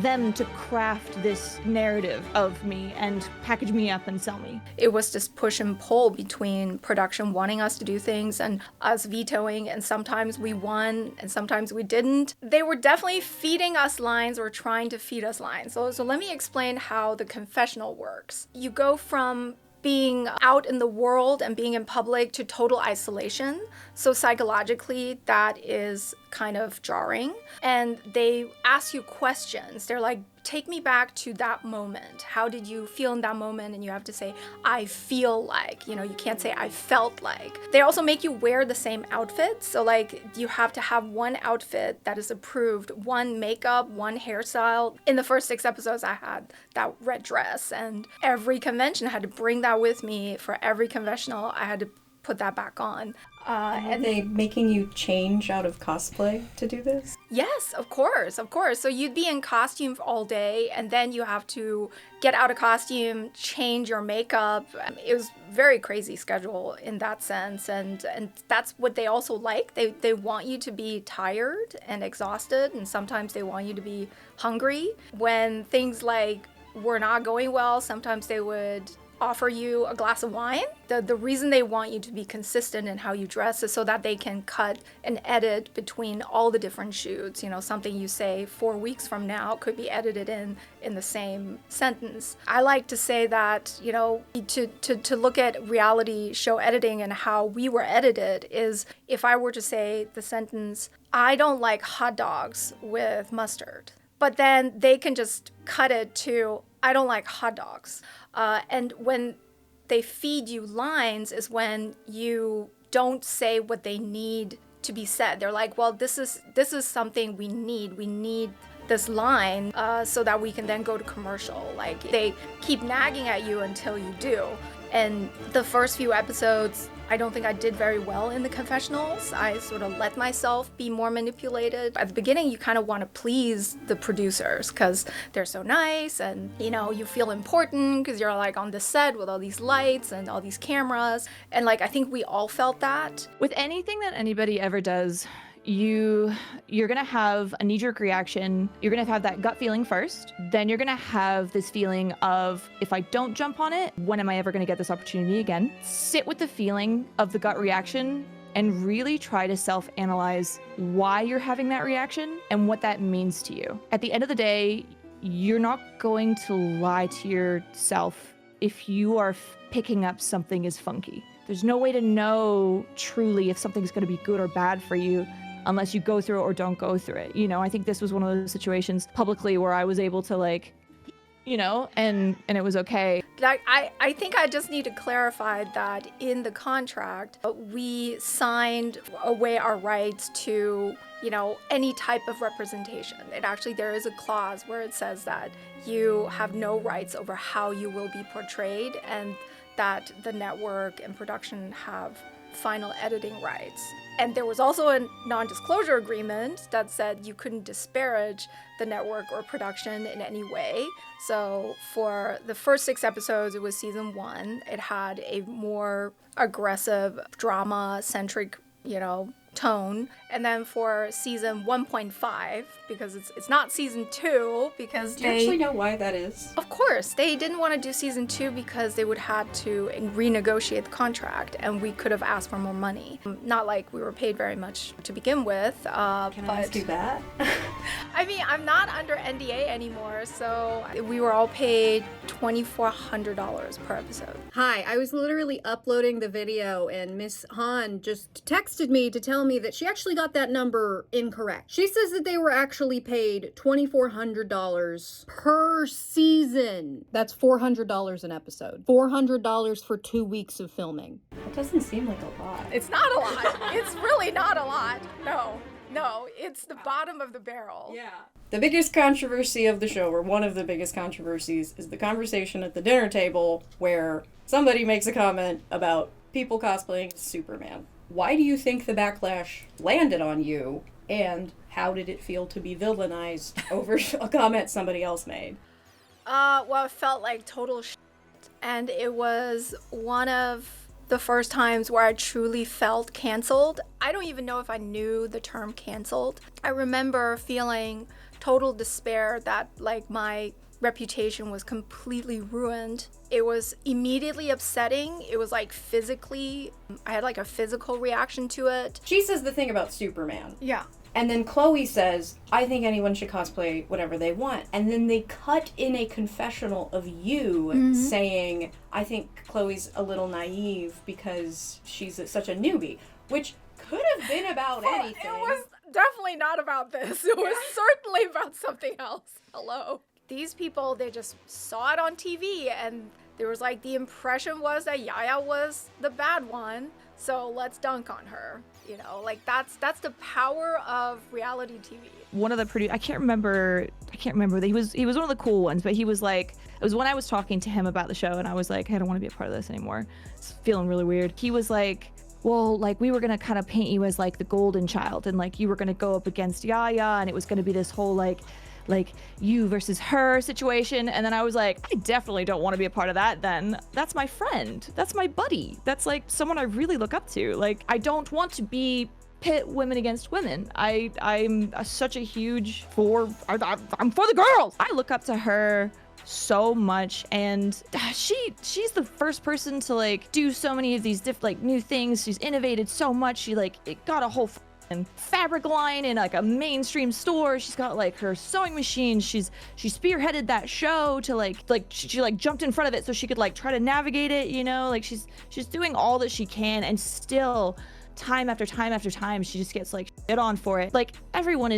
E: them to craft this narrative of me and package me up and sell me.
I: It was this push and pull between production wanting us to do things and us vetoing, and sometimes we won and sometimes we didn't. They were definitely feeding us lines or trying to feed us lines. So let me explain how the confessional works. You go from being out in the world and being in public to total isolation. So psychologically, that is kind of jarring. And they ask you questions. They're like, take me back to that moment. How did you feel in that moment? And you have to say, I feel like, you can't say I felt like. They also make you wear the same outfit. So like you have to have one outfit that is approved, one makeup, one hairstyle. In the first 6 episodes, I had that red dress, and every convention I had to bring that with me. For every confessional, I had to put that back on.
B: Are they making you change out of cosplay to do this?
I: Yes, of course. So you'd be in costume all day, and then you have to get out of costume, change your makeup. It was very crazy schedule in that sense, and that's what they also like. They want you to be tired and exhausted, and sometimes they want you to be hungry. When things like were not going well, sometimes they would offer you a glass of wine. The reason they want you to be consistent in how you dress is so that they can cut and edit between all the different shoots. Something you say 4 weeks from now could be edited in the same sentence. I like to say that, to look at reality show editing and how we were edited is, if I were to say the sentence, I don't like hot dogs with mustard, but then they can just cut it to, I don't like hot dogs. And when they feed you lines is when you don't say what they need to be said. They're like, well, this is something we need. We need this line so that we can then go to commercial. Like, they keep nagging at you until you do. And the first few episodes, I don't think I did very well in the confessionals. I sort of let myself be more manipulated. At the beginning, you kind of want to please the producers because they're so nice, and you feel important because you're like on the set with all these lights and all these cameras. And like, I think we all felt that.
E: With anything that anybody ever does, you're gonna have a knee-jerk reaction. You're gonna have that gut feeling first. Then you're gonna have this feeling of, if I don't jump on it, when am I ever gonna get this opportunity again? Sit with the feeling of the gut reaction and really try to self-analyze why you're having that reaction and what that means to you. At the end of the day, you're not going to lie to yourself if you are picking up something is funky. There's no way to know truly if something's gonna be good or bad for you unless you go through it or don't go through it. I think this was one of those situations publicly where I was able to and it was okay.
I: I think I just need to clarify that in the contract, we signed away our rights to, any type of representation. There is a clause where it says that you have no rights over how you will be portrayed, and that the network and production have final editing rights. And there was also a non-disclosure agreement that said you couldn't disparage the network or production in any way. So for the first 6 episodes, it was season 1. It had a more aggressive, drama-centric, tone. And then for season 1.5, because it's not season 2, because
B: Do you actually know why that is?
I: Of course, they didn't want to do season 2 because they would have to renegotiate the contract, and we could have asked for more money. Not like we were paid very much to begin with.
B: Can I ask you that?
I: I mean, I'm not under NDA anymore, so we were all paid $2,400 per episode.
A: Hi, I was literally uploading the video and Miss Han just texted me to tell me that she actually got that number incorrect. She says that they were actually paid $2,400 per season. That's $400 an episode. $400 for 2 weeks of filming.
B: That doesn't seem like a lot.
I: It's not a lot. It's really not a lot. No, it's the bottom of the barrel.
B: Yeah. The biggest controversy of the show, or one of the biggest controversies, is the conversation at the dinner table where somebody makes a comment about people cosplaying as Superman. Why do you think the backlash landed on you, and how did it feel to be villainized over a comment somebody else made?
I: Well, it felt like total shit, and it was one of the first times where I truly felt canceled. I don't even know if I knew the term canceled. I remember feeling total despair that like my reputation was completely ruined. It was immediately upsetting. It was like physically, I had like a physical reaction to it.
B: She says the thing about Superman.
I: Yeah.
B: And then Chloe says, I think anyone should cosplay whatever they want. And then they cut in a confessional of you saying, I think Chloe's a little naive because she's such a newbie, which could have been about anything.
I: It was definitely not about this. It was certainly about something else. Hello. These people, they just saw it on TV and there was like the impression was that Yaya was the bad one. So let's dunk on her. You know, like that's the power of reality TV.
E: One of the I can't remember he was one of the cool ones, but he was like, it was when I was talking to him about the show and I was like, hey, I don't want to be a part of this anymore. It's feeling really weird. He was like, well, like we were gonna kind of paint you as like the golden child and like you were gonna go up against Yaya and it was gonna be this whole like you versus her situation. And then I was like, I definitely don't want to be a part of that then. That's my friend. That's my buddy. That's like someone I really look up to. Like, I don't want to be pit women against women. I'm such a huge I'm for the girls. I look up to her so much and she's the first person to like do so many of these new things. She's innovated so much. She like it got a whole fabric line in like a mainstream store. She's got like her sewing machine. She spearheaded that show to she jumped in front of it so she could like try to navigate it, you know, like she's doing all that she can, and still time after time after time she just gets like shit on for it. Like everyone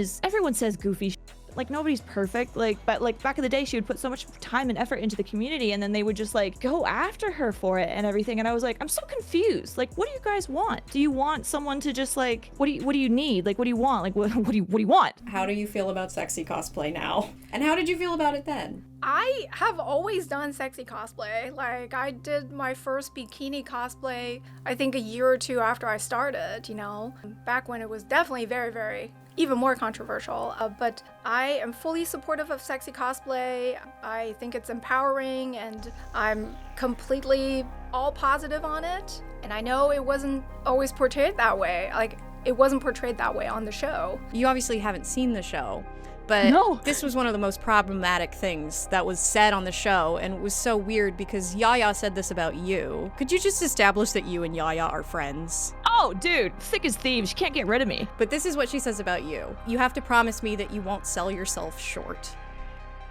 E: says goofy shit. Like nobody's perfect, but back in the day she would put so much time and effort into the community and then they would just like go after her for it and everything, and I was like, I'm so confused. Like, what do you guys want? Do you want someone to just like, what do you need? Like, what do you want? Like, what do you want?
B: How do you feel about sexy cosplay now? And how did you feel about it then?
I: I have always done sexy cosplay. Like, I did my first bikini cosplay, I think a year or two after I started, you know, back when it was definitely very, very even more controversial, but I am fully supportive of sexy cosplay. I think it's empowering and I'm completely all positive on it. And I know it wasn't always portrayed that way. Like, it wasn't portrayed that way on the show.
A: You obviously haven't seen the show, but this was one of the most problematic things that was said on the show, and it was so weird because Yaya said this about you. Could you just establish that you and Yaya are friends?
E: Oh, dude, thick as thieves. She can't get rid of me.
A: But this is what she says about you. You have to promise me that you won't sell yourself short.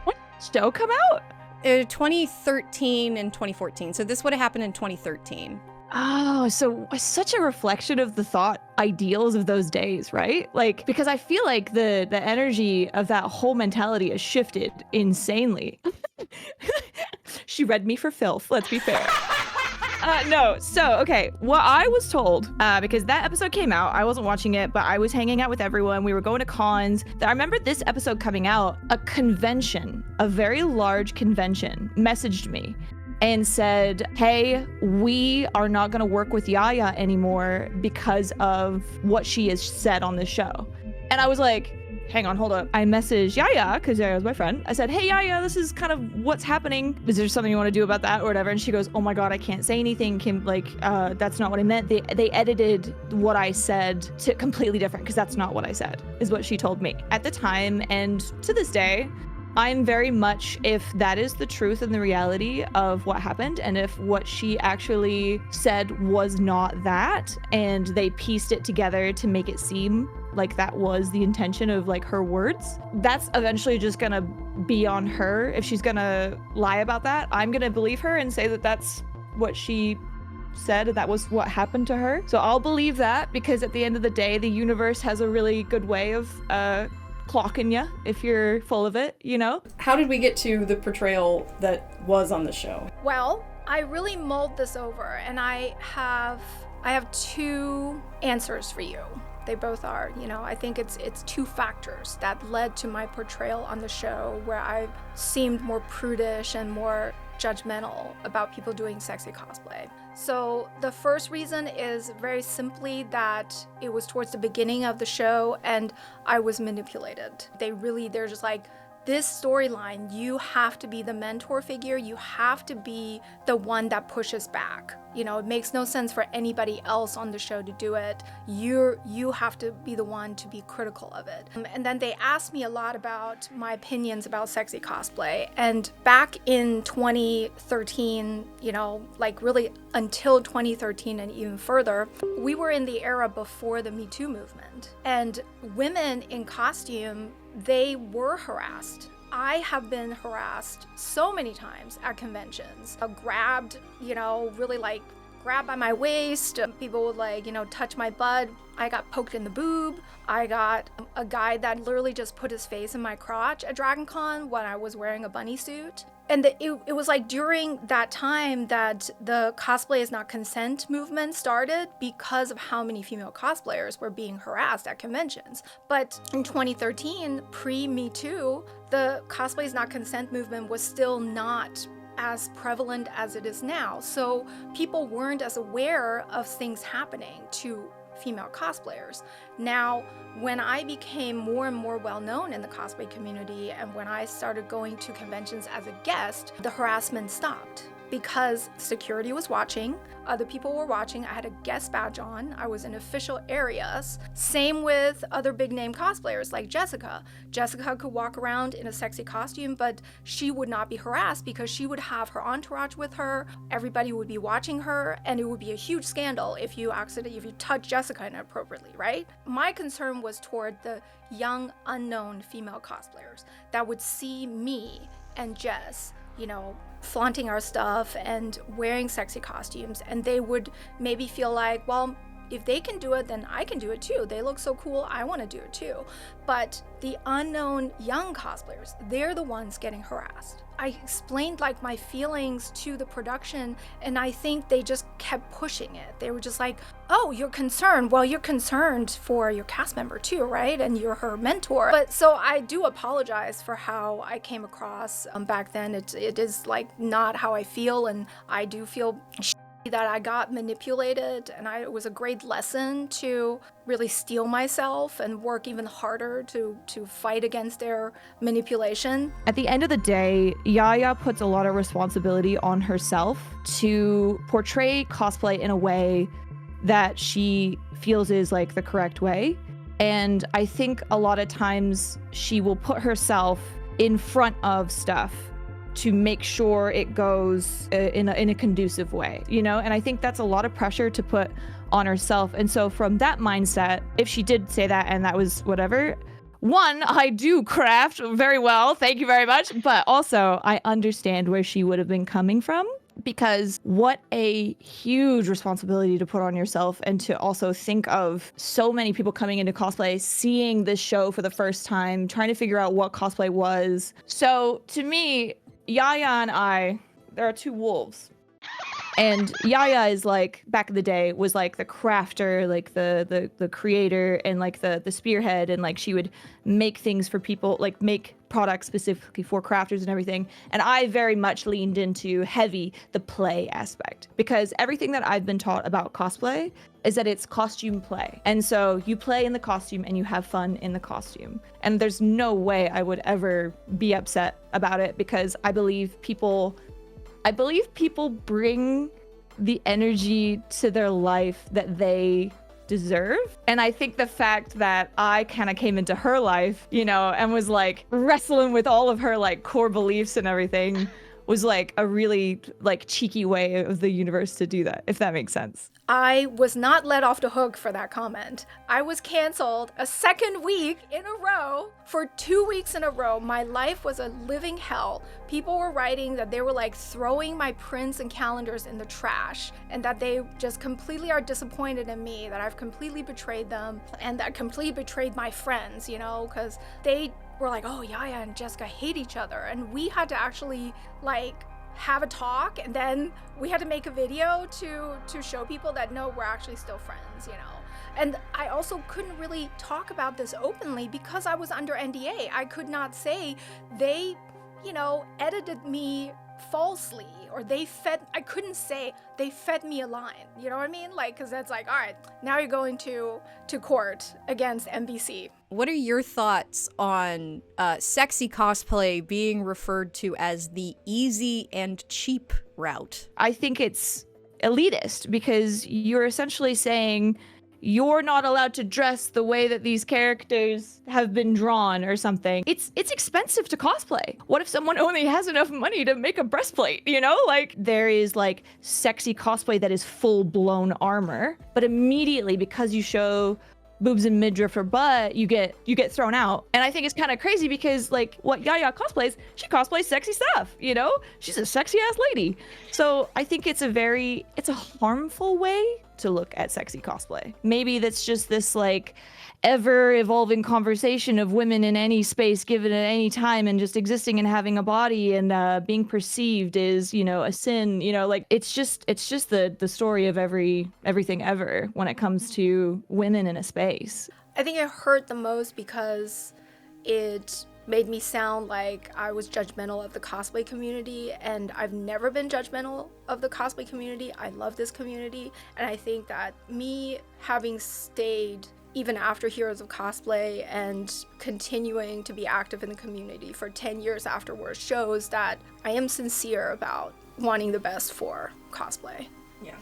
E: What show come out?
A: 2013 and 2014. So this would have happened in 2013.
E: Oh, so such a reflection of the thought ideals of those days, right? Like, because I feel like the energy of that whole mentality has shifted insanely. She read me for filth, let's be fair. No, so, okay, what I was told, because that episode came out, I wasn't watching it, but I was hanging out with everyone, we were going to cons. I remember this episode coming out, a convention, a very large convention, messaged me and said, hey, we are not going to work with Yaya anymore because of what she has said on the show. And I was like, hang on, hold up. I messaged Yaya, because Yaya was my friend. I said, hey, Yaya, this is kind of what's happening. Is there something you want to do about that or whatever? And she goes, oh my God, I can't say anything. Kim, that's not what I meant. They edited what I said to completely different, because that's not what I said, is what she told me at the time. And to this day, I'm very much, if that is the truth and the reality of what happened, and if what she actually said was not that, and they pieced it together to make it seem like that was the intention of like her words. That's eventually just gonna be on her. If she's gonna lie about that, I'm gonna believe her and say that that's what she said, that was what happened to her. So I'll believe that, because at the end of the day, the universe has a really good way of clocking you if you're full of it, you know?
B: How did we get to the portrayal that was on the show?
I: Well, I really mulled this over, and I have 2 answers for you. They both are, I think it's 2 factors that led to my portrayal on the show, where I seemed more prudish and more judgmental about people doing sexy cosplay. So the first reason is very simply that it was towards the beginning of the show and I was manipulated. They're just like, this storyline, you have to be the mentor figure, you have to be the one that pushes back. It makes no sense for anybody else on the show to do it. You have to be the one to be critical of it. And then they asked me a lot about my opinions about sexy cosplay. And back in 2013, like really until 2013 and even further, we were in the era before the Me Too movement. And women in costume, they were harassed. I have been harassed so many times at conventions. Grabbed, really like grabbed by my waist. People would touch my butt. I got poked in the boob. I got a guy that literally just put his face in my crotch at Dragon Con when I was wearing a bunny suit. And it was like during that time that the cosplay is not consent movement started, because of how many female cosplayers were being harassed at conventions. But in 2013, pre-Me Too, the cosplay is not consent movement was still not as prevalent as it is now. So people weren't as aware of things happening to female cosplayers. Now, when I became more and more well-known in the cosplay community, and when I started going to conventions as a guest, the harassment stopped. Because security was watching, other people were watching, I had a guest badge on, I was in official areas. Same with other big name cosplayers like Jessica. Jessica could walk around in a sexy costume, but she would not be harassed because she would have her entourage with her, everybody would be watching her, and it would be a huge scandal if you touch Jessica inappropriately, right? My concern was toward the young, unknown female cosplayers that would see me and Jess, flaunting our stuff and wearing sexy costumes, and they would maybe feel like, well, if they can do it, then I can do it too. They look so cool, I want to do it too. But the unknown young cosplayers, they're the ones getting harassed. I explained my feelings to the production, and I think they just kept pushing it. They were just like, oh, you're concerned. Well, you're concerned for your cast member too, right? And you're her mentor. But so I do apologize for how I came across back then. It is not how I feel, and I do feel that I got manipulated, and it was a great lesson to really steel myself and work even harder to fight against their manipulation.
E: At the end of the day, Yaya puts a lot of responsibility on herself to portray cosplay in a way that she feels is the correct way. And I think a lot of times she will put herself in front of stuff to make sure it goes in a conducive way, And I think that's a lot of pressure to put on herself. And so from that mindset, if she did say that and that was whatever, one, I do craft very well, thank you very much, but also I understand where she would have been coming from, because what a huge responsibility to put on yourself, and to also think of so many people coming into cosplay, seeing this show for the first time, trying to figure out what cosplay was. So to me, Yaya and I, there are 2 wolves. And Yaya is back in the day, was the crafter, the creator, and the spearhead, and she would make things for people, make products specifically for crafters and everything. And I very much leaned into heavy the play aspect, because everything that I've been taught about cosplay is that it's costume play. And so you play in the costume and you have fun in the costume. And there's no way I would ever be upset about it, because I believe people bring the energy to their life that they deserve. And I think the fact that I kind of came into her life, and was wrestling with all of her core beliefs and everything, was like a really like cheeky way of the universe to do that, if that makes sense.
I: I was not let off the hook for that comment. I was canceled a second week in a row for 2 weeks in a row. My life was a living hell. People were writing that they were like throwing my prints and calendars in the trash, and that they just completely are disappointed in me, that I've completely betrayed them, and that I completely betrayed my friends, you know, because they were like, oh, Yaya and Jessica hate each other. And we had to actually like have a talk, and then we had to make a video to show people that no, we're actually still friends, you know. And I also couldn't really talk about this openly because I was under NDA. I could not say they, you know, edited me falsely, or I couldn't say they fed me a line, you know what I mean? Like, because that's like, all right, now you're going to court against NBC.
A: What are your thoughts on sexy cosplay being referred to as the easy and cheap route?
E: I think it's elitist because you're essentially saying you're not allowed to dress the way that these characters have been drawn or something. It's expensive to cosplay. What if someone only has enough money to make a breastplate, you know? Like, there is like sexy cosplay that is full-blown armor, but immediately because you show boobs and midriff or butt, you get thrown out. And I think it's kind of crazy because like what Yaya cosplays, she cosplays sexy stuff, you know? She's a sexy ass lady. So I think it's a harmful way to look at sexy cosplay. Maybe that's just this like ever evolving conversation of women in any space given at any time and just existing and having a body and being perceived is, you know, a sin, you know, like it's just the story of everything ever when it comes to women in a space.
I: I think it hurt the most because it made me sound like I was judgmental of the cosplay community, and I've never been judgmental of the cosplay community. I love this community, and I think that me having stayed even after Heroes of Cosplay and continuing to be active in the community for 10 years afterwards shows that I am sincere about wanting the best for cosplay.
B: Yeah.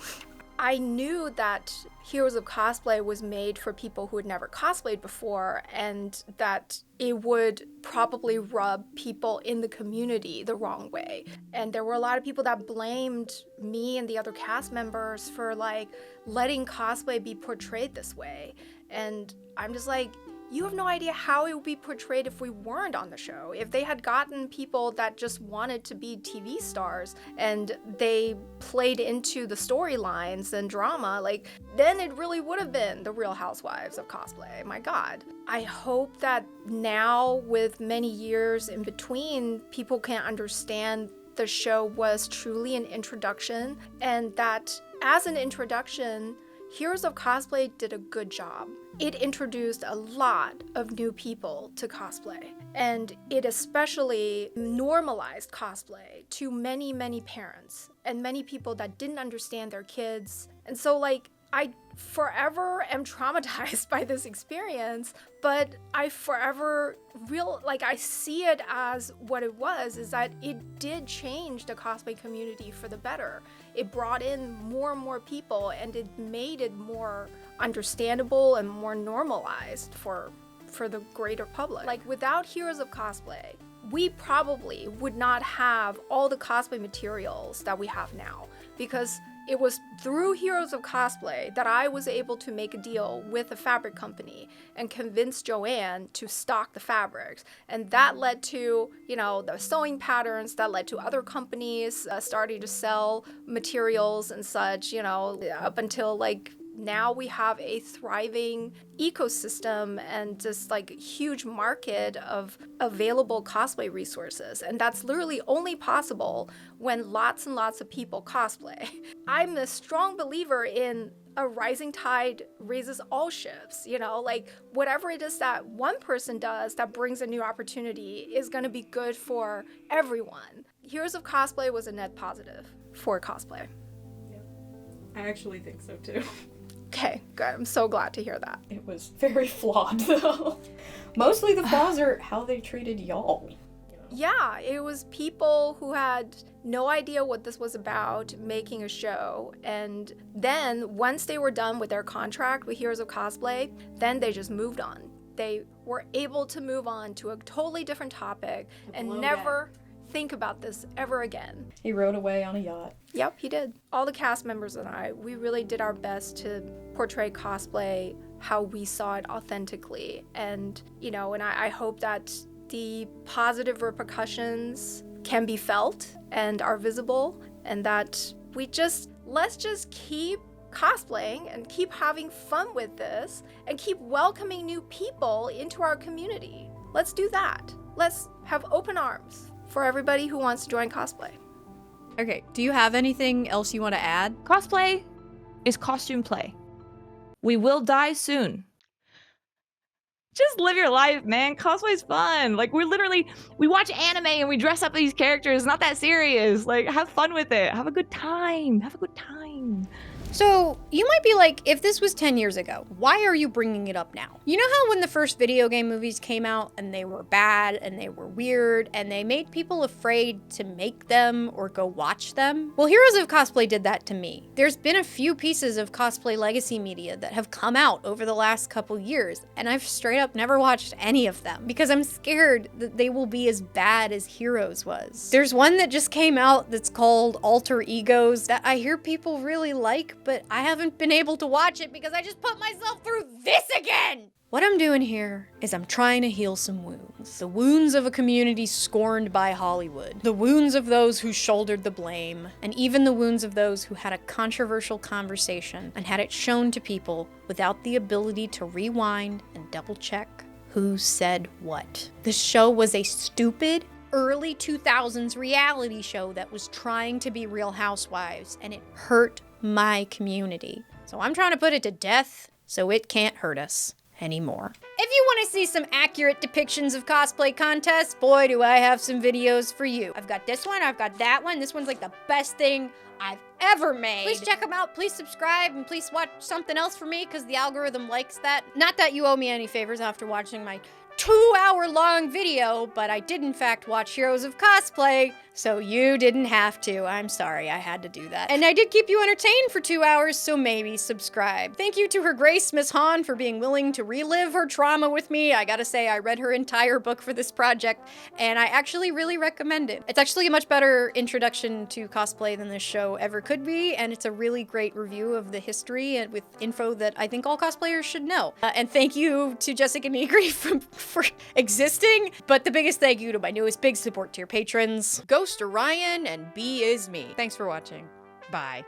I: I knew that Heroes of Cosplay was made for people who had never cosplayed before, and that it would probably rub people in the community the wrong way. And there were a lot of people that blamed me and the other cast members for like letting cosplay be portrayed this way. And I'm just like, you have no idea how it would be portrayed if we weren't on the show. If they had gotten people that just wanted to be TV stars and they played into the storylines and drama, like, then it really would have been the Real Housewives of Cosplay. My God. I hope that now, with many years in between, people can understand the show was truly an introduction, and that as an introduction, Heroes of Cosplay did a good job. It introduced a lot of new people to cosplay, and it especially normalized cosplay to many, many parents and many people that didn't understand their kids. And so like, I forever am traumatized by this experience, but I forever I see it as what it was, is that it did change the cosplay community for the better. It brought in more and more people, and it made it more understandable and more normalized for the greater public. Like, without Heroes of Cosplay, we probably would not have all the cosplay materials that we have now, because it was through Heroes of Cosplay that I was able to make a deal with a fabric company and convince Joanne to stock the fabrics. And that led to, you know, the sewing patterns, that led to other companies starting to sell materials and such, you know, up until like now we have a thriving ecosystem and just like huge market of available cosplay resources. And that's literally only possible when lots and lots of people cosplay. I'm a strong believer in a rising tide raises all ships, you know, like whatever it is that one person does that brings a new opportunity is going to be good for everyone. Heroes of Cosplay was a net positive for cosplay.
B: Yeah. I actually think so too.
I: Okay, good. I'm so glad to hear that.
B: It was very flawed, though. Mostly the flaws are how they treated y'all.
I: Yeah, it was people who had no idea what this was about making a show, and then once they were done with their contract with Heroes of Cosplay, then they just moved on. They were able to move on to a totally different topic and never think about this ever again.
B: He rode away on a yacht.
I: Yep, he did. All the cast members and I, we really did our best to portray cosplay how we saw it authentically. And, and I hope that the positive repercussions can be felt and are visible, and that let's just keep cosplaying and keep having fun with this and keep welcoming new people into our community. Let's do that. Let's have open arms for everybody who wants to join cosplay.
A: Okay, do you have anything else you want to add?
E: Cosplay is costume play. We will die soon. Just live your life, man. Cosplay's fun. Like, we watch anime and we dress up these characters. It's not that serious. Like, have fun with it. Have a good time. Have a good time.
A: So, you might be like, if this was 10 years ago, why are you bringing it up now? You know how when the first video game movies came out and they were bad and they were weird and they made people afraid to make them or go watch them? Well, Heroes of Cosplay did that to me. There's been a few pieces of cosplay legacy media that have come out over the last couple years, and I've straight up never watched any of them because I'm scared that they will be as bad as Heroes was. There's one that just came out that's called Alter Egos that I hear people really like, but I haven't been able to watch it because I just put myself through this again! What I'm doing here is I'm trying to heal some wounds. The wounds of a community scorned by Hollywood. The wounds of those who shouldered the blame. And even the wounds of those who had a controversial conversation and had it shown to people without the ability to rewind and double check who said what. The show was a stupid, early 2000s reality show that was trying to be Real Housewives, and it hurt my community. So I'm trying to put it to death so it can't hurt us anymore. If you want to see some accurate depictions of cosplay contests, boy, do I have some videos for you. I've got this one, I've got that one. This one's like the best thing I've ever made. Please check them out, please subscribe, and please watch something else for me because the algorithm likes that. Not that you owe me any favors after watching my 2-hour-long video, but I did in fact watch Heroes of Cosplay, so you didn't have to. I'm sorry, I had to do that. And I did keep you entertained for 2 hours, so maybe subscribe. Thank you to Her Grace, Miss Han, for being willing to relive her trauma with me. I gotta say, I read her entire book for this project, and I actually really recommend it. It's actually a much better introduction to cosplay than this show ever could be, and it's a really great review of the history and with info that I think all cosplayers should know. And thank you to Jessica Negri for existing, but the biggest thank you to my newest big support tier patrons, Ghost Orion and B is me. Thanks for watching. Bye.